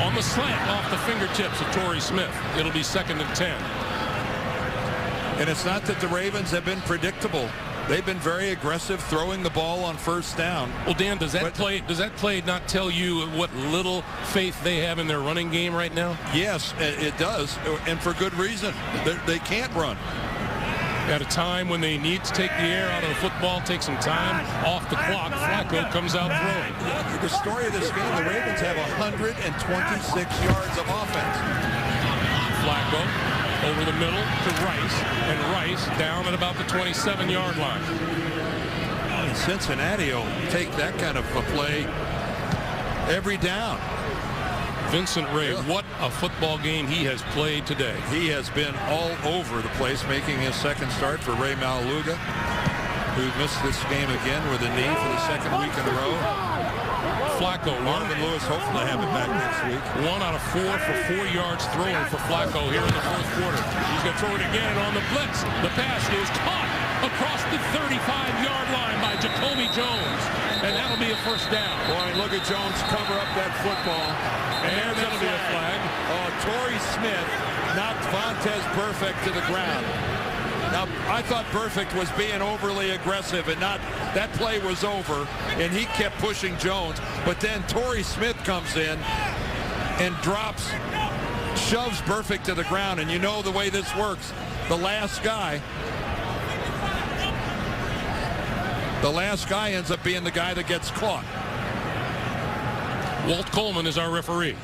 on the slant off the fingertips of Torrey Smith. It'll be 2nd and 10. And it's not that the Ravens have been predictable. They've been very aggressive throwing the ball on first down. Well, Dan, does that play not tell you what little faith they have in their running game right now? Yes, it does, and for good reason. They can't run. At a time when they need to take the air out of the football, take some time off the clock, Flacco comes out throwing. The story of this game, the Ravens have 126 yards of offense. Flacco over the middle to Rice, and Rice down at about the 27-yard line. And Cincinnati will take that kind of a play every down. Vincent Ray, what a football game he has played today. He has been all over the place, making his second start for Ray Maluga, who missed this game again with a knee for the second week in a row. Flacco, Marvin Lewis hoping to have him back next week. 1 out of 4 for 4 yards throwing for Flacco here in the fourth quarter. He's going to throw it again on the blitz. The pass is caught across the 35-yard line by Jacoby Jones. And that'll be a first down. Boy, look at Jones cover up that football. And that'll be a flag. Oh, Torrey Smith knocked Vontaze Burfict to the ground. Now, I thought Burfict was being overly aggressive, and that play was over, and he kept pushing Jones. But then Torrey Smith comes in and shoves Burfict to the ground, and you know the way this works. The last guy ends up being the guy that gets caught. Walt Coleman is our referee.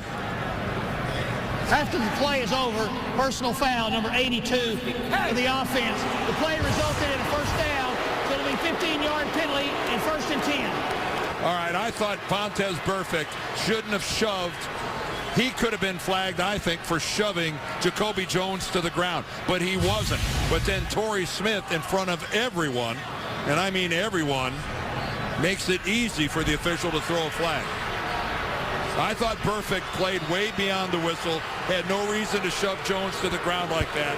After the play is over, personal foul, number 82 for the offense. The play resulted in a first down, so it'll be 15-yard penalty and 1st and 10. All right, I thought Vontaze Burfict shouldn't have shoved. He could have been flagged, I think, for shoving Jacoby Jones to the ground, but he wasn't. But then Torrey Smith in front of everyone, and I mean everyone, makes it easy for the official to throw a flag. I thought Burfict played way beyond the whistle, had no reason to shove Jones to the ground like that.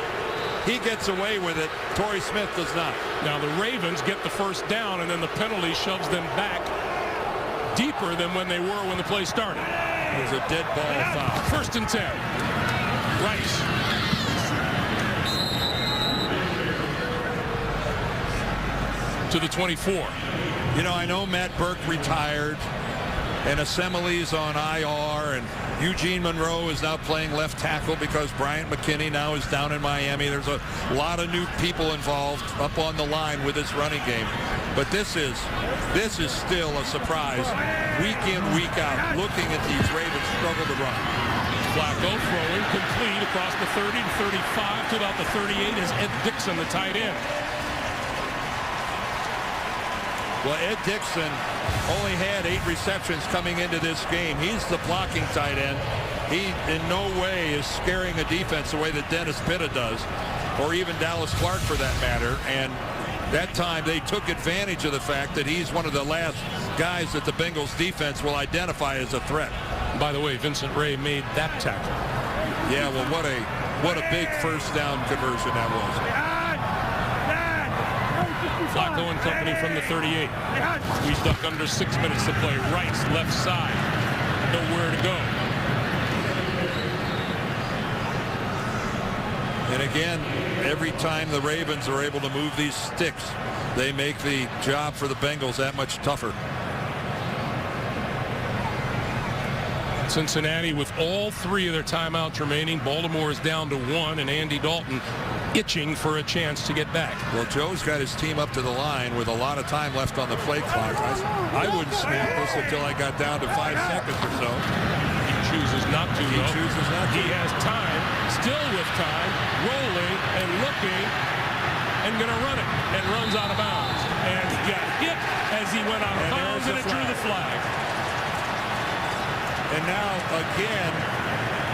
He gets away with it. Torrey Smith does not. Now the Ravens get the first down, and then the penalty shoves them back deeper than when they were when the play started. It was a dead ball foul. 1st and 10. Rice. To the 24. You know, I know Matt Burke retired, and Assemile's on IR, and Eugene Monroe is now playing left tackle because Bryant McKinney now is down in Miami. There's a lot of new people involved up on the line with this running game. But this is still a surprise week in, week out, looking at these Ravens struggle to run. Flacco throwing complete across the 30 to 35 to about the 38 is Ed Dixon, the tight end. Well, Ed Dixon only had 8 receptions coming into this game. He's the blocking tight end. He in no way is scaring a defense the way that Dennis Pitta does, or even Dallas Clark for that matter. And that time they took advantage of the fact that he's one of the last guys that the Bengals defense will identify as a threat. By the way, Vincent Ray made that tackle. Yeah, well, what a big first down conversion that was. Flacco and company from the 38. We stuck under 6 minutes to play. Rice, left side. Nowhere to go. And again, every time the Ravens are able to move these sticks, they make the job for the Bengals that much tougher. Cincinnati with all 3 of their timeouts remaining. Baltimore is down to 1, and Andy Dalton itching for a chance to get back. Well, Joe's got his team up to the line with a lot of time left on the play clock. I wouldn't snap this until I got down to 5 seconds or so. He chooses not to. He chooses not to. He has time, still with time, rolling and looking, and going to run it, and runs out of bounds. And he got hit as he went out of bounds, and it drew the flag. And now, again,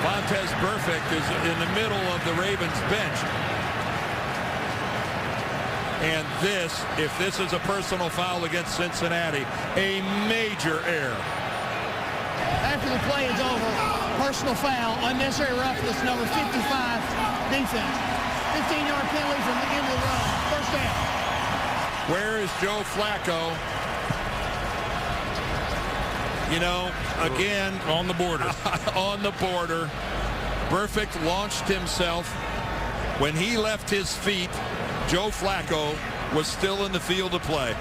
Vontaze Burfict is in the middle of the Ravens bench. And this, if this is a personal foul against Cincinnati, a major error. After the play is over, personal foul, unnecessary roughness, number 55, defense. 15-yard penalty from the end of the run. First down. Where is Joe Flacco? You know, again, on the border. On the border. Burfict launched himself. When he left his feet, Joe Flacco was still in the field of play.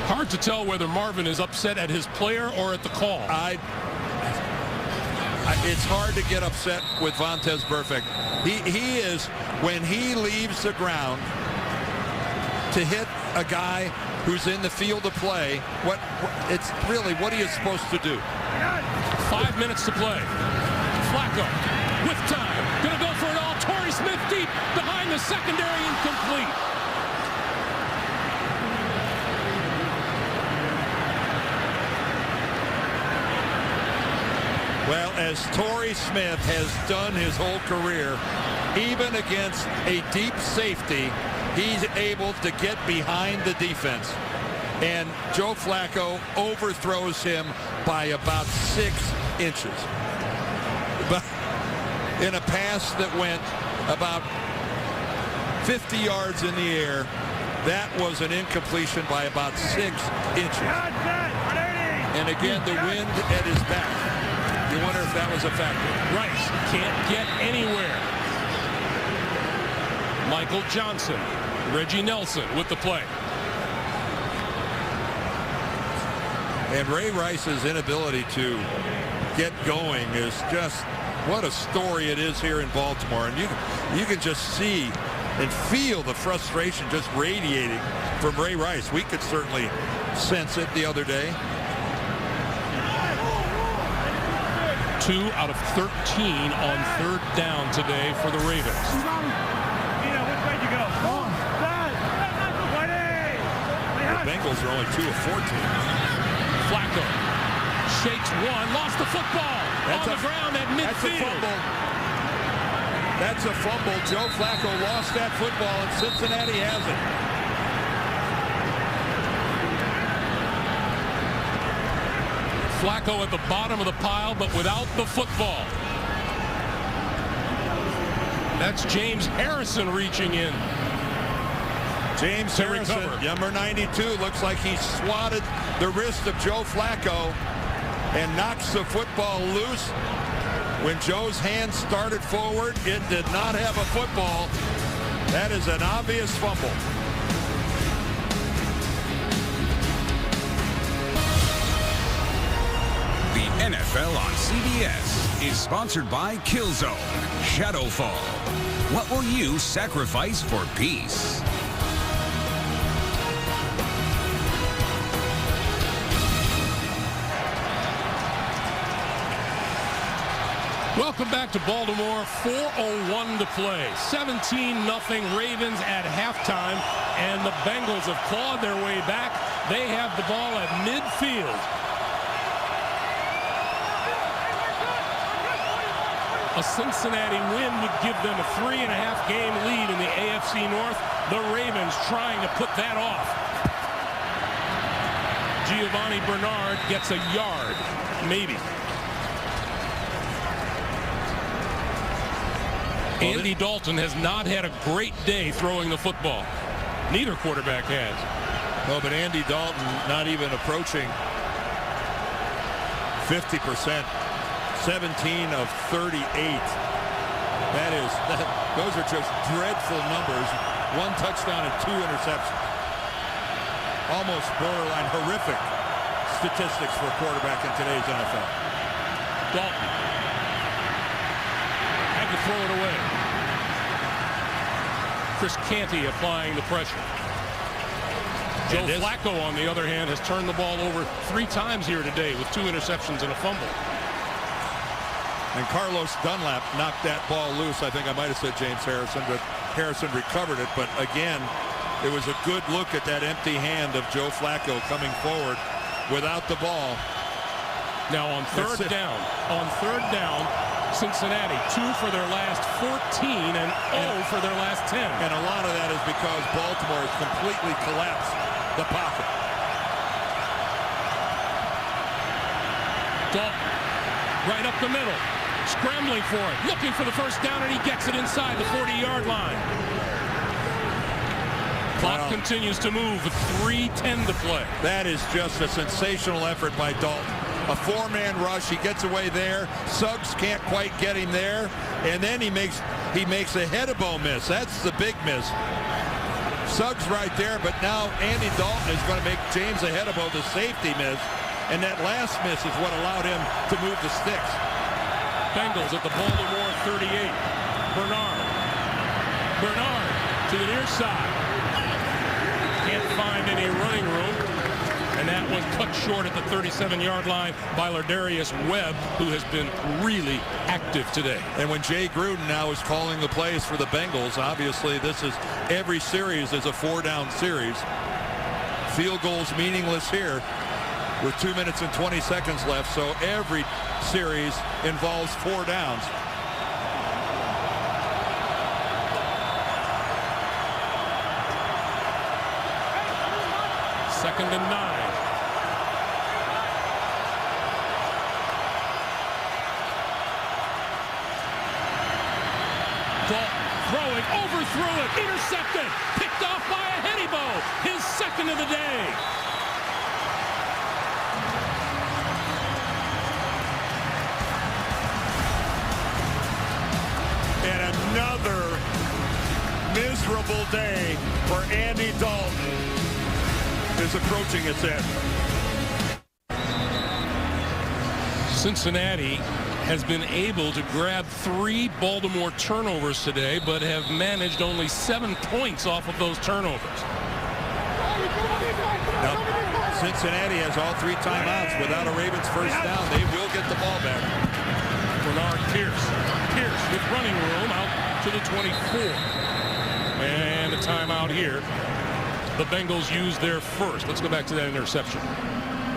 Hard to tell whether Marvin is upset at his player or at the call. It's hard to get upset with Vontaze Burfict. He is, when he leaves the ground to hit a guy who's in the field of play, what are you supposed to do? 5 minutes to play. Flacco with time. Gonna go for it all. Torrey Smith deep behind the secondary, incomplete. Well, as Torrey Smith has done his whole career, even against a deep safety, he's able to get behind the defense. And Joe Flacco overthrows him by about 6 inches. But in a pass that went about 50 yards in the air, that was an incompletion by about 6 inches. And again, the wind at his back. You wonder if that was a factor. Rice can't get anywhere. Michael Johnson, Reggie Nelson with the play. And Ray Rice's inability to get going is just, what a story it is here in Baltimore. And you can just see and feel the frustration just radiating from Ray Rice. We could certainly sense it the other day. 2 out of 13 on third down today for the Ravens. Which way you go? The Bengals are only 2 of 14. Flacco shakes one, lost the football on the ground at midfield. That's a fumble. Joe Flacco lost that football, and Cincinnati has it. Flacco at the bottom of the pile, but without the football. That's James Harrison reaching in. James Harrison, number 92, looks like he swatted the wrist of Joe Flacco and knocks the football loose. When Joe's hand started forward, it did not have a football. That is an obvious fumble. The NFL on CBS is sponsored by Killzone Shadowfall. What will you sacrifice for peace? Welcome back to Baltimore. 4:01 to play. 17-0 Ravens at halftime, and the Bengals have clawed their way back. They have the ball at midfield. A Cincinnati win would give them a 3.5-game lead in the AFC North. The Ravens trying to put that off. Giovanni Bernard gets a yard, maybe. Andy Dalton has not had a great day throwing the football. Neither quarterback has. No, but Andy Dalton not even approaching 50%. 17 of 38. Those are just dreadful numbers. 1 touchdown and 2 interceptions. Almost borderline horrific statistics for a quarterback in today's NFL. Dalton had to throw it away. Chris Canty applying the pressure. Joe Flacco, on the other hand, has turned the ball over 3 times here today with 2 interceptions and a fumble. And Carlos Dunlap knocked that ball loose. I think I might have said James Harrison, but Harrison recovered it. But again, it was a good look at that empty hand of Joe Flacco coming forward without the ball. Now on third down, Cincinnati 2 for their last 14 and 0 for their last 10. And a lot of that is because Baltimore has completely collapsed the pocket. Dalton, right up the middle, scrambling for it, looking for the first down, and he gets it inside the 40-yard line. Clock continues to move with 3:10 to play. That is just a sensational effort by Dalton. A 4-man rush. He gets away there. Suggs can't quite get him there, and then he makes a Hedebo miss. That's the big miss. Suggs right there, but now Andy Dalton is going to make James Hedebo the safety miss, and that last miss is what allowed him to move the sticks. Bengals at the Baltimore 38. Bernard to the near side. Can't find any running room. And that was cut short at the 37-yard line by Lardarius Webb, who has been really active today. And when Jay Gruden now is calling the plays for the Bengals, obviously every series is a 4-down series. Field goals meaningless here with 2 minutes and 20 seconds left, so every series involves 4 downs. Second and 9. Dalton throwing, overthrew it, intercepted, picked off by a Hedebo, his second of the day. And another miserable day for Andy Dalton is approaching its end. Cincinnati has been able to grab 3 Baltimore turnovers today, but have managed only 7 points off of those turnovers. Now, Cincinnati has all 3 timeouts. Without a Ravens first down, they will get the ball back. Bernard Pierce with running room out to the 24. And a timeout here. The Bengals use their first. Let's go back to that interception.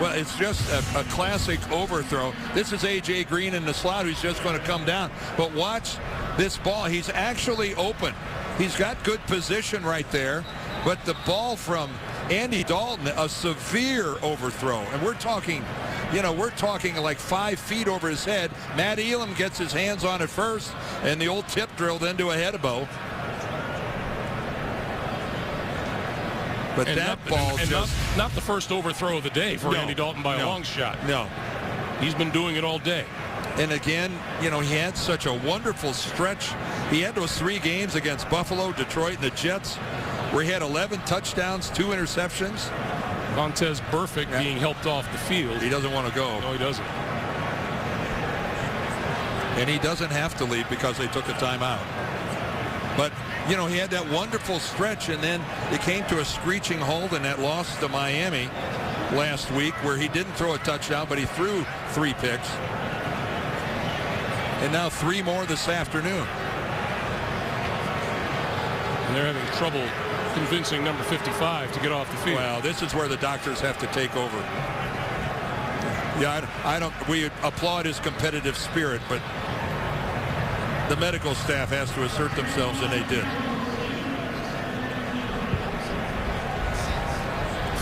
Well, it's just a classic overthrow. This is A.J. Green in the slot who's just going to come down. But watch this ball. He's actually open. He's got good position right there. But the ball from Andy Dalton, a severe overthrow. And we're talking like 5 feet over his head. Matt Elam gets his hands on it first, and the old tip drill then to a Hedebo. But and that ball just... Not the first overthrow of the day for Andy Dalton by a long shot. No. He's been doing it all day. And again, he had such a wonderful stretch. He had those 3 games against Buffalo, Detroit, and the Jets, where he had 11 touchdowns, 2 interceptions. Vontez Burfict being helped off the field. He doesn't want to go. No, he doesn't. And he doesn't have to leave because they took a timeout. But, he had that wonderful stretch, and then it came to a screeching halt in that loss to Miami last week, where he didn't throw a touchdown, but he threw 3 picks. And now 3 more this afternoon. And they're having trouble convincing number 55 to get off the field. Well, this is where the doctors have to take over. Yeah, we applaud his competitive spirit, but the medical staff has to assert themselves, and they did.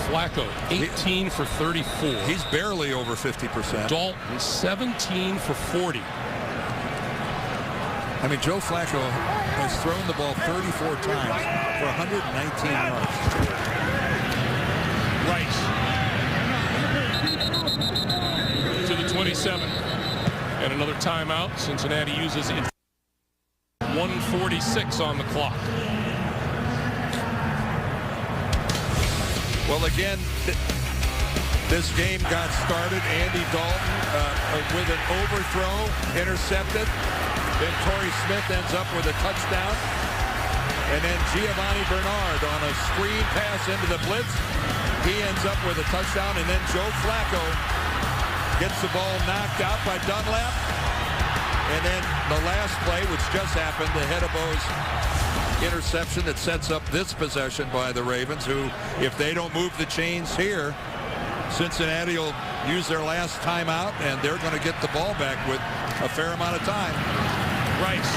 Flacco, 18 for 34. He's barely over 50%. Dalton, 17 for 40. I mean, Joe Flacco has thrown the ball 34 times for 119 yards. Rice to the 27. And another timeout. Cincinnati uses it. 1:46 on the clock. Well, again, this game got started. Andy Dalton with an overthrow, intercepted. Then Torrey Smith ends up with a touchdown. And then Giovanni Bernard on a screen pass into the blitz. He ends up with a touchdown. And then Joe Flacco gets the ball knocked out by Dunlap. And then the last play, which just happened, the Hedebo's interception that sets up this possession by the Ravens, who, if they don't move the chains here, Cincinnati will use their last timeout, and they're going to get the ball back with a fair amount of time. Rice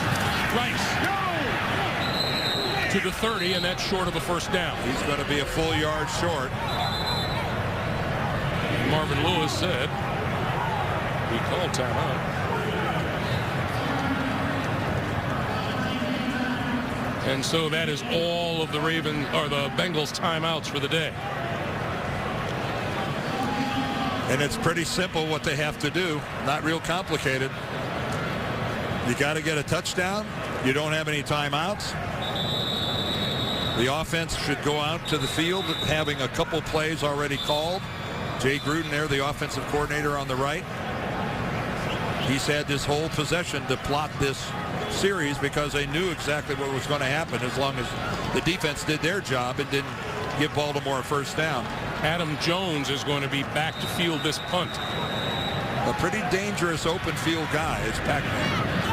to the 30, and that's short of a first down. He's going to be a full yard short. Marvin Lewis said he called timeout. And so that is all of the the Bengals timeouts for the day. And it's pretty simple what they have to do. Not real complicated. You got to get a touchdown. You don't have any timeouts. The offense should go out to the field having a couple plays already called. Jay Gruden there, the offensive coordinator on the right. He's had this whole possession to plot this series because they knew exactly what was going to happen as long as the defense did their job and didn't give Baltimore a first down. Adam Jones is going to be back to field this punt. A pretty dangerous open field guy is Pac-Man.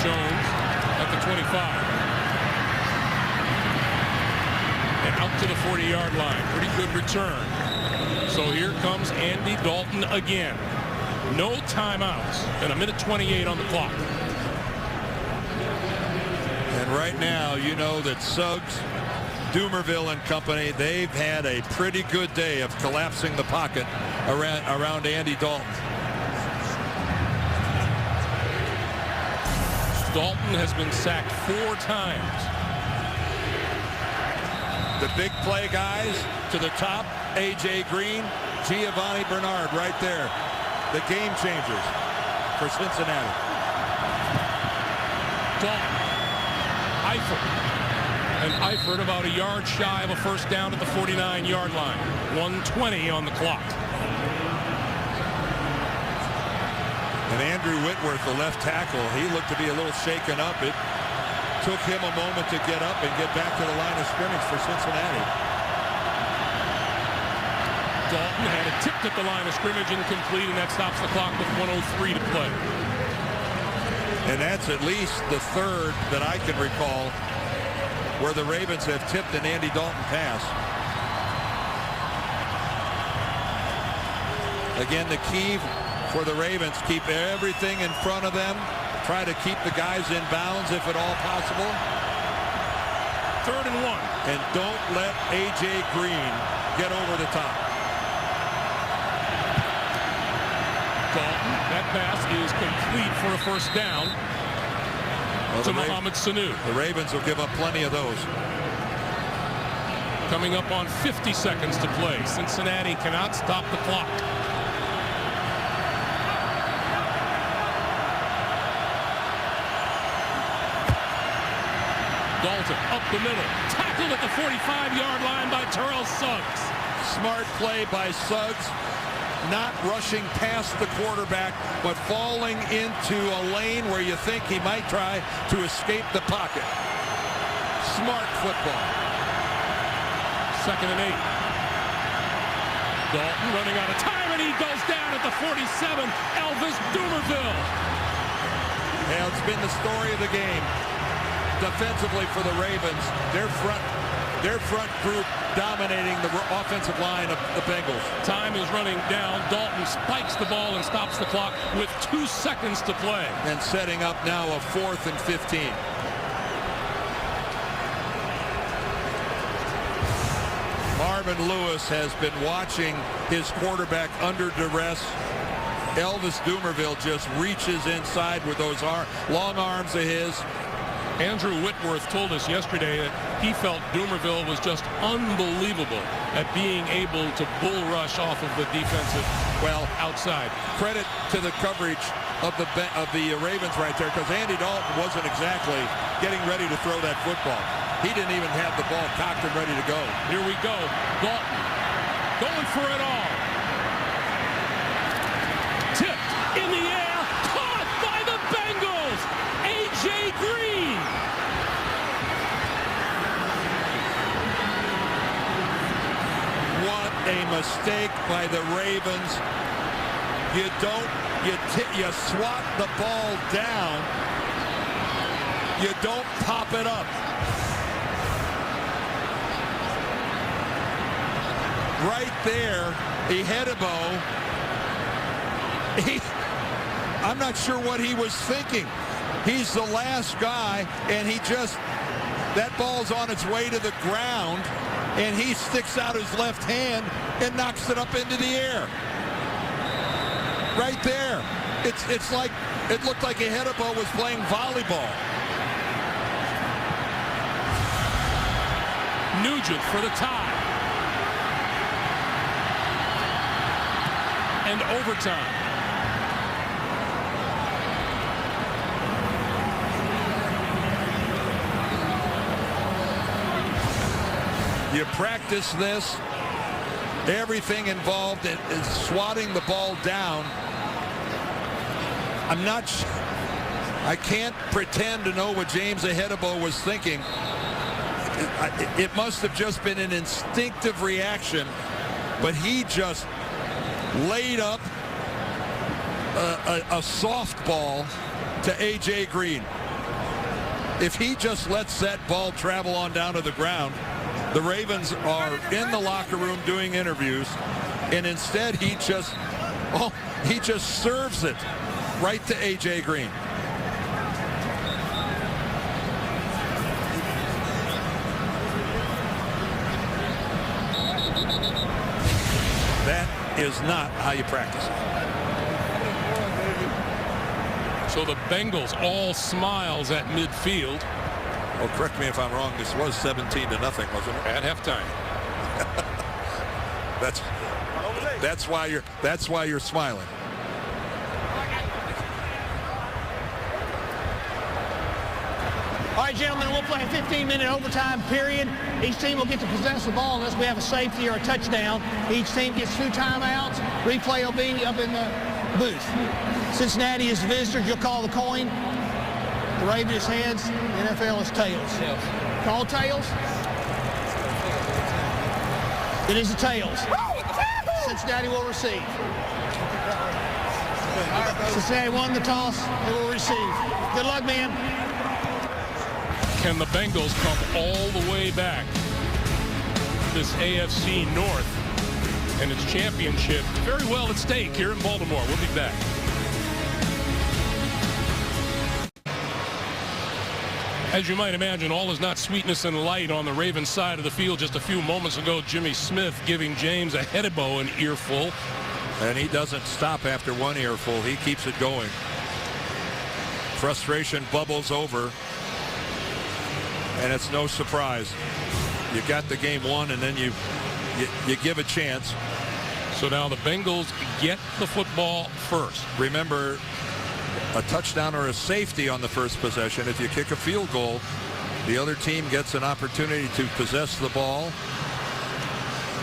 Jones at the 25. And out to the 40-yard line. Pretty good return. So here comes Andy Dalton again. No timeouts. And 1:28 on the clock. And right now, you know that Suggs, Doomerville and company, they've had a pretty good day of collapsing the pocket around Andy Dalton. Dalton has been sacked 4 times. The big play guys to the top, A.J. Green, Giovanni Bernard right there. The game changers for Cincinnati. Dalton, Eifert. And Eifert about a yard shy of a first down at the 49-yard line. 1:20 on the clock. And Andrew Whitworth, the left tackle, he looked to be a little shaken up. It took him a moment to get up and get back to the line of scrimmage for Cincinnati. Dalton had it tipped at the line of scrimmage, incomplete, and that stops the clock with 1:03 to play. And that's at least the third that I can recall where the Ravens have tipped an Andy Dalton pass. Again, the key for the Ravens, keep everything in front of them. Try to keep the guys in bounds if at all possible. 3rd and 1. And don't let A.J. Green get over the top. Dalton, that pass is complete for a first down to Mohamed Sanu. The Ravens will give up plenty of those. Coming up on 50 seconds to play. Cincinnati cannot stop the clock. Dalton up the middle, tackled at the 45-yard line by Terrell Suggs. Smart play by Suggs. not rushing past the quarterback, but falling into a lane where you think he might try to escape the pocket. Smart football. 2nd and 8. Dalton running out of time, and he goes down at the 47. Elvis Dumervil. Yeah, it's been the story of the game. Defensively for the Ravens, their front group dominating the offensive line of the Bengals. Time is running down. Dalton spikes the ball and stops the clock with 2 seconds to play. And setting up now a 4th and 15. Marvin Lewis has been watching his quarterback under duress. Elvis Dumervil just reaches inside with those long arms of his. Andrew Whitworth told us yesterday that he felt Dumervil was just unbelievable at being able to bull rush off of the defensive outside. Credit to the coverage of the Ravens right there, because Andy Dalton wasn't exactly getting ready to throw that football. He didn't even have the ball cocked and ready to go. Here we go. Dalton going for it all. Tipped in the air. Caught by the Bengals. A.J. Green. What a mistake by the Ravens. You swat the ball down. You don't pop it up. Right there, I'm not sure what he was thinking. He's the last guy, and that ball's on its way to the ground, and he sticks out his left hand and knocks it up into the air. Right there. It's like, it looked like Ehedebo was playing volleyball. Nugent for the tie. And overtime. You practice this. Everything involved in swatting the ball down. I can't pretend to know what James Ehedebo was thinking. It must have just been an instinctive reaction, but he just laid up a softball to A.J. Green. If he just lets that ball travel on down to the ground, the Ravens are in the locker room doing interviews, and instead he just serves it right to A.J. Green. That is not how you practice. So the Bengals all smiles at midfield. Oh, correct me if I'm wrong. This was 17-0, wasn't it? At halftime. That's why you're smiling. All right, gentlemen, we'll play a 15-minute overtime period. Each team will get to possess the ball unless we have a safety or a touchdown. Each team gets 2 timeouts. Replay will be up in the booth. Cincinnati is the visitors. You'll call the coin. The Ravens is heads. The NFL is tails. Call tails. It is the tails. Cincinnati will receive. Cincinnati won the toss. They will receive. Good luck, man. Can the Bengals come all the way back? This AFC North and its championship very well at stake here in Baltimore. We'll be back. As you might imagine, all is not sweetness and light on the Ravens side of the field. Just a few moments ago, Jimmy Smith giving James Ehedebo an earful. And he doesn't stop after one earful. He keeps it going. Frustration bubbles over. And it's no surprise. You got the game won, and then you give a chance. So now the Bengals get the football first. Remember, a touchdown or a safety on the first possession. If you kick a field goal, the other team gets an opportunity to possess the ball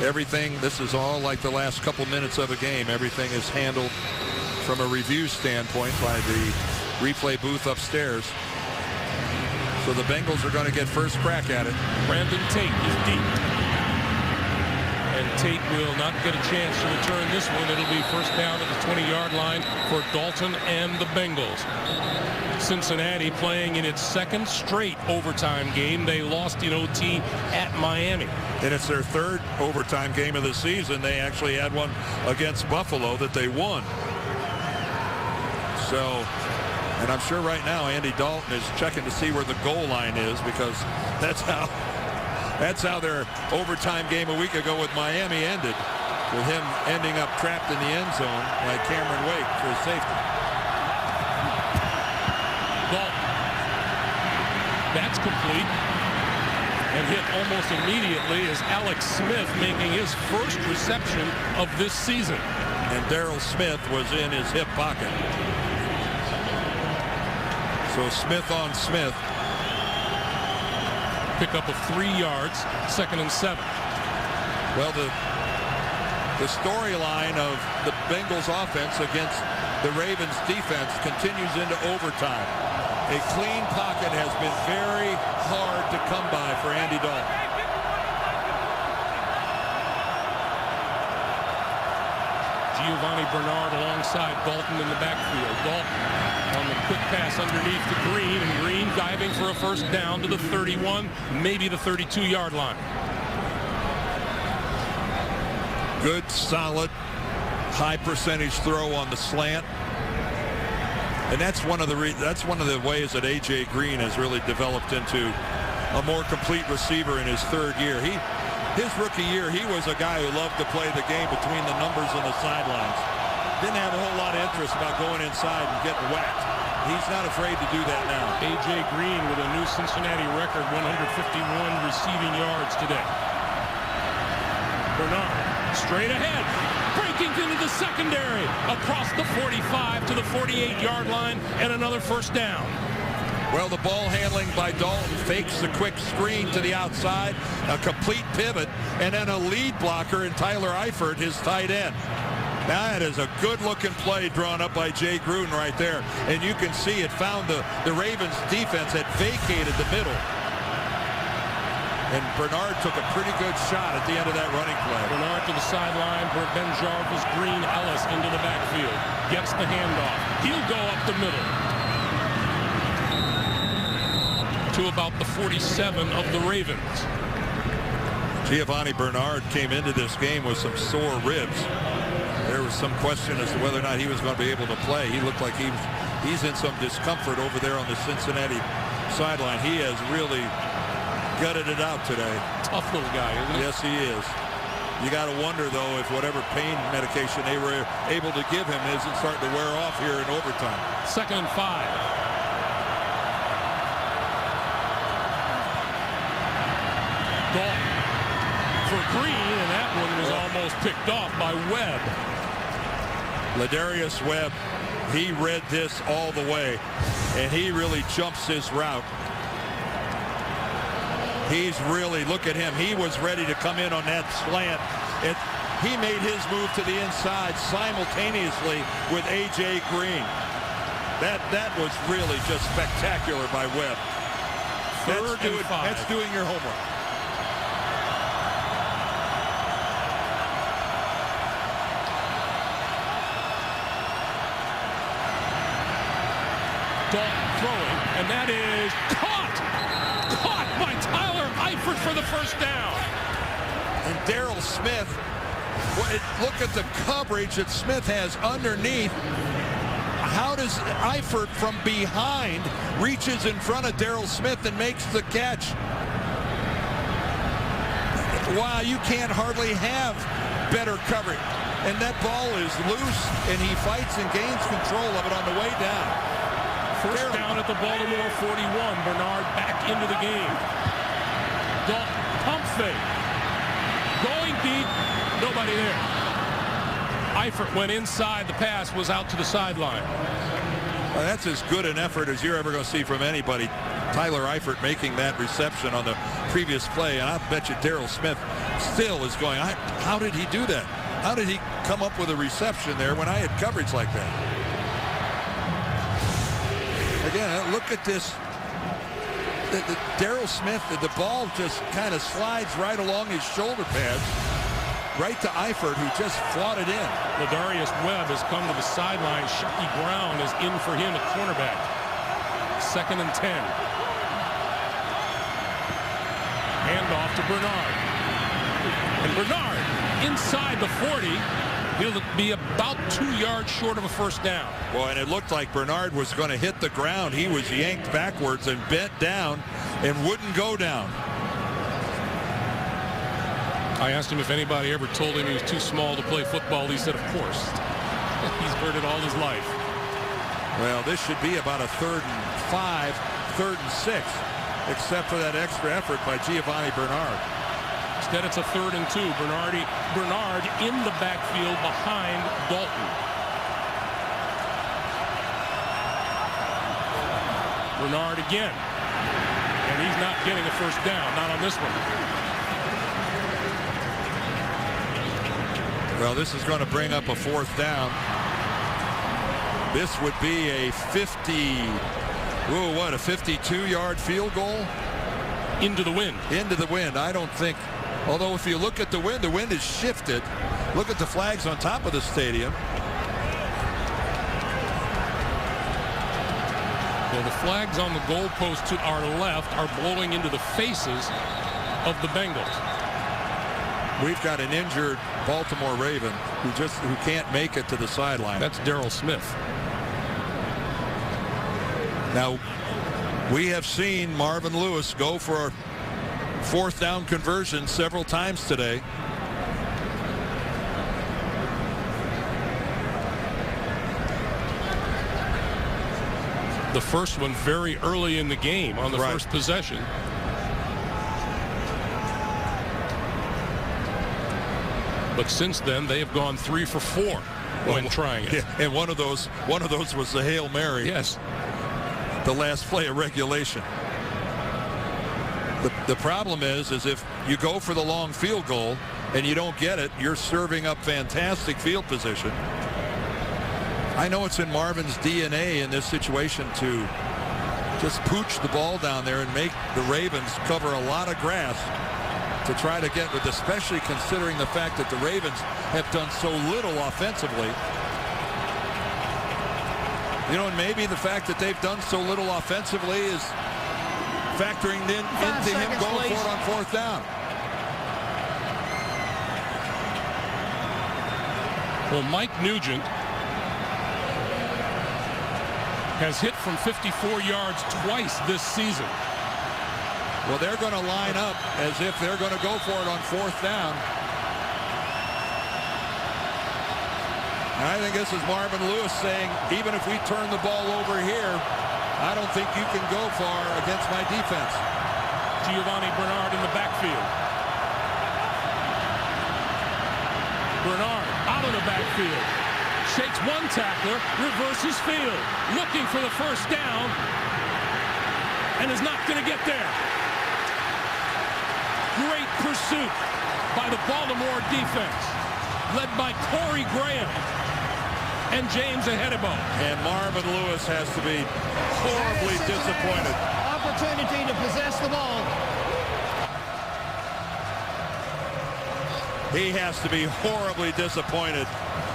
Everything, this is all like the last couple minutes of a game. Everything is handled from a review standpoint by the replay booth upstairs. So the Bengals are going to get first crack at it. Brandon Tate is deep. And Tate will not get a chance to return this one. It'll be first down at the 20-yard line for Dalton and the Bengals. Cincinnati playing in its second straight overtime game. They lost in OT at Miami. And it's their third overtime game of the season. They actually had one against Buffalo that they won. So, and I'm sure right now Andy Dalton is checking to see where the goal line is, because that's how their overtime game a week ago with Miami ended, with him ending up trapped in the end zone by Cameron Wake for his safety. Dalton. That's complete. And hit almost immediately is Alex Smith making his first reception of this season. And Darrell Smith was in his hip pocket. So Smith on Smith. Pickup of 3 yards, 2nd and 7. Well, the storyline of the Bengals offense against the Ravens defense continues into overtime. A clean pocket has been very hard to come by for Andy Dalton. Giovanni Bernard alongside Dalton in the backfield. Dalton on the quick pass underneath to Green, and Green diving for a first down to the 31, maybe the 32-yard line. Good, solid, high percentage throw on the slant. And that's one of the ways that A.J. Green has really developed into a more complete receiver in his third year. His rookie year, he was a guy who loved to play the game between the numbers and the sidelines. Didn't have a whole lot of interest about going inside and getting whacked. He's not afraid to do that now. A.J. Green with a new Cincinnati record, 151 receiving yards today. Bernard straight ahead, breaking into the secondary, across the 45 to the 48-yard line, and another first down. Well, the ball handling by Dalton fakes the quick screen to the outside, a complete pivot, and then a lead blocker in Tyler Eifert, his tight end. Now that is a good-looking play drawn up by Jay Gruden right there. And you can see it found the Ravens defense had vacated the middle. And Bernard took a pretty good shot at the end of that running play. Bernard to the sideline for Ben Jarvis, Green, Ellis into the backfield. Gets the handoff. He'll go up the middle to about the 47 of the Ravens. Giovanni Bernard came into this game with some sore ribs. There was some question as to whether or not he was going to be able to play. He looked like he's in some discomfort over there on the Cincinnati sideline. He has really gutted it out today. Tough little guy, isn't he? Yes, he is. You got to wonder, though, if whatever pain medication they were able to give him isn't starting to wear off here in overtime. 2nd and 5. Dalton for Green, and that one was almost picked off by Webb. Ladarius Webb, he read this all the way, and he really jumps his route. He's really, look at him, he was ready to come in on that slant. He made his move to the inside simultaneously with A.J. Green. That was really just spectacular by Webb. That's doing your homework. Dalton throwing, and that is caught by Tyler Eifert for the first down. And Darrell Smith, look at the coverage that Smith has underneath. How does Eifert from behind reaches in front of Darrell Smith and makes the catch? Wow, you can't hardly have better coverage. And that ball is loose, and he fights and gains control of it on the way down. First down at the Baltimore 41. Bernard back into the game. Dalton, pump fake. Going deep, nobody there. Eifert went inside. The pass was out to the sideline. Well, that's as good an effort as you're ever going to see from anybody. Tyler Eifert making that reception on the previous play, and I bet you Darrell Smith still is going, how did he do that? How did he come up with a reception there when I had coverage like that? Again, look at this. Darryl Smith, the ball just kind of slides right along his shoulder pads, right to Eifert, who just fought it in. Ladarius Webb has come to the sideline. Shucky Brown is in for him at cornerback. 2nd and 10. Handoff to Bernard. And Bernard inside the 40. He'll be about 2 yards short of a first down. Well, and it looked like Bernard was going to hit the ground. He was yanked backwards and bent down and wouldn't go down. I asked him if anybody ever told him he was too small to play football. He said, of course. He's heard it all his life. Well, this should be about a 3rd and 5, 3rd and 6, except for that extra effort by Giovanni Bernard. Instead, it's a 3rd and 2. Bernard in the backfield behind Dalton. Bernard again. And he's not getting a first down, not on this one. Well, this is going to bring up a 4th down. This would be a 52-yard field goal? Into the wind. Into the wind. I don't think, although if you look at the wind is shifted. Look at the flags on top of the stadium. Well, the flags on the goalpost to our left are blowing into the faces of the Bengals. We've got an injured Baltimore Raven who can't make it to the sideline. That's Darryl Smith. Now, we have seen Marvin Lewis go for a 4th down conversion several times today. The first one very early in the game on the first possession. But since then, they have gone 3 for 4 when trying it. Yeah, and one of those was the Hail Mary. Yes. The last play of regulation. The problem is if you go for the long field goal and you don't get it, you're serving up fantastic field position. I know it's in Marvin's DNA in this situation to just pooch the ball down there and make the Ravens cover a lot of grass to try to get with, especially considering the fact that the Ravens have done so little offensively. You know, and maybe the fact that they've done so little offensively is factoring into him going for it on 4th down. Well, Mike Nugent has hit from 54 yards twice this season. Well, they're going to line up as if they're going to go for it on 4th down. And I think this is Marvin Lewis saying, even if we turn the ball over here, I don't think you can go far against my defense. Giovanni Bernard in the backfield. Bernard out of the backfield. Shakes one tackler, reverses field. Looking for the first down. And is not going to get there. Great pursuit by the Baltimore defense, led by Corey Graham and James Ahedibo. And Marvin Lewis has to be horribly disappointed. Opportunity to possess the ball. He has to be horribly disappointed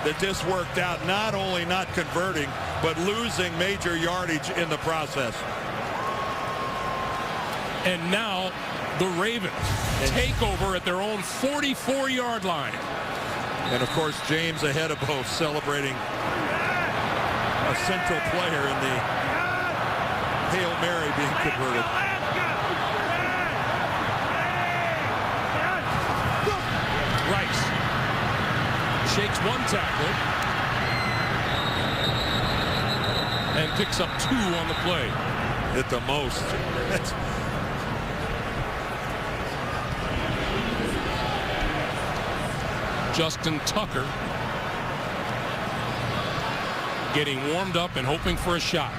that this worked out, not only not converting, but losing major yardage in the process. And now the Ravens take over at their own 44-yard line. And of course, James Ahedibo celebrating a central player in the Hail Mary being converted. Rice shakes one tackle and picks up 2 on the play. At the most. Justin Tucker getting warmed up and hoping for a shot.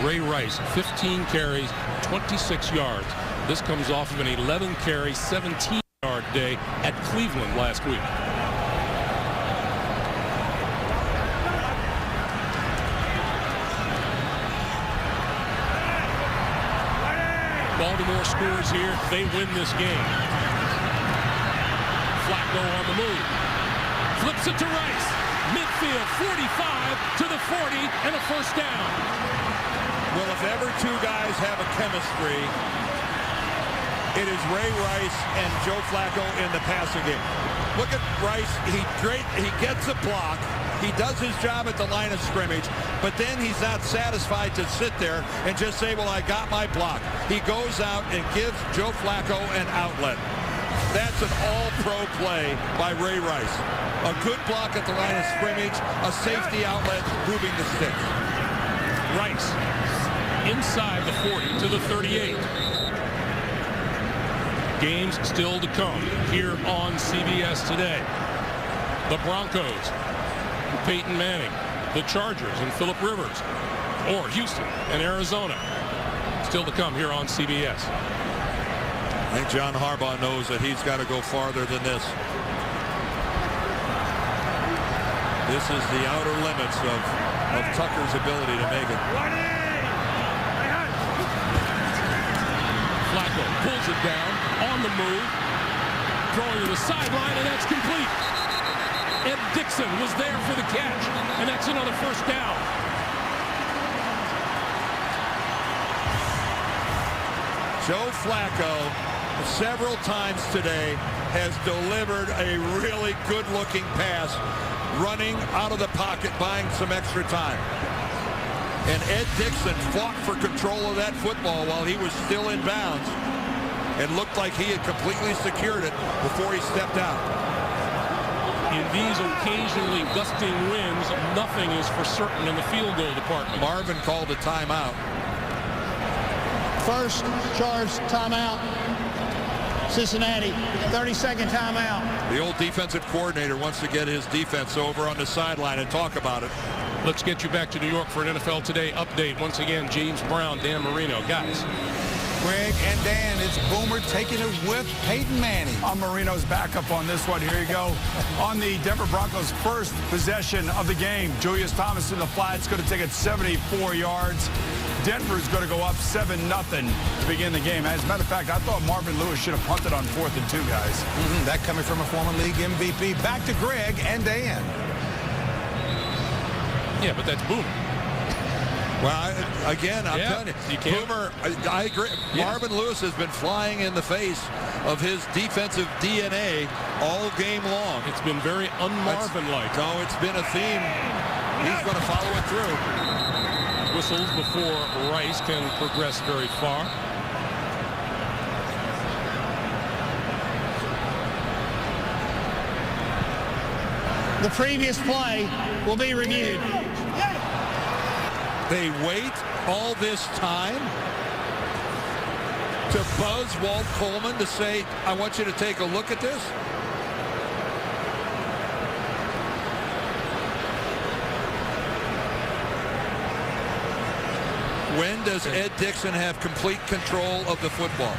Ray Rice, 15 carries, 26 yards. This comes off of an 11-carry, 17-yard day at Cleveland last week. Baltimore scores here. They win this game. Flacco on the move. Flips it to Rice. Midfield, 45 to the 40, and a first down. Well, if ever two guys have a chemistry, it is Ray Rice and Joe Flacco in the passing game. Look at Rice. He gets a block. He does his job at the line of scrimmage, but then he's not satisfied to sit there and just say, well, I got my block. He goes out and gives Joe Flacco an outlet. That's an all-pro play by Ray Rice. A good block at the line of scrimmage, a safety outlet, moving the stick. Rice inside the 40 to the 38. Games still to come here on CBS today. The Broncos, Peyton Manning, the Chargers and Phillip Rivers, or Houston and Arizona. Still to come here on CBS. I think John Harbaugh knows that he's got to go farther than this. This is the outer limits of Tucker's ability to make it. Flacco pulls it down on the move, throwing to the sideline, and that's complete. Ed Dixon was there for the catch, and that's another first down. Joe Flacco, several times today, has delivered a really good-looking pass, running out of the pocket, buying some extra time. And Ed Dixon fought for control of that football while he was still in bounds and looked like he had completely secured it before he stepped out. In these occasionally gusting winds, nothing is for certain in the field goal department. Marvin called a timeout. First charge timeout. Cincinnati, 30-second timeout. The old defensive coordinator wants to get his defense over on the sideline and talk about it. Let's get you back to New York for an NFL Today update. Once again, James Brown, Dan Marino. Guys. Greg and Dan, it's Boomer taking it with Peyton Manning. I'm Marino's backup on this one. Here you go. On the Denver Broncos' first possession of the game, Julius Thomas in the flat. It's going to take it 74 yards. Denver's going to go up 7-0 to begin the game. As a matter of fact, I thought Marvin Lewis should have punted on 4th and 2, guys. That coming from a former league MVP. Back to Greg and Dan. Yeah, but that's Boomer. Well, I'm telling you, Boomer, I agree. Yes. Marvin Lewis has been flying in the face of his defensive DNA all game long. It's been very un-Marvin-like. No, it's been a theme. He's going to follow it through. Whistles before Rice can progress very far. The previous play will be reviewed. They wait all this time to buzz Walt Coleman to say, I want you to take a look at this. When does Ed Dixon have complete control of the football?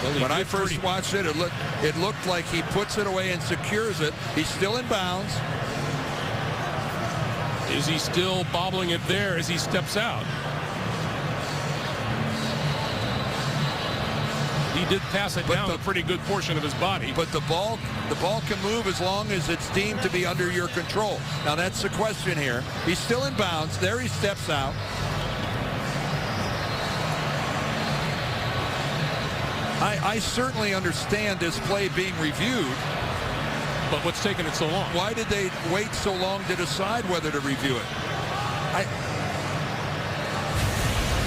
Well, when I first watched it, it looked like he puts it away and secures it. He's still in bounds. Is he still bobbling it there as he steps out? He did pass it down a pretty good portion of his body. But the ball can move as long as it's deemed to be under your control. Now that's the question here. He's still in bounds. There he steps out. I certainly understand this play being reviewed. But what's taking it so long? Why did they wait so long to decide whether to review it?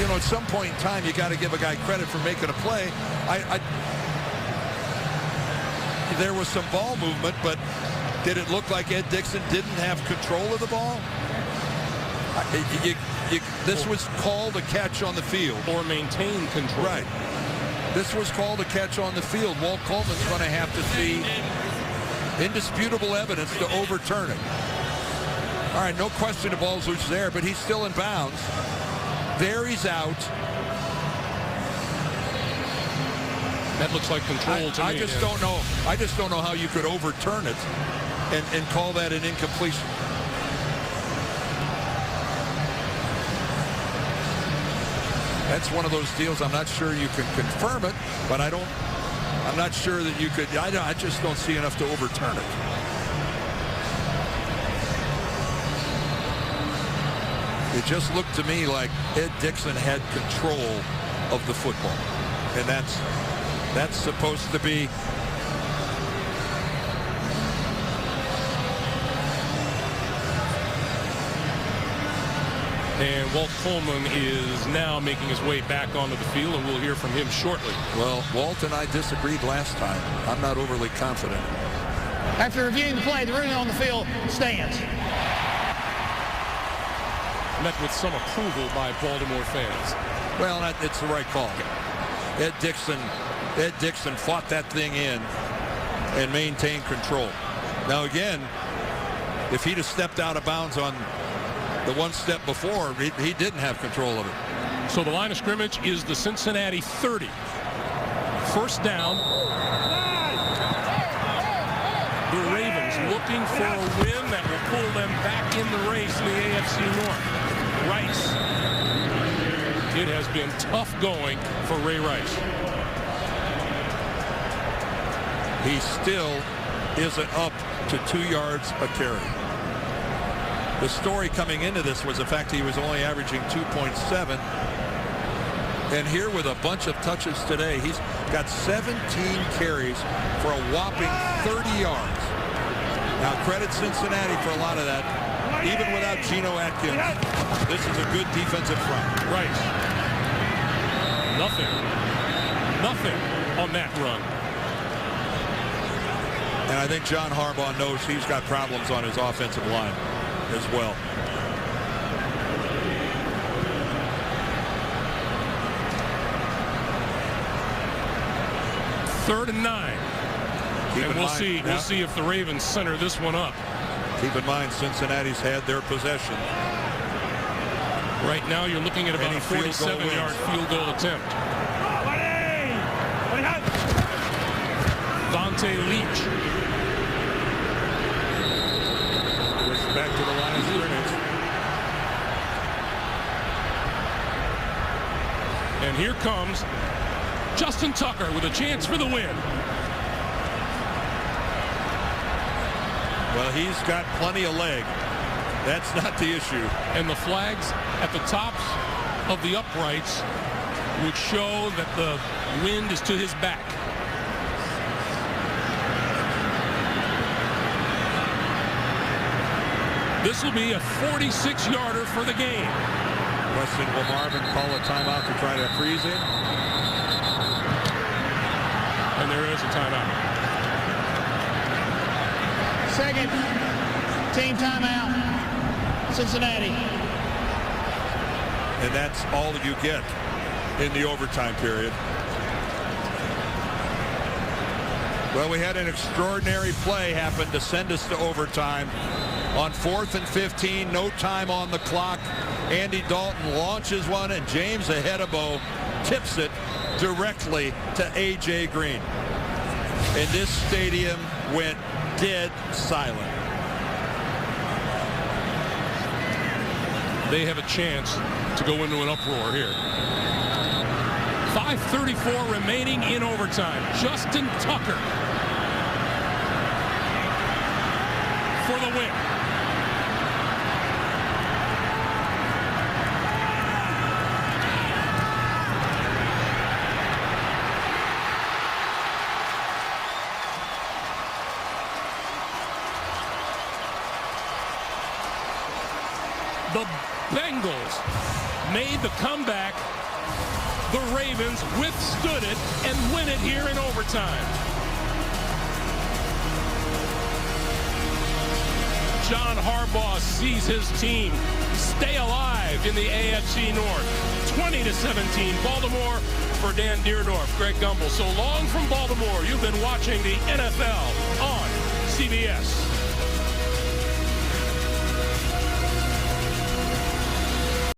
At some point in time, you got to give a guy credit for making a play. There was some ball movement, but did it look like Ed Dixon didn't have control of the ball? This was called a catch on the field. Or maintain control. Right. This was called a catch on the field. Walt Coleman's going to have to see indisputable evidence to overturn it. All right, no question the ball's loose there, but he's still in bounds. There he's out. That looks like control to me. I just don't know. I just don't know how you could overturn it and call that an incompletion. That's one of those deals. I'm not sure you can confirm it, but I'm not sure that you could. I just don't see enough to overturn it. It just looked to me like Ed Dixon had control of the football, and that's supposed to be. And Walt Coleman is now making his way back onto the field, and we'll hear from him shortly. Well, Walt and I disagreed last time. I'm not overly confident. After reviewing the play, the ruling on the field stands. Met with some approval by Baltimore fans. Well, it's the right call. Ed Dixon fought that thing in and maintained control. Now again, if he'd have stepped out of bounds on the one step before, he didn't have control of it. So the line of scrimmage is the Cincinnati 30. First down. The Ravens looking for a win that will pull them back in the race in the AFC North. Rice. It has been tough going for Ray Rice. He still isn't up to 2 yards a carry. The story coming into this was the fact he was only averaging 2.7. And here with a bunch of touches today, he's got 17 carries for a whopping 30 yards. Now credit Cincinnati for a lot of that. Even without Geno Atkins, this is a good defensive front. Right. Nothing on that run. And I think John Harbaugh knows he's got problems on his offensive line as well. Third and 9. And we'll see if the Ravens center this one up. Keep in mind, Cincinnati's had their possession. Right now, you're looking at about a 47-yard field goal attempt. Dante Leach. Just back to the line of scrimmage. And here comes Justin Tucker with a chance for the win. Well, he's got plenty of leg. That's not the issue. And the flags at the tops of the uprights would show that the wind is to his back. This will be a 46-yarder for the game. Question, will Marvin call a timeout to try to freeze him? And there is a timeout. Second team timeout, Cincinnati. And that's all that you get in the overtime period. Well, we had an extraordinary play happen to send us to overtime. On 4th and 15, no time on the clock. Andy Dalton launches one, and James Ahedebo tips it directly to A.J. Green. And this stadium went dead silent. They have a chance to go into an uproar here. 5:34 remaining in overtime. Justin Tucker for the win. The Bengals made the comeback. The Ravens withstood it and win it here in overtime. John Harbaugh sees his team stay alive in the AFC North. 20-17, Baltimore for Dan Deerdorf, Greg Gumbel. So long from Baltimore. You've been watching the NFL on CBS.